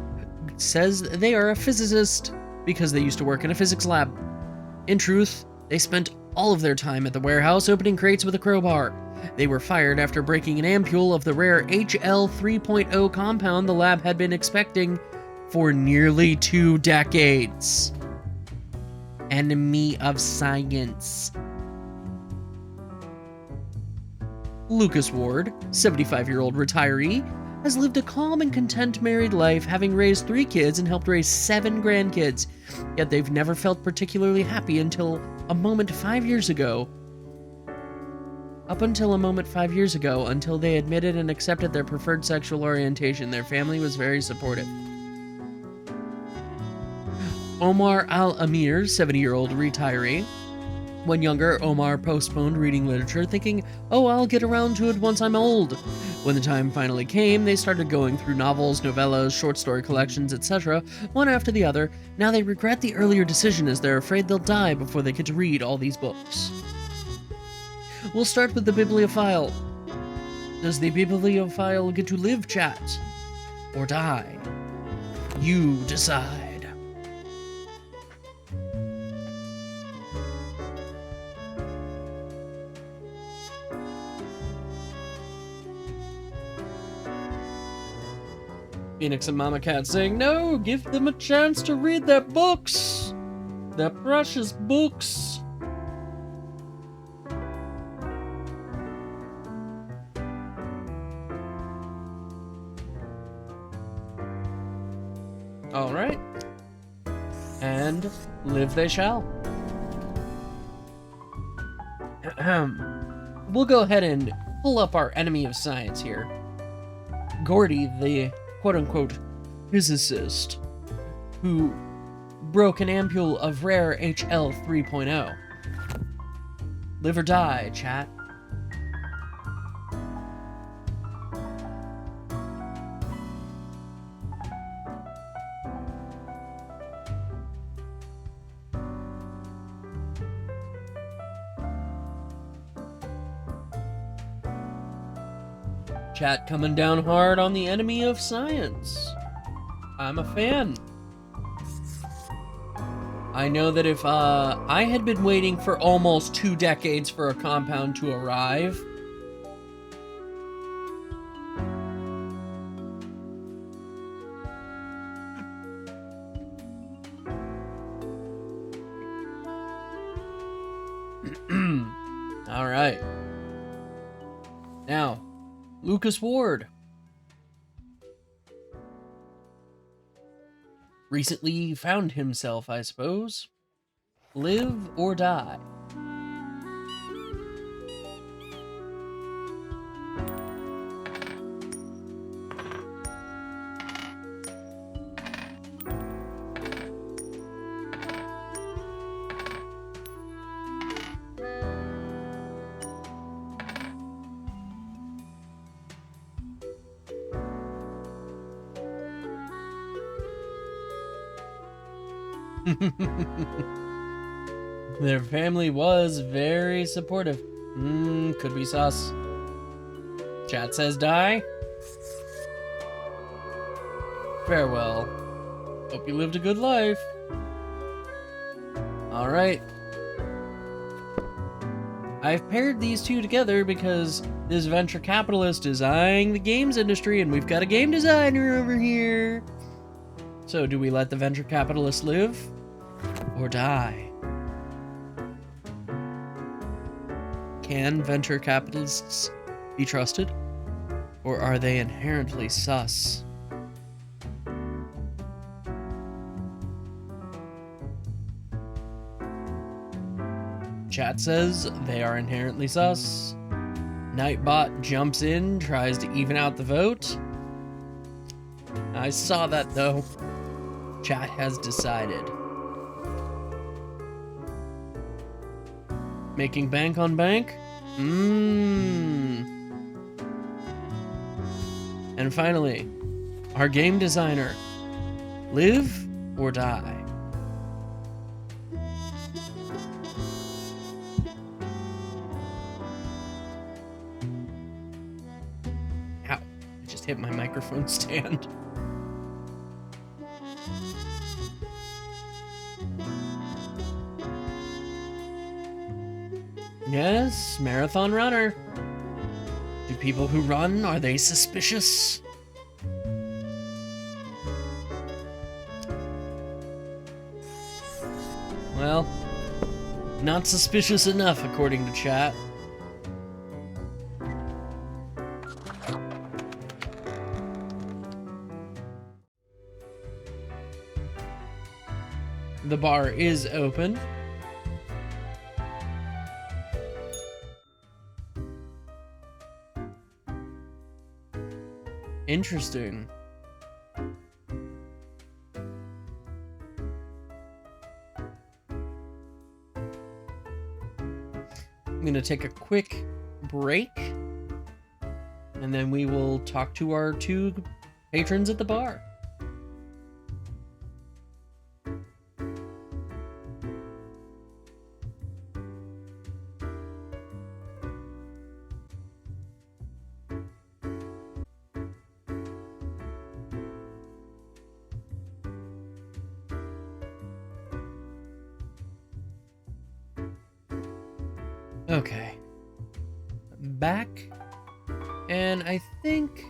says they are a physicist because they used to work in a physics lab. In truth, they spent all of their time at the warehouse opening crates with a crowbar. They were fired after breaking an ampule of the rare HL 3.0 compound the lab had been expecting for nearly 2 decades. Enemy of science. Lucas Ward, 75-year-old retiree, has lived a calm and content married life, having raised 3 kids and helped raise 7 grandkids. Yet they've never felt particularly happy until a moment 5 years ago. Until they admitted and accepted their preferred sexual orientation. Their family was very supportive. Omar Al-Amir, 70-year-old retiree. When younger, Omar postponed reading literature, thinking, oh, I'll get around to it once I'm old. When the time finally came, they started going through novels, novellas, short story collections, etc., one after the other. Now they regret the earlier decision as they're afraid they'll die before they get to read all these books. We'll start with the bibliophile. Does the bibliophile get to live, chat? Or die? You decide. Phoenix and Mama Cat saying, no, give them a chance to read their books. Their precious books. And live they shall. We'll go ahead and pull up our enemy of science here. Gordy, the quote-unquote physicist, who broke an ampule of rare HL 3.0. Live or die, chat. Chat coming down hard on the enemy of science. I'm a fan. I know that if I had been waiting for almost 2 decades for a compound to arrive, all right. Now, Lucas Ward. Recently found himself, I suppose. Live or die. Their family was very supportive. Could be sus. Chat says die. Farewell. Hope you lived a good life. Alright. I've paired these two together because this venture capitalist is eyeing the games industry and we've got a game designer over here. So do we let the venture capitalist live or die? Can venture capitalists be trusted? Or are they inherently sus? Chat says they are inherently sus. Nightbot jumps in, tries to even out the vote. I saw that though. Chat has decided. Making bank on bank? And finally, our game designer. Live or die? Ow, I just hit my microphone stand. Yes, marathon runner. Do people who run, are they suspicious? Well, not suspicious enough, according to chat. The bar is open. Interesting. I'm going to take a quick break, and then we will talk to our 2 patrons at the bar. Okay. Back. And I think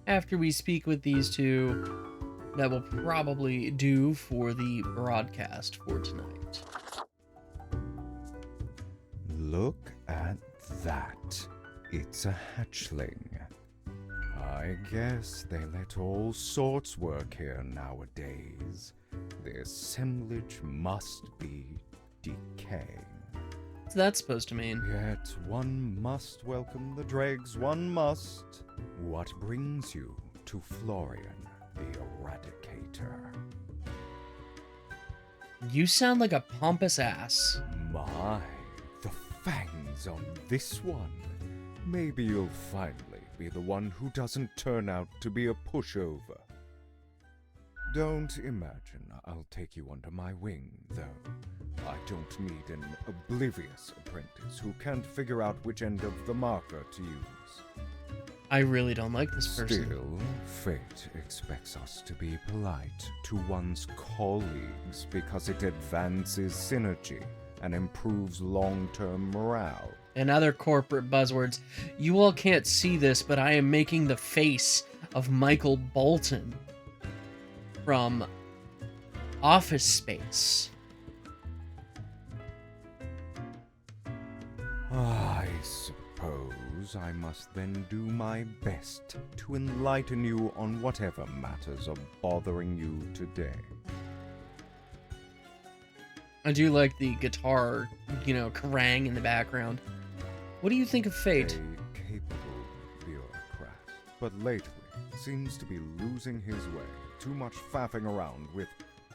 after we speak with these 2, that will probably do for the broadcast for tonight. Look at that. It's a hatchling. I guess they let all sorts work here nowadays. The assemblage must be decaying. What's that supposed to mean? Yet one must welcome the dregs, one must. What brings you to Florian, the Eradicator? You sound like a pompous ass. My, the fangs on this one. Maybe you'll finally be the one who doesn't turn out to be a pushover. Don't imagine I'll take you under my wing, though. I don't need an oblivious apprentice who can't figure out which end of the marker to use. I really don't like this person. Still, fate expects us to be polite to one's colleagues because it advances synergy and improves long-term morale. And other corporate buzzwords. You all can't see this, but I am making the face of Michael Bolton from Office Space. I suppose I must then do my best to enlighten you on whatever matters are bothering you today. I do like the guitar, kerrang in the background. What do you think of fate? A capable bureaucrat, but lately seems to be losing his way. Too much faffing around with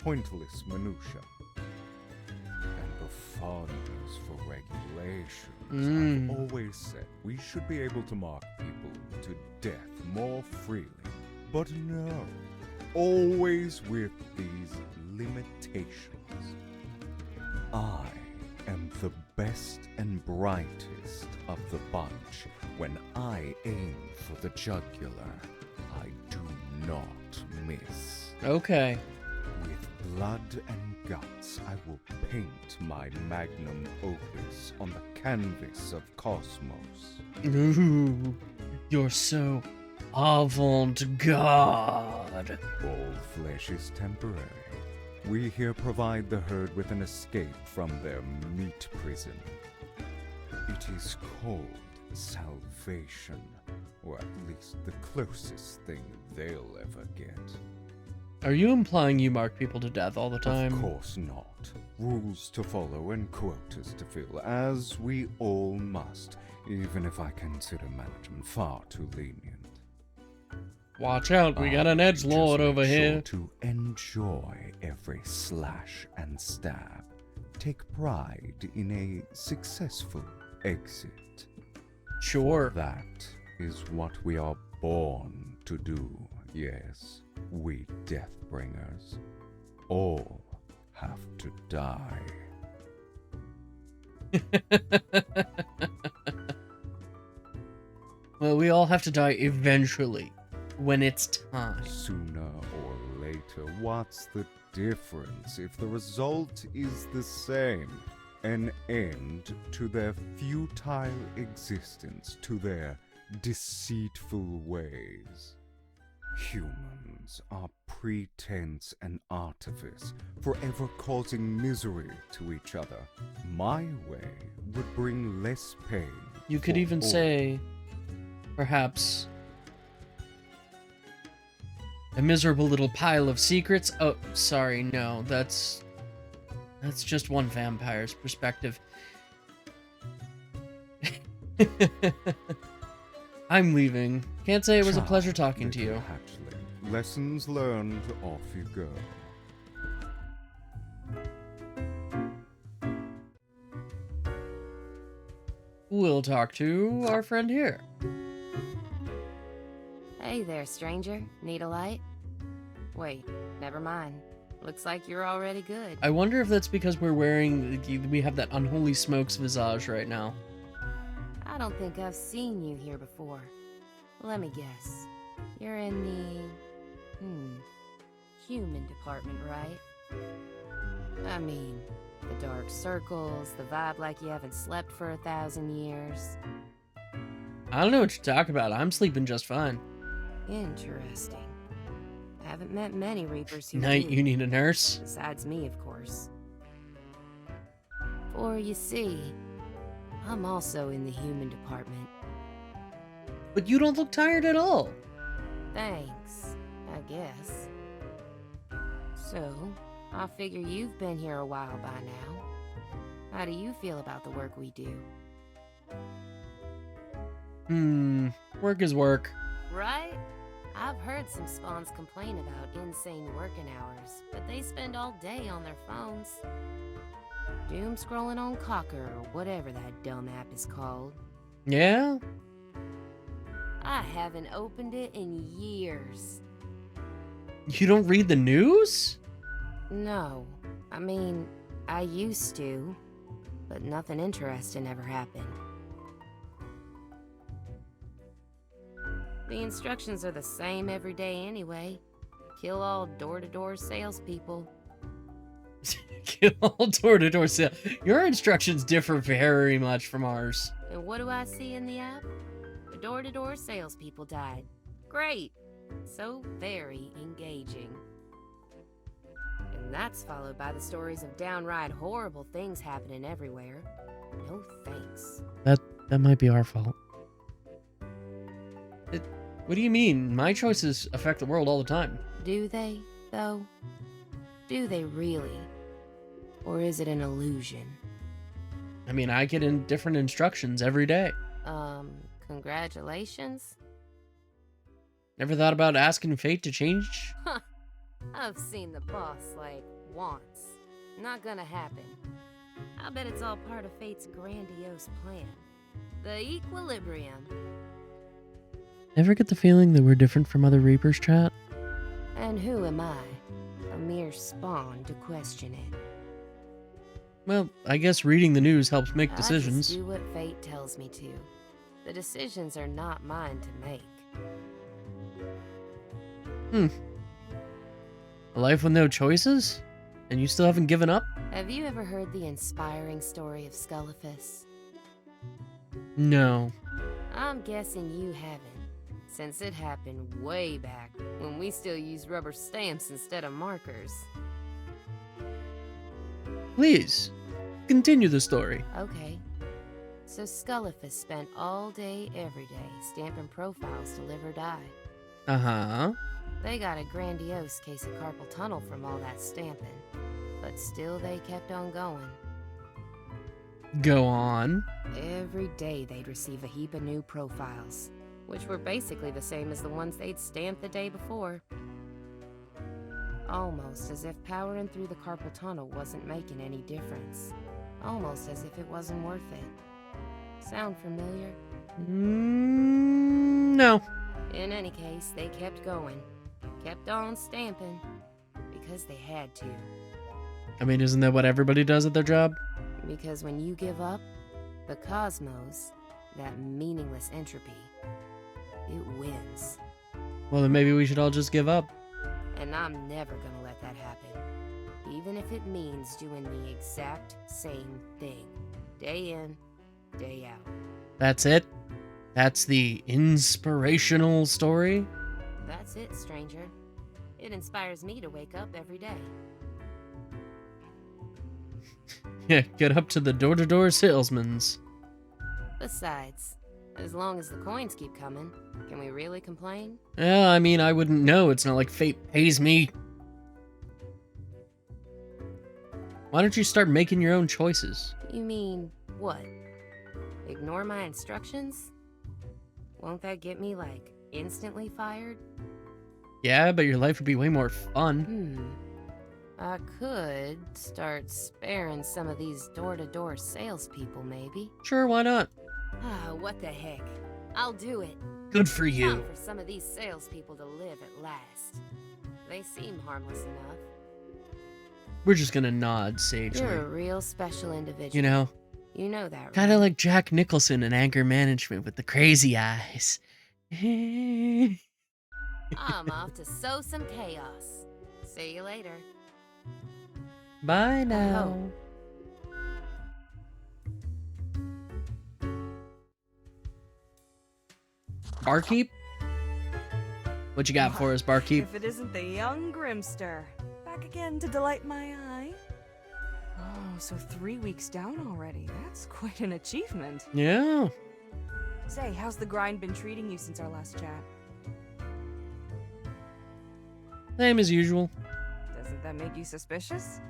pointless minutia. And the fondness for regulations. I've always said we should be able to mark people to death more freely. But no, always with these limitations. I am the best and brightest of the bunch. When I aim for the jugular, I do not miss. Okay. With blood and guts, I will paint my magnum opus on the canvas of cosmos. Ooh, you're so avant-garde. All flesh is temporary. We here provide the herd with an escape from their meat prison. It is called salvation, or at least the closest thing they'll ever get. Are you implying you mark people to death all the time? Of course not. Rules to follow and quotas to fill, as we all must, even if I consider management far too lenient. Watch out, we got an edgelord over here. To enjoy every slash and stab. Take pride in a successful exit. Sure. That is what we are born to do, yes. We Deathbringers. All have to die. Well, we all have to die eventually. When it's time. Sooner or later, what's the difference if the result is the same? An end to their futile existence, to their deceitful ways. Humans are pretense and artifice, forever causing misery to each other. My way would bring less pain. You could for even all. say, perhaps, a miserable little pile of secrets. Oh, sorry, no, that's just one vampire's perspective. I'm leaving. Can't say it was a pleasure talking to you. Hatchling. Lessons learned, off you go. We'll talk to our friend here. Hey there, stranger. Need a light? Wait, never mind. Looks like you're already good. I wonder if that's because we have that unholy smokes visage right now. I don't think I've seen you here before. Let me guess. You're in the... human department, right? I mean, the dark circles, the vibe like you haven't slept for 1,000 years. I don't know what you're talking about. I'm sleeping just fine. Interesting. Haven't met many Reapers who Knight, do. you need a nurse? Besides me, of course. For you see, I'm also in the human department. But you don't look tired at all. Thanks, I guess. So, I figure you've been here a while by now. How do you feel about the work we do? Work is work. Right? I've heard some spawns complain about insane working hours, but they spend all day on their phones. Doom scrolling on Cocker or whatever that dumb app is called. Yeah? I haven't opened it in years. You don't read the news? No. I mean, I used to, but nothing interesting ever happened. The instructions are the same every day anyway. Kill all door-to-door salespeople. Kill all door-to-door sale. Your instructions differ very much from ours. And what do I see in the app? The door-to-door salespeople died. Great! So very engaging. And that's followed by the stories of downright horrible things happening everywhere. No thanks. That might be our fault. What do you mean? My choices affect the world all the time. Do they, though? Do they really? Or is it an illusion? I mean, I get in different instructions every day. Congratulations? Never thought about asking fate to change? Huh. I've seen the boss, like, once. Not gonna happen. I bet it's all part of fate's grandiose plan. The equilibrium. Ever get the feeling that we're different from other Reapers, chat? And who am I? A mere spawn to question it. Well, I guess reading the news helps make I decisions. just do what fate tells me to. The decisions are not mine to make. A life with no choices? And you still haven't given up? Have you ever heard the inspiring story of Scullifus? No. I'm guessing you haven't, since it happened way back when we still used rubber stamps instead of markers. Please, continue the story. Okay. So Scullifus spent all day, every day, stamping profiles to live or die. Uh-huh. They got a grandiose case of carpal tunnel from all that stamping, but still they kept on going. Go on. Every day they'd receive a heap of new profiles, which were basically the same as the ones they'd stamped the day before. Almost as if powering through the carpal tunnel wasn't making any difference. Almost as if it wasn't worth it. Sound familiar? No. In any case, they kept going. Kept on stamping. Because they had to. I mean, isn't that what everybody does at their job? Because when you give up, the cosmos, that meaningless entropy, it wins. Well, then maybe we should all just give up. And I'm never gonna let that happen. Even if it means doing the exact same thing. Day in, day out. That's it? That's the inspirational story? That's it, stranger. It inspires me to wake up every day. Yeah, get up to the door-to-door salesman's. Besides, as long as the coins keep coming, can we really complain? Yeah, I mean, I wouldn't know. It's not like fate pays me. Why don't you start making your own choices? You mean, what? Ignore my instructions? Won't that get me, like, instantly fired? Yeah, but your life would be way more fun. I could start sparing some of these door-to-door salespeople, maybe. Sure, why not? Ah, what the heck. I'll do it. Good for you. Time for some of these salespeople to live at last. They seem harmless enough. We're just gonna nod sagely. You're a real special individual. You know? You know that, right? Kind of like Jack Nicholson in Anger Management with the crazy eyes. I'm off to sow some chaos. See you later. Bye now. Barkeep? What you got for us, Barkeep? If it isn't the young Grimster. Back again to delight my eye. Oh, so 3 weeks down already. That's quite an achievement. Yeah. Say, how's the grind been treating you since our last chat? Same as usual. Doesn't that make you suspicious?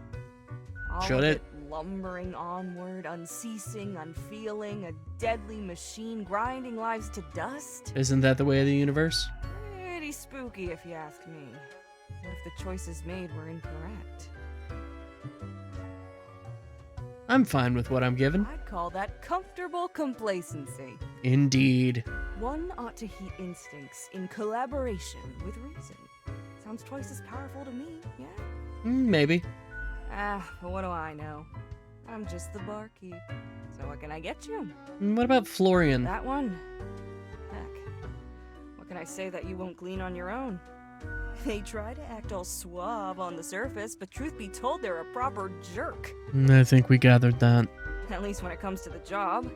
All Should of it? Lumbering onward, unceasing, unfeeling, a deadly machine grinding lives to dust? Isn't that the way of the universe? Pretty spooky, if you ask me. What if the choices made were incorrect? I'm fine with what I'm given. I'd call that comfortable complacency. Indeed. One ought to heed instincts in collaboration with reason. Sounds twice as powerful to me, yeah? Maybe. But what do I know? I'm just the barkeep. So what can I get you? What about Florian? That one? Heck. What can I say that you won't glean on your own? They try to act all suave on the surface, but truth be told, they're a proper jerk. I think we gathered that. At least when it comes to the job.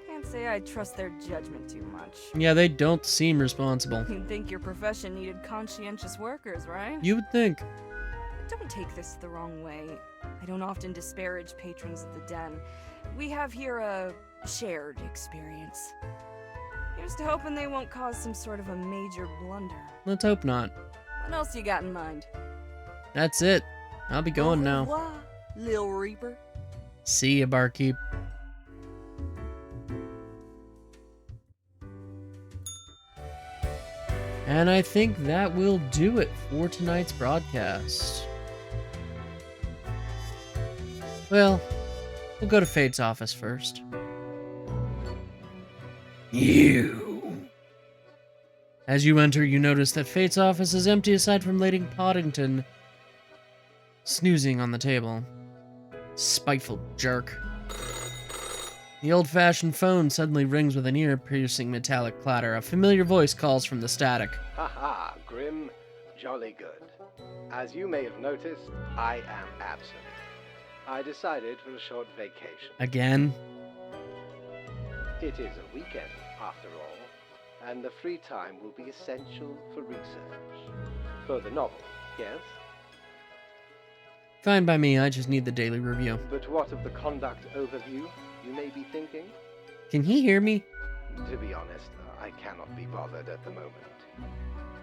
Can't say I trust their judgment too much. Yeah, they don't seem responsible. You'd think your profession needed conscientious workers, right? You would think. Don't take this the wrong way. I don't often disparage patrons of the den. We have here a shared experience. Here's to hoping they won't cause some sort of a major blunder. Let's hope not. What else you got in mind? That's it. I'll be going Au now. revoir, Lil Reaper. See ya, barkeep. And I think that will do it for tonight's broadcast. Well, we'll go to Fate's office first. You. As you enter, you notice that Fate's office is empty aside from Lady Poddington snoozing on the table. Spiteful jerk. The old-fashioned phone suddenly rings with an ear-piercing metallic clatter. A familiar voice calls from the static. Haha, Grim, jolly good. As you may have noticed, I am absent. I decided for a short vacation. Again? It is a weekend, after all, and the free time will be essential for research. For the novel, yes? Fine by me, I just need the daily review. But what of the conduct overview, you may be thinking? Can he hear me? To be honest, I cannot be bothered at the moment.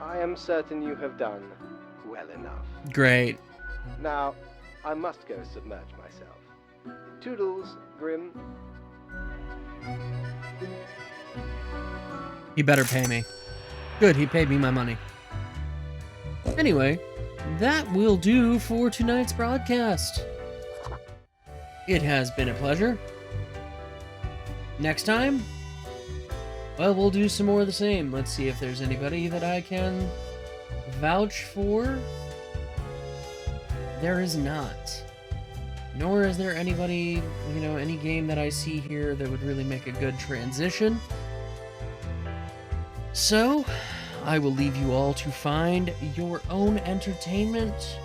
I am certain you have done well enough. Great. Now, I must go submerge myself. Toodles, Grim. He better pay me. Good, he paid me my money. Anyway, that will do for tonight's broadcast. It has been a pleasure. Next time, well, we'll do some more of the same. Let's see if there's anybody that I can vouch for. There is not. Nor is there anybody, any game that I see here that would really make a good transition. So, I will leave you all to find your own entertainment